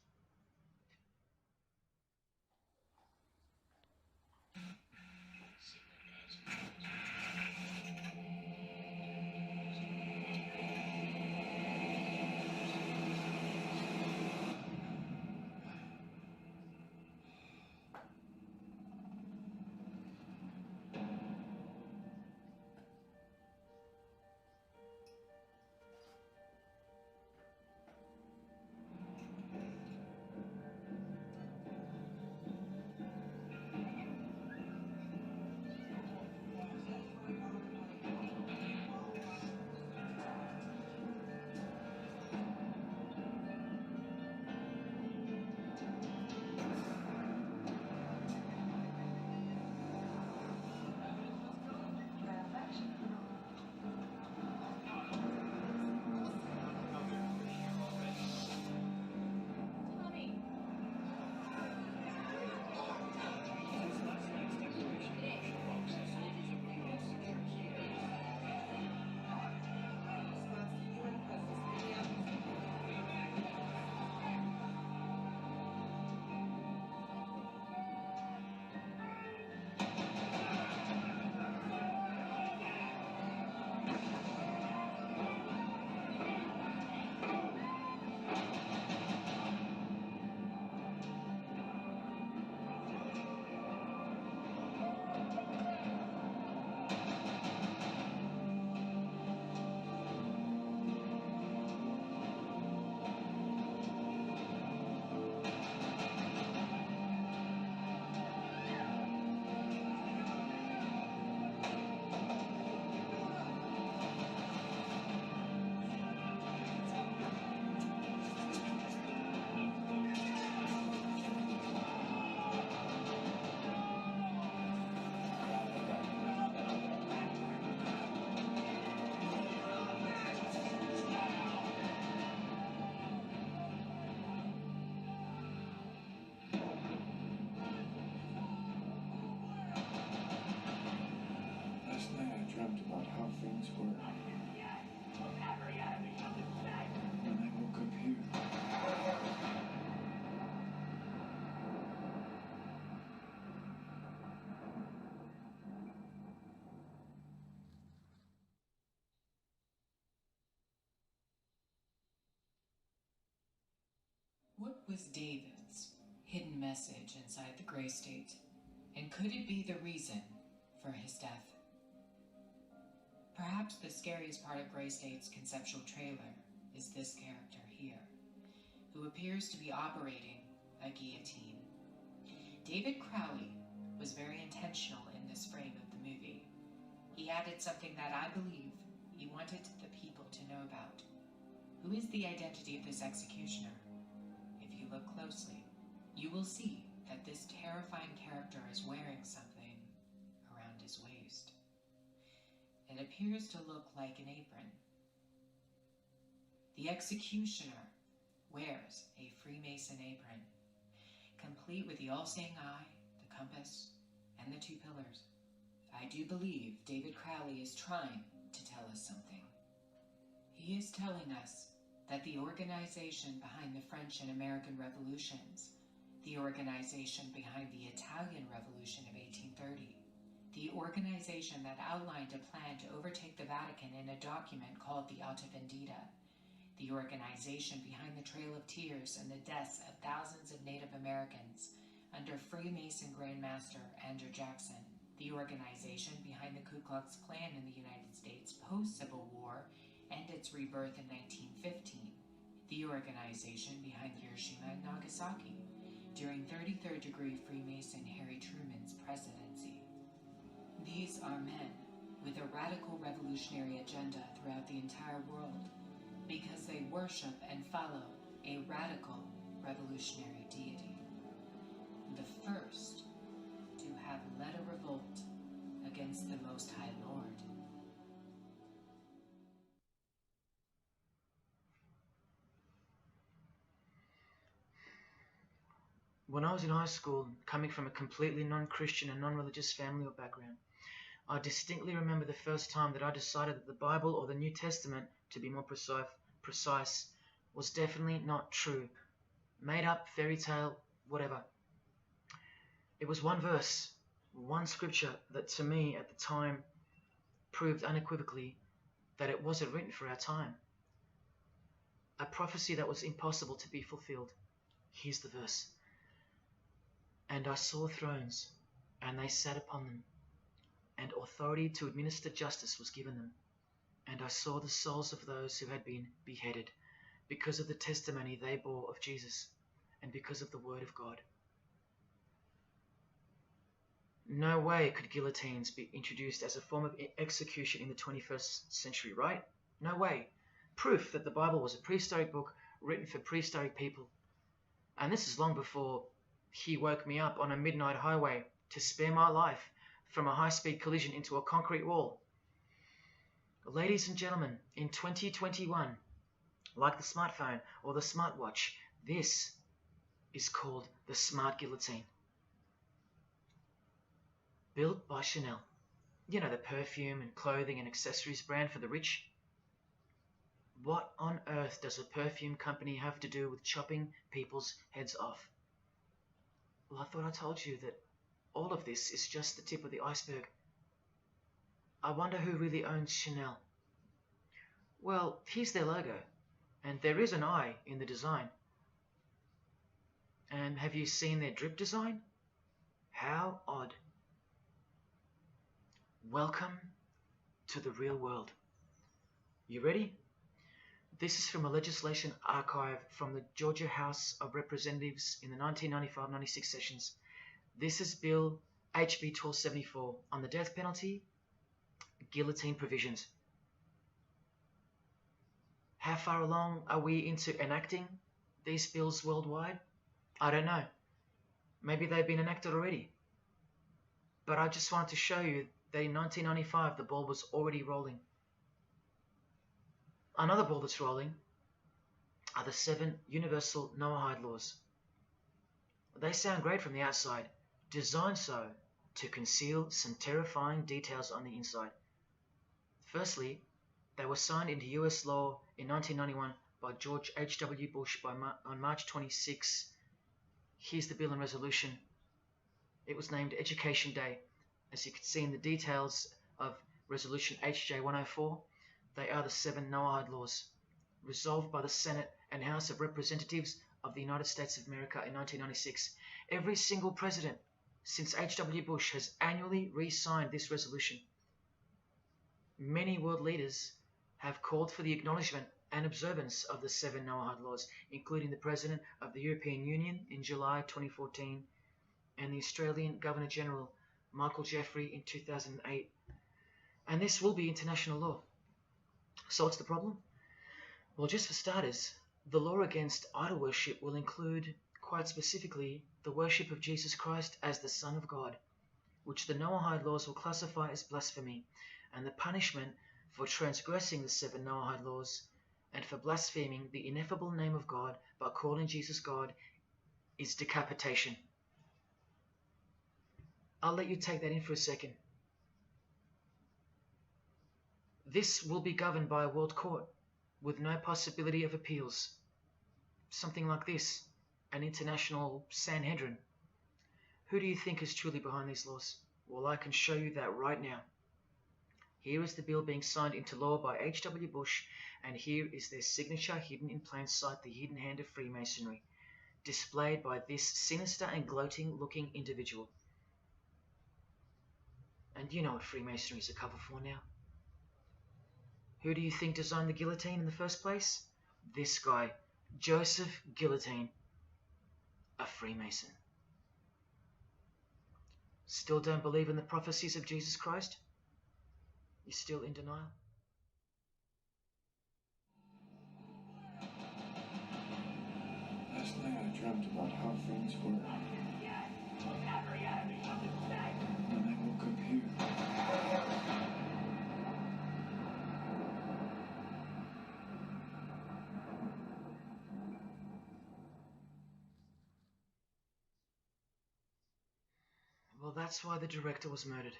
About how things were when I woke up here. What was David's hidden message inside the Grey State? And could it be the reason for his death? Perhaps the scariest part of Grey State's conceptual trailer is this character here, who appears to be operating a guillotine. David Crowley was very intentional in this frame of the movie. He added something that I believe he wanted the people to know about. Who is the identity of this executioner? If you look closely, you will see that this terrifying character is wearing something around his waist. It appears to look like an apron. The executioner wears a Freemason apron, complete with the all-seeing eye, the compass, and the two pillars. I do believe David Crowley is trying to tell us something. He is telling us that the organization behind the French and American revolutions, the organization behind the Italian Revolution of 1830, the organization that outlined a plan to overtake the Vatican in a document called the Alta Vendita, the organization behind the Trail of Tears and the deaths of thousands of Native Americans under Freemason Grandmaster Andrew Jackson, the organization behind the Ku Klux Klan in the United States post-Civil War and its rebirth in 1915, the organization behind Hiroshima and Nagasaki during 33rd degree Freemason Harry Truman's presidency. These are men with a radical revolutionary agenda throughout the entire world because they worship and follow a radical revolutionary deity, the first to have led a revolt against the Most High Lord. When I was in high school, coming from a completely non-Christian and non-religious family or background, I distinctly remember the first time that I decided that the Bible, or the New Testament, to be more precise, was definitely not true. Made up, fairy tale, whatever. It was one verse, one scripture that to me at the time proved unequivocally that it wasn't written for our time. A prophecy that was impossible to be fulfilled. Here's the verse. And I saw thrones, and they sat upon them, and authority to administer justice was given them. And I saw the souls of those who had been beheaded, because of the testimony they bore of Jesus, and because of the word of God. No way could guillotines be introduced as a form of execution in the 21st century, right? No way. Proof that the Bible was a prehistoric book written for prehistoric people. And this is long before he woke me up on a midnight highway to spare my life from a high-speed collision into a concrete wall. Ladies and gentlemen, in 2021, like the smartphone or the smartwatch, this is called the Smart Guillotine. Built by Chanel. You know, the perfume and clothing and accessories brand for the rich. What on earth does a perfume company have to do with chopping people's heads off? Well, I thought I told you that all of this is just the tip of the iceberg. I wonder who really owns Chanel. Well, here's their logo, and there is an eye in the design. And have you seen their drip design? How odd. Welcome to the real world. You ready? This is from a legislation archive from the Georgia House of Representatives in the 1995-96 sessions. This is Bill HB 1274 on the death penalty, guillotine provisions. How far along are we into enacting these bills worldwide? I don't know. Maybe they've been enacted already. But I just wanted to show you that in 1995 the ball was already rolling. Another ball that's rolling are the 7 universal Noahide laws. They sound great from the outside, designed so to conceal some terrifying details on the inside. Firstly, they were signed into US law in 1991 by George H.W. Bush on March 26. Here's the bill and resolution. It was named Education Day. As you can see in the details of Resolution HJ 104, they are the 7 Noahide laws, resolved by the Senate and House of Representatives of the United States of America in 1996. Every single president since H.W. Bush has annually re-signed this resolution. Many world leaders have called for the acknowledgement and observance of the 7 Noahide laws, including the President of the European Union in July 2014 and the Australian Governor-General Michael Jeffrey in 2008. And this will be international law. So what's the problem? Well, just for starters, the law against idol worship will include, quite specifically, the worship of Jesus Christ as the Son of God, which the Noahide laws will classify as blasphemy, and the punishment for transgressing the 7 Noahide laws and for blaspheming the ineffable name of God by calling Jesus God is decapitation. I'll let you take that in for a second. This will be governed by a world court with no possibility of appeals. Something like this, an international Sanhedrin. Who do you think is truly behind these laws? Well, I can show you that right now. Here is the bill being signed into law by H.W. Bush, and here is their signature hidden in plain sight, the hidden hand of Freemasonry, displayed by this sinister and gloating-looking individual. And you know what Freemasonry is a cover for now. Who do you think designed the guillotine in the first place? This guy, Joseph Guillotine, a Freemason. Still don't believe in the prophecies of Jesus Christ? You're still in denial? Last night I dreamt about how things were. When I woke up here. Well, that's why the director was murdered.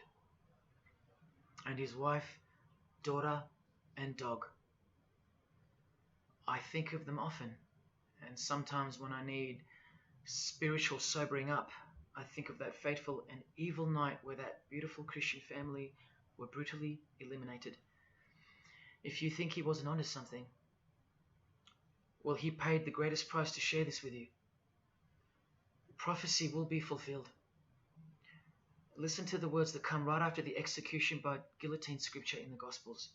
And his wife, daughter, and dog. I think of them often, and sometimes when I need spiritual sobering up, I think of that fateful and evil night where that beautiful Christian family were brutally eliminated. If you think he wasn't onto something, well, he paid the greatest price to share this with you. Prophecy will be fulfilled. Listen to the words that come right after the execution by guillotine scripture in the Gospels.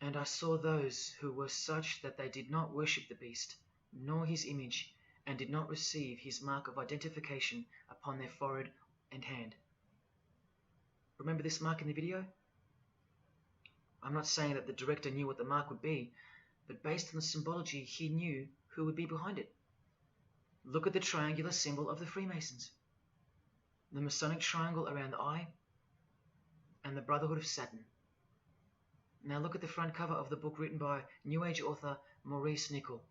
And I saw those who were such that they did not worship the beast, nor his image, and did not receive his mark of identification upon their forehead and hand. Remember this mark in the video? I'm not saying that the director knew what the mark would be, but based on the symbology, he knew who would be behind it. Look at the triangular symbol of the Freemasons. The Masonic triangle around the eye, and the Brotherhood of Saturn. Now look at the front cover of the book written by New Age author Maurice Nicoll.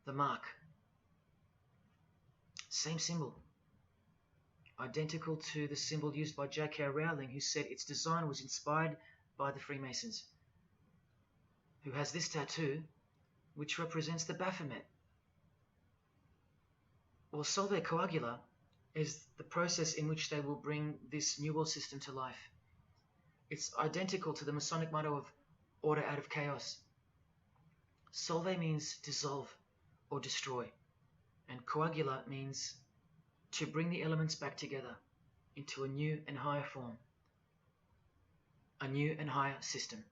The mark. Same symbol. Identical to the symbol used by J.K. Rowling, who said its design was inspired by the Freemasons. Who has this tattoo, which represents the Baphomet. Well, Solve Coagula is the process in which they will bring this New World system to life. It's identical to the Masonic motto of order out of chaos. Solve means dissolve or destroy, and coagula means to bring the elements back together into a new and higher form, a new and higher system.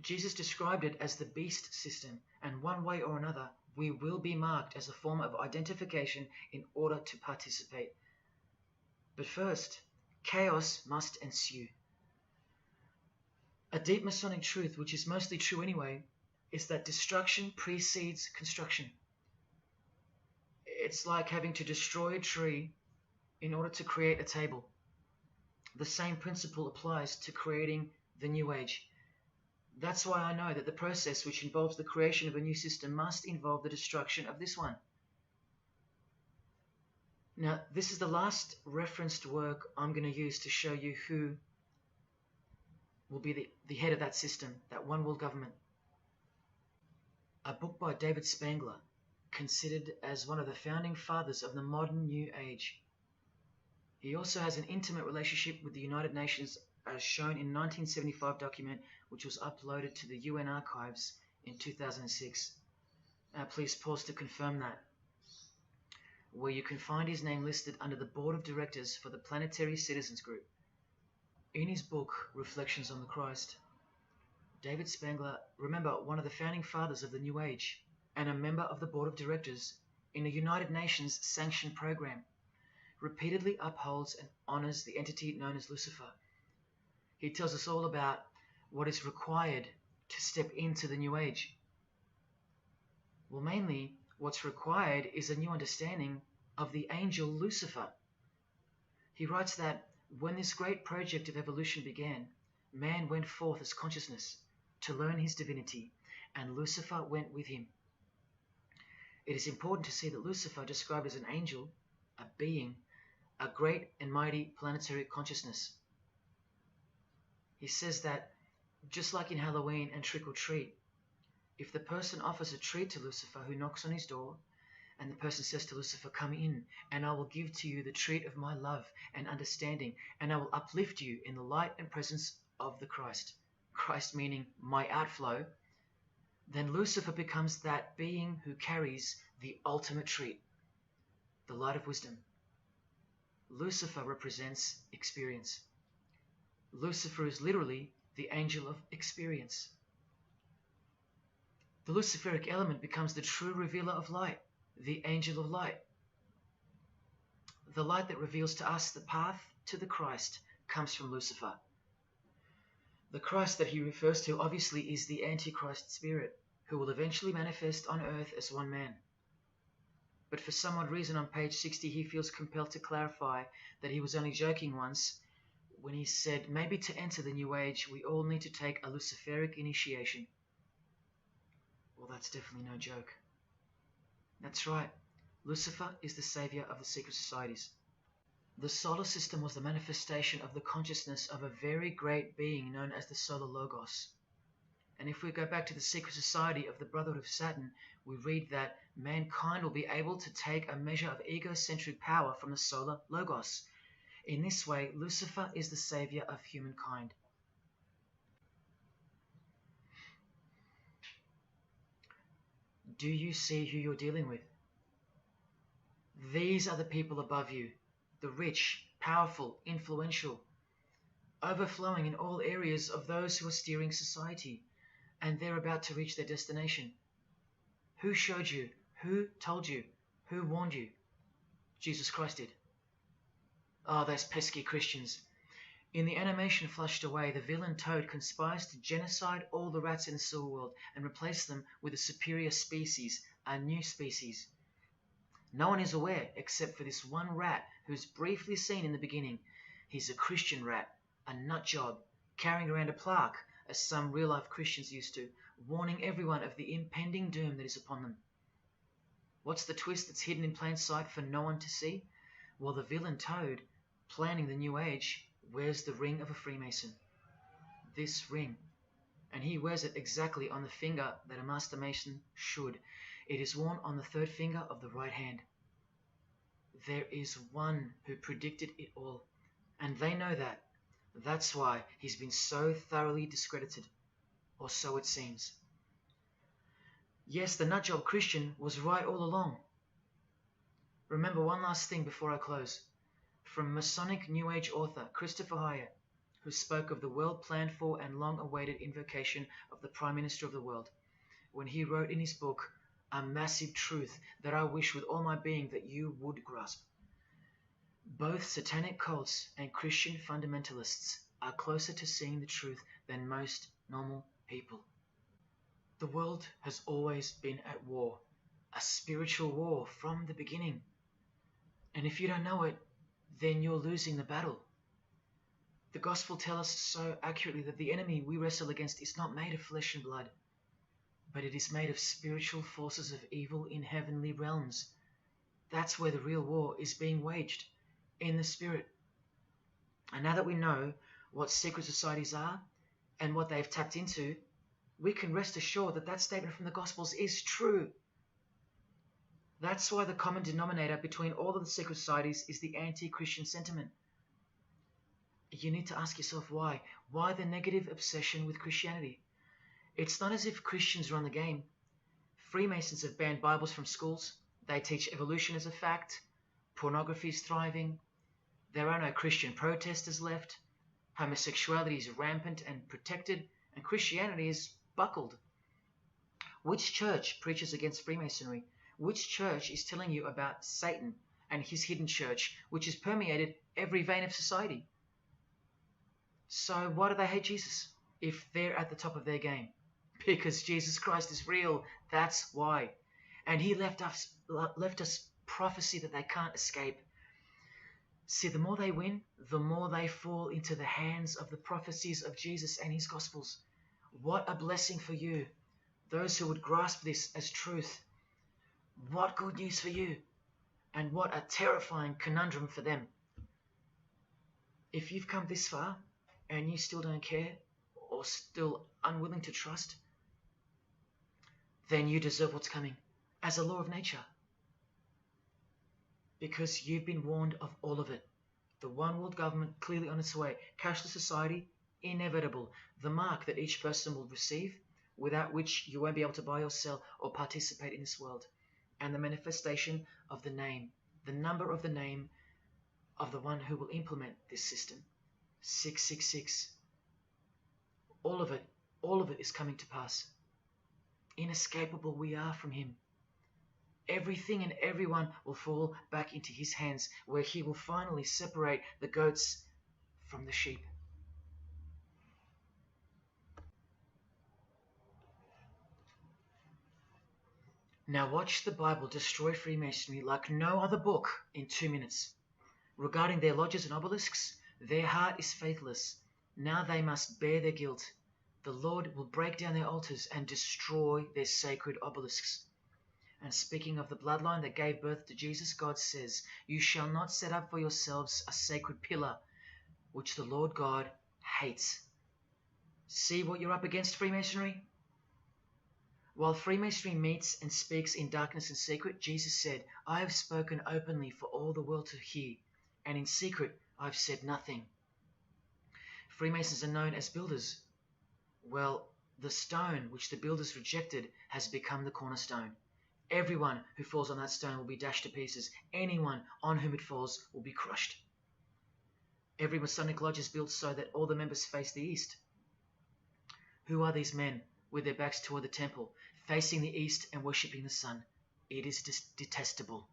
Jesus described it as the beast system, and one way or another, we will be marked as a form of identification in order to participate. But first, chaos must ensue. A deep Masonic truth, which is mostly true anyway, is that destruction precedes construction. It's like having to destroy a tree in order to create a table. The same principle applies to creating the New Age. That's why I know that the process which involves the creation of a new system must involve the destruction of this one. Now, this is the last referenced work I'm going to use to show you who will be the head of that system, that one world government. A book by David Spangler, considered as one of the founding fathers of the modern New Age. He also has an intimate relationship with the United Nations, as shown in 1975 document which was uploaded to the UN archives in 2006. Please pause to confirm that, where you can find his name listed under the Board of Directors for the Planetary Citizens Group. In his book, Reflections on the Christ, David Spangler, remember, one of the founding fathers of the New Age and a member of the Board of Directors in a United Nations sanctioned program, repeatedly upholds and honors the entity known as Lucifer. He tells us all about what is required to step into the New Age. Well, mainly, what's required is a new understanding of the angel Lucifer. He writes that when this great project of evolution began, man went forth as consciousness to learn his divinity, and Lucifer went with him. It is important to see that Lucifer, described as an angel, a being, a great and mighty planetary consciousness. He says that, just like in Halloween and trick or treat, if the person offers a treat to Lucifer who knocks on his door And the person says to Lucifer, "Come in, and I will give to you the treat of my love and understanding, and I will uplift you in the light and presence of the Christ." Christ meaning my outflow. Then Lucifer becomes that being who carries the ultimate treat, the light of wisdom. Lucifer represents experience. Lucifer is literally the angel of experience. The Luciferic element becomes the true revealer of light, the angel of light. The light that reveals to us the path to the Christ comes from Lucifer. The Christ that he refers to obviously is the Antichrist spirit, who will eventually manifest on earth as one man. But for some odd reason on page 60 he feels compelled to clarify that he was only joking once when he said maybe to enter the New Age we all need to take a Luciferic initiation. Well, that's definitely no joke. That's right, Lucifer is the savior of the secret societies. The solar system was the manifestation of the consciousness of a very great being known as the Solar Logos. And if we go back to the secret society of the Brotherhood of Saturn, we read that mankind will be able to take a measure of egocentric power from the Solar Logos. In this way, Lucifer is the savior of humankind. Do you see who you're dealing with? These are the people above you, the rich, powerful, influential, overflowing in all areas of those who are steering society, and they're about to reach their destination. Who showed you? Who told you? Who warned you? Jesus Christ did. Oh, those pesky Christians. In the animation flushed away, the villain Toad conspires to genocide all the rats in the Silver World and replace them with a superior species, a new species. No one is aware except for this one rat who's briefly seen in the beginning. He's a Christian rat, a nut job, carrying around a plaque, as some real-life Christians used to, warning everyone of the impending doom that is upon them. What's the twist that's hidden in plain sight for no one to see? Well, the villain Toad, planning the New Age, wears the ring of a Freemason. This ring. And he wears it exactly on the finger that a Master Mason should. It is worn on the third finger of the right hand. There is one who predicted it all, and they know that. That's why he's been so thoroughly discredited, or so it seems. Yes, the nutjob Christian was right all along. Remember one last thing before I close. From Masonic New Age author Christopher Hyatt, who spoke of the well-planned for and long-awaited invocation of the Prime Minister of the world, when he wrote in his book, "A massive truth that I wish with all my being that you would grasp. Both satanic cults and Christian fundamentalists are closer to seeing the truth than most normal people. The world has always been at war, a spiritual war from the beginning. And if you don't know it, then you're losing the battle. The Gospel tells us so accurately that the enemy we wrestle against is not made of flesh and blood, but it is made of spiritual forces of evil in heavenly realms. That's where the real war is being waged, in the spirit. And now that we know what secret societies are and what they've tapped into, we can rest assured that that statement from the Gospels is true. That's why the common denominator between all of the secret societies is the anti-Christian sentiment. You need to ask yourself why. Why the negative obsession with Christianity? It's not as if Christians run the game. Freemasons have banned Bibles from schools. They teach evolution as a fact. Pornography is thriving. There are no Christian protesters left. Homosexuality is rampant and protected, and Christianity is buckled. Which church preaches against Freemasonry? Which church is telling you about Satan and his hidden church, which has permeated every vein of society? So why do they hate Jesus if they're at the top of their game? Because Jesus Christ is real, that's why. And he left us prophecy that they can't escape. See, the more they win, the more they fall into the hands of the prophecies of Jesus and his Gospels. What a blessing for you, those who would grasp this as truth. What good news for you, and what a terrifying conundrum for them. If you've come this far and you still don't care or still unwilling to trust, then you deserve what's coming as a law of nature. because you've been warned of all of it. The one world government clearly on its way. Cashless society, inevitable. The mark that each person will receive, without which you won't be able to buy or sell or participate in this world. And the manifestation of the name, the number of the name of the one who will implement this system. 666. All of it is coming to pass. Inescapable we are from him. Everything and everyone will fall back into his hands, where he will finally separate the goats from the sheep. Now watch the Bible destroy Freemasonry like no other book in 2 minutes. Regarding their lodges and obelisks, their heart is faithless. Now they must bear their guilt. The Lord will break down their altars and destroy their sacred obelisks. And speaking of the bloodline that gave birth to Jesus, God says, "You shall not set up for yourselves a sacred pillar, which the Lord God hates." See what you're up against, Freemasonry? While Freemasonry meets and speaks in darkness and secret, Jesus said, "I have spoken openly for all the world to hear, and in secret I've said nothing." Freemasons are known as builders. Well, the stone which the builders rejected has become the cornerstone. Everyone who falls on that stone will be dashed to pieces. Anyone on whom it falls will be crushed. Every Masonic lodge is built so that all the members face the east. Who are these men with their backs toward the temple, facing the east and worshipping the sun? It is detestable.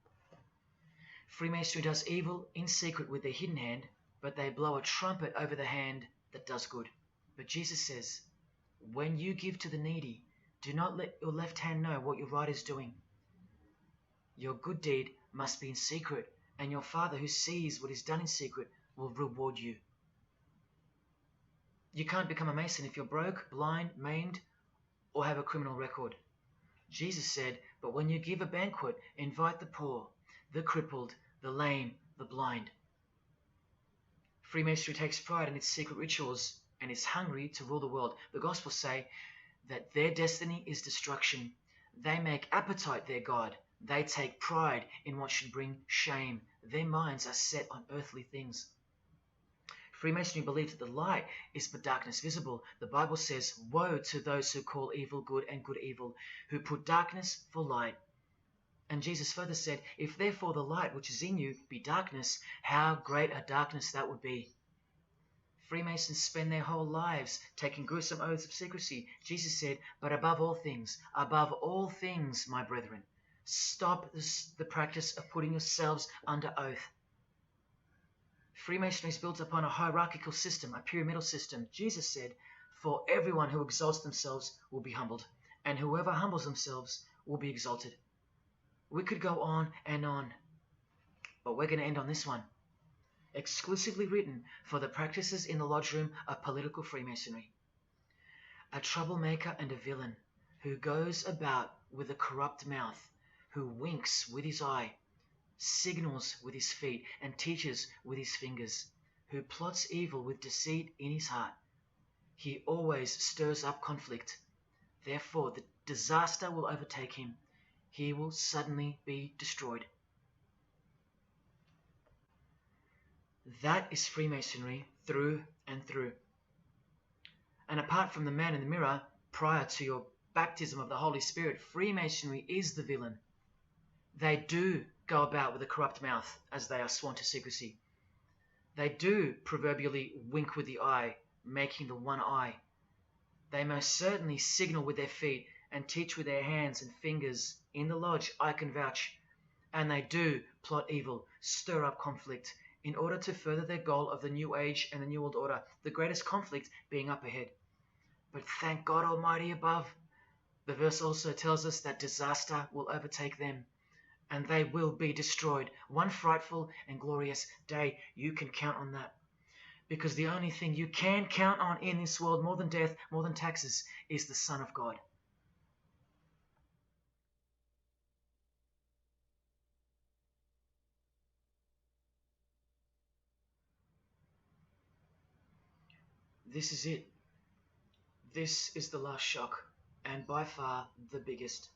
Freemasonry does evil in secret with their hidden hand, but they blow a trumpet over the hand that does good. But Jesus says, when you give to the needy, do not let your left hand know what your right is doing. Your good deed must be in secret, and your Father who sees what is done in secret will reward you. You can't become a Mason if you're broke, blind, maimed, or have a criminal record. Jesus said, but when you give a banquet, invite the poor, the crippled, the lame, the blind. Freemasonry takes pride in its secret rituals and is hungry to rule the world. The Gospels say that their destiny is destruction. They make appetite their God. They take pride in what should bring shame. Their minds are set on earthly things. Freemasonry believes that the light is but darkness visible. The Bible says, woe to those who call evil good and good evil, who put darkness for light. And Jesus further said, if therefore the light which is in you be darkness, how great a darkness that would be. Freemasons spend their whole lives taking gruesome oaths of secrecy. Jesus said, but above all things, my brethren, stop the practice of putting yourselves under oath. Freemasonry is built upon a hierarchical system, a pyramidal system. Jesus said, for everyone who exalts themselves will be humbled, and whoever humbles themselves will be exalted. We could go on, but we're going to end on this one. Exclusively written for the practices in the lodge room of political Freemasonry. A troublemaker and a villain who goes about with a corrupt mouth, who winks with his eye, signals with his feet, and teaches with his fingers, who plots evil with deceit in his heart. He always stirs up conflict. Therefore, the disaster will overtake him. He will suddenly be destroyed. That is Freemasonry through and through. And apart from the man in the mirror, prior to your baptism of the Holy Spirit, Freemasonry is the villain. They do go about with a corrupt mouth as they are sworn to secrecy. They do proverbially wink with the eye, making the one eye. They most certainly signal with their feet and teach with their hands and fingers. In the lodge, I can vouch. And they do plot evil, stir up conflict, in order to further their goal of the New Age and the New World Order, the greatest conflict being up ahead. But thank God Almighty above, the verse also tells us that disaster will overtake them, and they will be destroyed. One frightful and glorious day, you can count on that. Because the only thing you can count on in this world, more than death, more than taxes, is the Son of God. This is it. This is the last shock, and by far the biggest.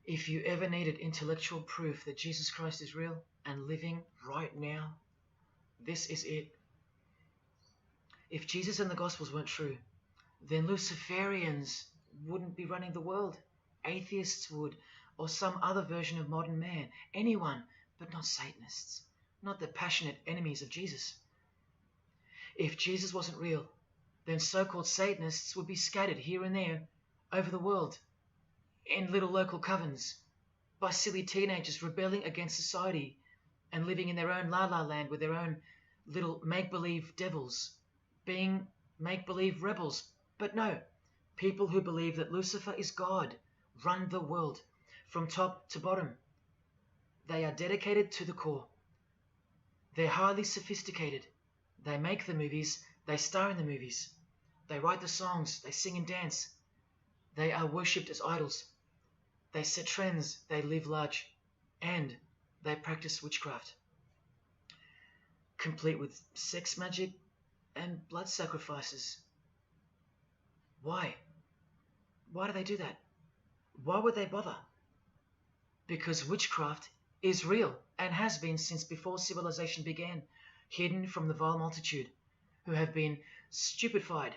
If you ever needed intellectual proof that Jesus Christ is real and living right now, this is it. If Jesus and the Gospels weren't true, then Luciferians wouldn't be running the world. Atheists would, or some other version of modern man. Anyone, but not Satanists, not the passionate enemies of Jesus. If Jesus wasn't real, then so-called Satanists would be scattered here and there over the world in little local covens by silly teenagers rebelling against society and living in their own la-la land with their own little make-believe devils, being make-believe rebels. But no, people who believe that Lucifer is God run the world from top to bottom. They are dedicated to the core. They're highly sophisticated. They make the movies, they star in the movies. They write the songs, they sing and dance. They are worshipped as idols. They set trends, they live large, and they practice witchcraft, complete with sex magic and blood sacrifices. Why? Why do they do that? Why would they bother? Because witchcraft is real and has been since before civilization began, hidden from the vile multitude who have been stupefied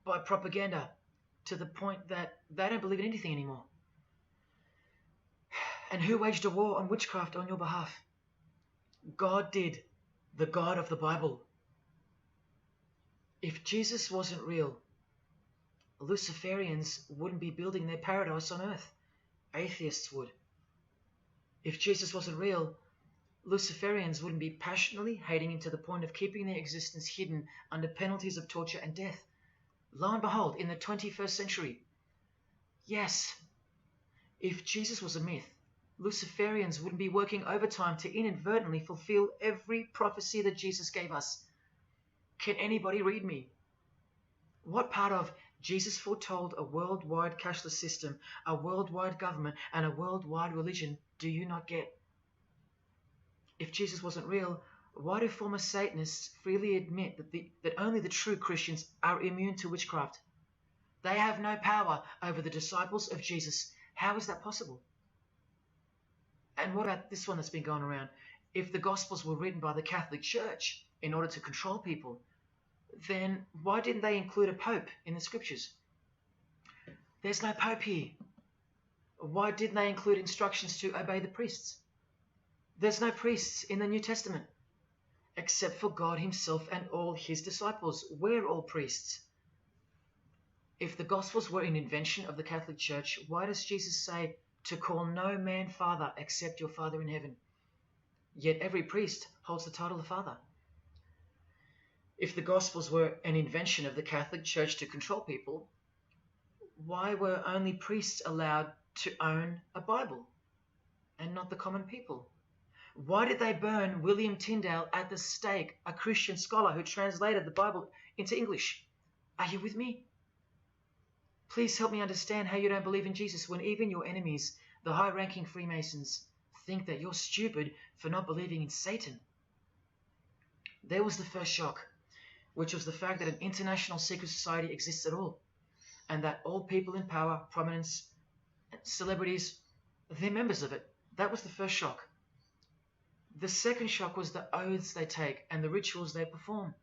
by propaganda to the point that they don't believe in anything anymore. And who waged a war on witchcraft on your behalf? God did, the God of the Bible. If Jesus wasn't real, Luciferians wouldn't be building their paradise on earth. Atheists would. If Jesus wasn't real, Luciferians wouldn't be passionately hating him to the point of keeping their existence hidden under penalties of torture and death. Lo and behold, in the 21st century. Yes, if Jesus was a myth, Luciferians wouldn't be working overtime to inadvertently fulfill every prophecy that Jesus gave us. Can anybody read me? What part of Jesus foretold a worldwide cashless system, a worldwide government, and a worldwide religion do you not get? If Jesus wasn't real, why do former Satanists freely admit that only the true Christians are immune to witchcraft? They have no power over the disciples of Jesus. How is that possible? And what about this one that's been going around? If the Gospels were written by the Catholic Church in order to control people, then why didn't they include a pope in the scriptures? There's no pope here. Why didn't they include instructions to obey the priests? There's no priests in the New Testament, except for God himself and all his disciples. We're all priests. If the Gospels were an invention of the Catholic Church, why does Jesus say to call no man Father except your Father in heaven? Yet every priest holds the title of Father. If the Gospels were an invention of the Catholic Church to control people, why were only priests allowed to own a Bible and not the common people? Why did they burn William Tyndale at the stake, a Christian scholar who translated the Bible into English? Are you with me? Please help me understand how you don't believe in Jesus when even your enemies, the high-ranking Freemasons, think that you're stupid for not believing in Satan. There was the first shock, which was the fact that an international secret society exists at all, and that all people in power, prominence, celebrities, they're members of it. That was the first shock. The second shock was the oaths they take and the rituals they perform.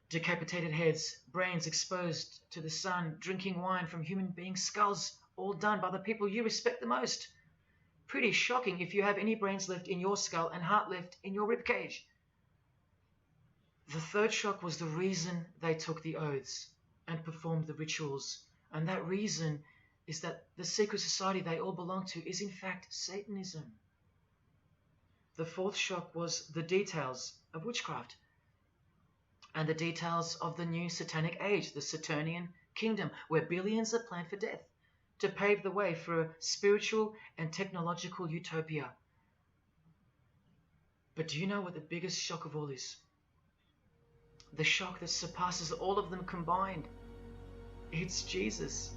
Decapitated heads, brains exposed to the sun, drinking wine from human beings' skulls, all done by the people you respect the most. Pretty shocking if you have any brains left in your skull and heart left in your ribcage. The third shock was the reason they took the oaths and performed the rituals. And that reason is that the secret society they all belong to is in fact Satanism. The fourth shock was the details of witchcraft and the details of the new satanic age, the Saturnian kingdom, where billions are planned for death to pave the way for a spiritual and technological utopia. But do you know what the biggest shock of all is? The shock that surpasses all of them combined. It's Jesus.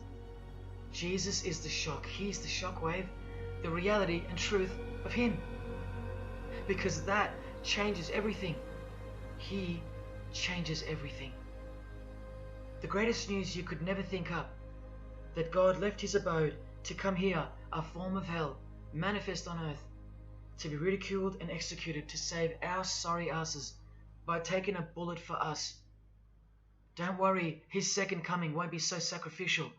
Jesus is the shock. He's the shockwave, the reality and truth of him. Because that changes everything. He changes everything. The greatest news you could never think up, that God left his abode to come here a form of hell, manifest on earth, to be ridiculed and executed to save our sorry asses by taking a bullet for us. Don't worry, his second coming won't be so sacrificial.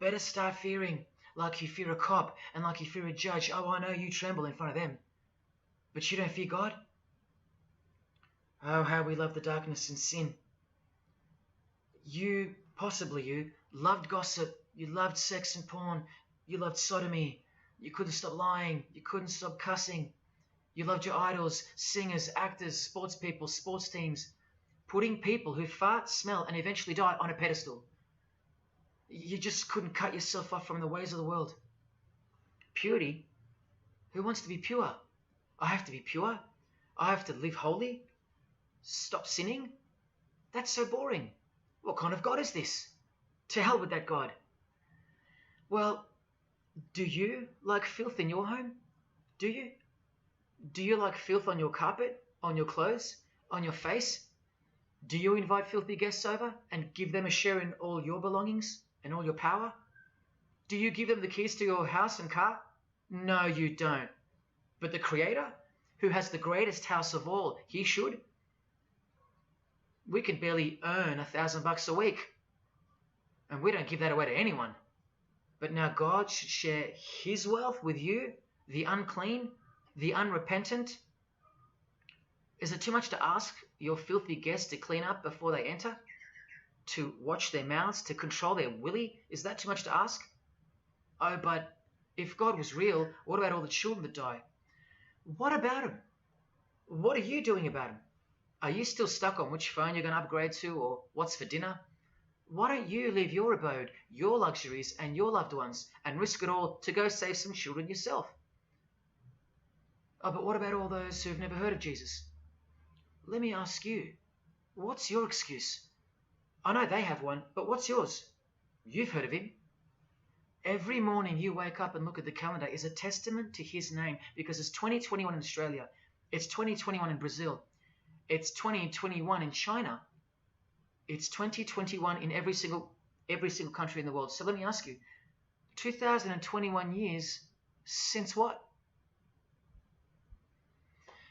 Better start fearing like you fear a cop and like you fear a judge. Oh, I know you tremble in front of them. But you don't fear God? Oh, how we love the darkness and sin. You, possibly you, loved gossip. You loved sex and porn. You loved sodomy. You couldn't stop lying. You couldn't stop cussing. You loved your idols, singers, actors, sports people, sports teams, putting people who fart, smell, and eventually die on a pedestal. You just couldn't cut yourself off from the ways of the world. Purity? Who wants to be pure? I have to be pure. I have to live holy. Stop sinning? That's so boring. What kind of God is this? To hell with that God. Well, do you like filth in your home? Do you? Do you like filth on your carpet, on your clothes, on your face? Do you invite filthy guests over and give them a share in all your belongings and all your power? Do you give them the keys to your house and car? No, you don't. But the Creator, who has the greatest house of all, he should. We can barely earn $1,000 a week, and we don't give that away to anyone. But now God should share his wealth with you, the unclean, the unrepentant. Is it too much to ask your filthy guests to clean up before they enter? To watch their mouths, to control their willy? Is that too much to ask? Oh, but if God was real, what about all the children that die? What about them? What are you doing about them? Are you still stuck on which phone you're going to upgrade to or what's for dinner? Why don't you leave your abode, your luxuries, and your loved ones and risk it all to go save some children yourself? Oh, but what about all those who've never heard of Jesus? Let me ask you, what's your excuse? I know they have one, but what's yours? You've heard of him. Every morning you wake up and look at the calendar is a testament to his name, because it's 2021 in Australia, it's 2021 in Brazil, it's 2021 in China, it's 2021 in every single country in the world. So let me ask you, 2021 years since what?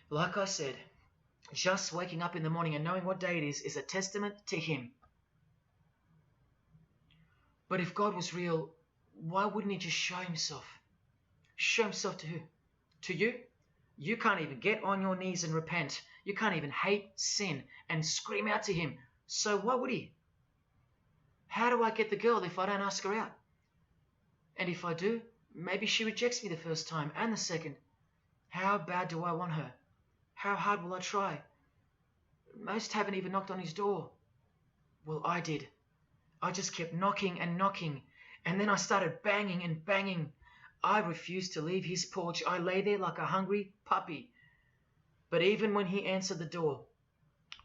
Like I said, just waking up in the morning and knowing what day it is a testament to him. But if God was real, why wouldn't he just show himself? Show himself to who? To you? You can't even get on your knees and repent. You can't even hate sin and scream out to him. So why would he? How do I get the girl if I don't ask her out? And if I do, maybe she rejects me the first time and the second. How bad do I want her? How hard will I try? Most haven't even knocked on his door. Well, I did. I just kept knocking and knocking, and then I started banging and banging. I refused to leave his porch. I lay there like a hungry puppy. But even when he answered the door,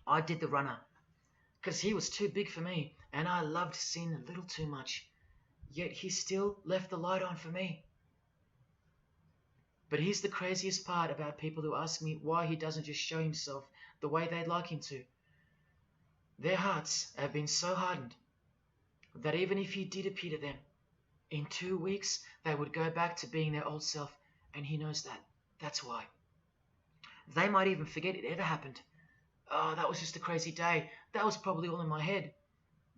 I did the runner, because he was too big for me, and I loved sin a little too much. Yet he still left the light on for me. But here's the craziest part about people who ask me why he doesn't just show himself the way they'd like him to. Their hearts have been so hardened that even if he did appear to them, in 2 weeks they would go back to being their old self, and he knows that. That's why. They might even forget it ever happened. Oh, that was just a crazy day. That was probably all in my head.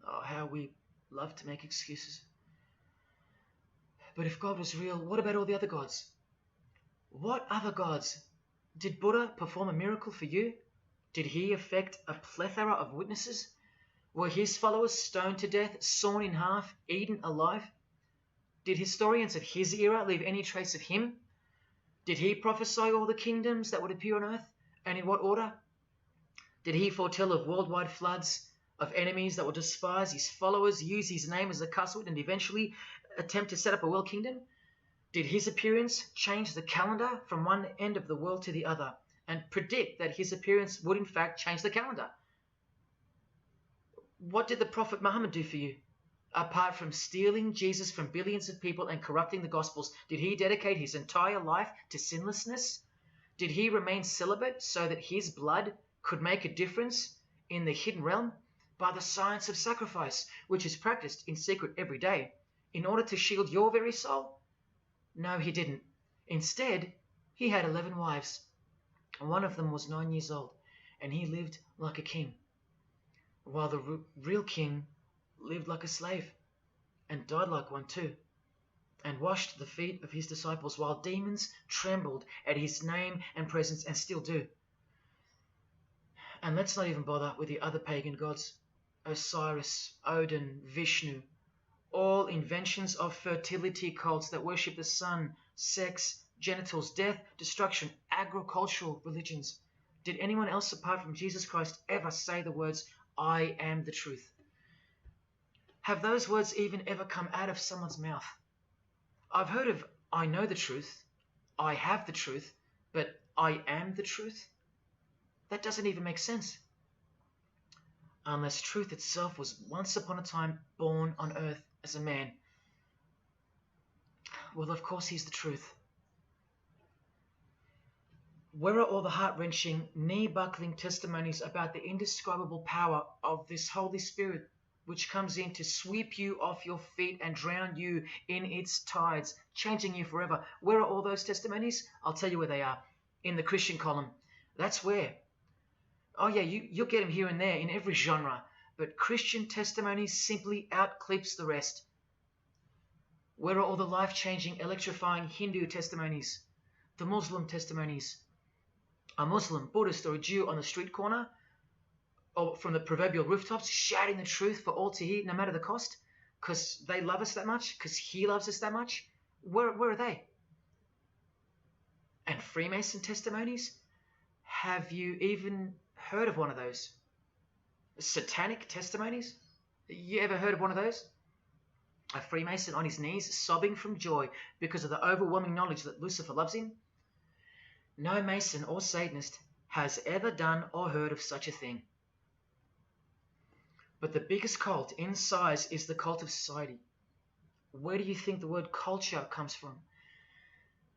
Oh, how we love to make excuses. But if God was real, what about all the other gods? What other gods? Did Buddha perform a miracle for you? Did he affect a plethora of witnesses? Were his followers stoned to death, sawn in half, eaten alive? Did historians of his era leave any trace of him? Did he prophesy all the kingdoms that would appear on earth, and in what order? Did he foretell of worldwide floods, of enemies that would despise his followers, use his name as a cuss word, and eventually attempt to set up a world kingdom? Did his appearance change the calendar from one end of the world to the other, and predict that his appearance would in fact change the calendar? What did the Prophet Muhammad do for you? Apart from stealing Jesus from billions of people and corrupting the Gospels, did he dedicate his entire life to sinlessness? Did he remain celibate so that his blood could make a difference in the hidden realm by the science of sacrifice, which is practiced in secret every day, in order to shield your very soul? No, he didn't. Instead, he had 11 wives. One of them was 9 years old, and he lived like a king, while the real king lived like a slave, and died like one too, and washed the feet of his disciples, while demons trembled at his name and presence, and still do. And let's not even bother with the other pagan gods, Osiris, Odin, Vishnu, all inventions of fertility cults that worship the sun, sex, genitals, death, destruction, agricultural religions. Did anyone else apart from Jesus Christ ever say the words, I am the truth? Have those words even ever come out of someone's mouth? I've heard of I know the truth, I have the truth, but I am the truth? That doesn't even make sense. Unless truth itself was once upon a time born on earth as a man. Well, of course he's the truth. Where are all the heart-wrenching, knee-buckling testimonies about the indescribable power of this Holy Spirit, which comes in to sweep you off your feet and drown you in its tides, changing you forever? Where are all those testimonies? I'll tell you where they are. In the Christian column. That's where. Oh yeah, you'll get them here and there in every genre, but Christian testimonies simply outclips the rest. Where are all the life-changing, electrifying Hindu testimonies? The Muslim testimonies? A Muslim, Buddhist, or a Jew on the street corner, or from the proverbial rooftops, shouting the truth for all to hear, no matter the cost, because they love us that much, because he loves us that much? Where are they? And Freemason testimonies? Have you even heard of one of those? Satanic testimonies? You ever heard of one of those? A Freemason on his knees, sobbing from joy because of the overwhelming knowledge that Lucifer loves him? No Mason or Satanist has ever done or heard of such a thing. But the biggest cult in size is the cult of society. Where do you think the word culture comes from?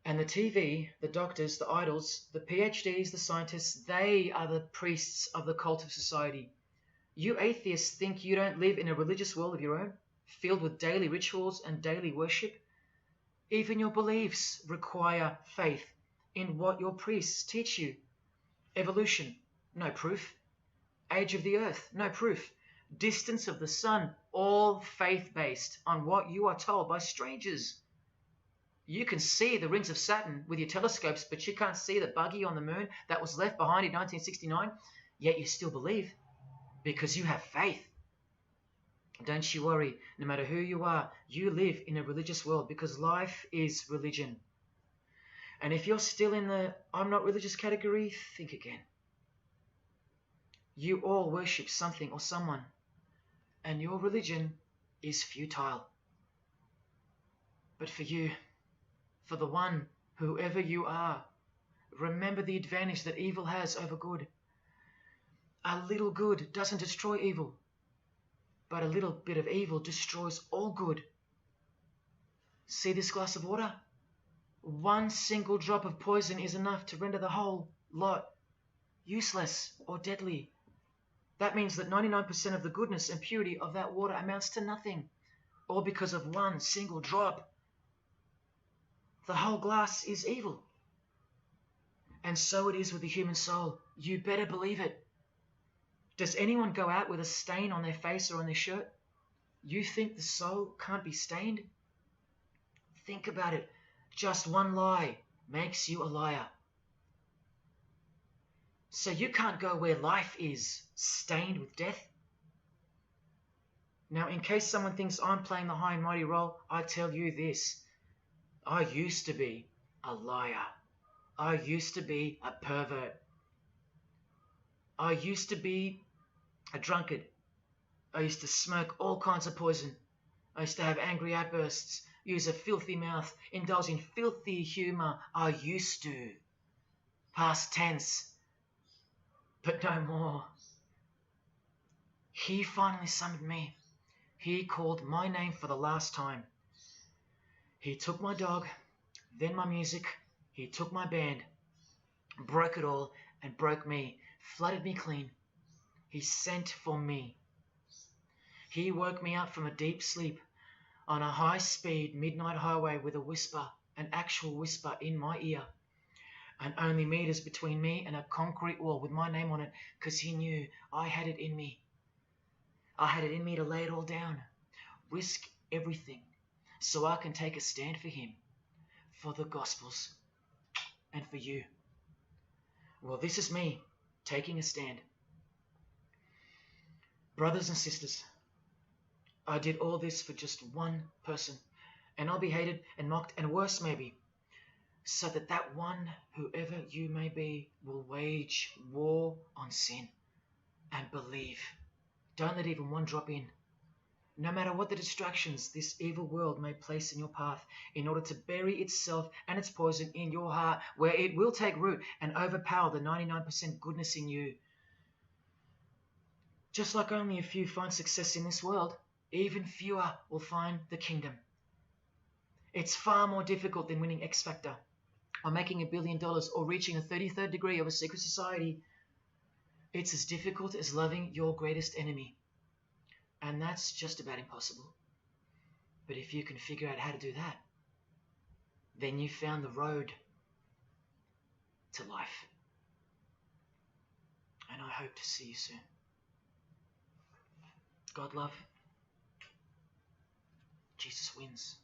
And the TV, the doctors, the idols, the PhDs, the scientists, they are the priests of the cult of society. You atheists think you don't live in a religious world of your own, filled with daily rituals and daily worship? Even your beliefs require faith in what your priests teach you. Evolution, no proof. Age of the earth, no proof. Distance of the sun, all faith-based on what you are told by strangers. You can see the rings of Saturn with your telescopes, but you can't see the buggy on the moon that was left behind in 1969, yet you still believe because you have faith. Don't you worry, no matter who you are, you live in a religious world because life is religion. And if you're still in the I'm not religious category, think again. You all worship something or someone, and your religion is futile. But for you, for the one, whoever you are, remember the advantage that evil has over good. A little good doesn't destroy evil, but a little bit of evil destroys all good. See this glass of water? One single drop of poison is enough to render the whole lot useless or deadly. That means that 99% of the goodness and purity of that water amounts to nothing, all because of one single drop. The whole glass is evil. And so it is with the human soul. You better believe it. Does anyone go out with a stain on their face or on their shirt? You think the soul can't be stained? Think about it. Just one lie makes you a liar. So you can't go where life is, stained with death? Now, in case someone thinks I'm playing the high and mighty role, I tell you this. I used to be a liar. I used to be a pervert. I used to be a drunkard. I used to smoke all kinds of poison. I used to have angry outbursts, use a filthy mouth, indulge in filthy humor. I used to. Past tense. But no more. He finally summoned me. He called my name for the last time. He took my dog, then my music. He took my band, broke it all, and broke me, flooded me clean. He sent for me. He woke me up from a deep sleep on a high-speed midnight highway with a whisper an actual whisper in my ear, and only meters between me and a concrete wall with my name on it, because he knew I had it in me. I had it in me to lay it all down, risk everything, so I can take a stand for him, for the Gospels, and for you. Well, this is me taking a stand. Brothers and sisters, I did all this for just one person, and I'll be hated and mocked and worse maybe, so that that one, whoever you may be, will wage war on sin and believe. Don't let even one drop in. No matter what the distractions this evil world may place in your path, in order to bury itself and its poison in your heart, where it will take root and overpower the 99% goodness in you. Just like only a few find success in this world, even fewer will find the kingdom. It's far more difficult than winning X Factor, or making $1 billion, or reaching a 33rd degree of a secret society. It's as difficult as loving your greatest enemy. And that's just about impossible. But if you can figure out how to do that, then you found the road to life. And I hope to see you soon. God love. Jesus wins.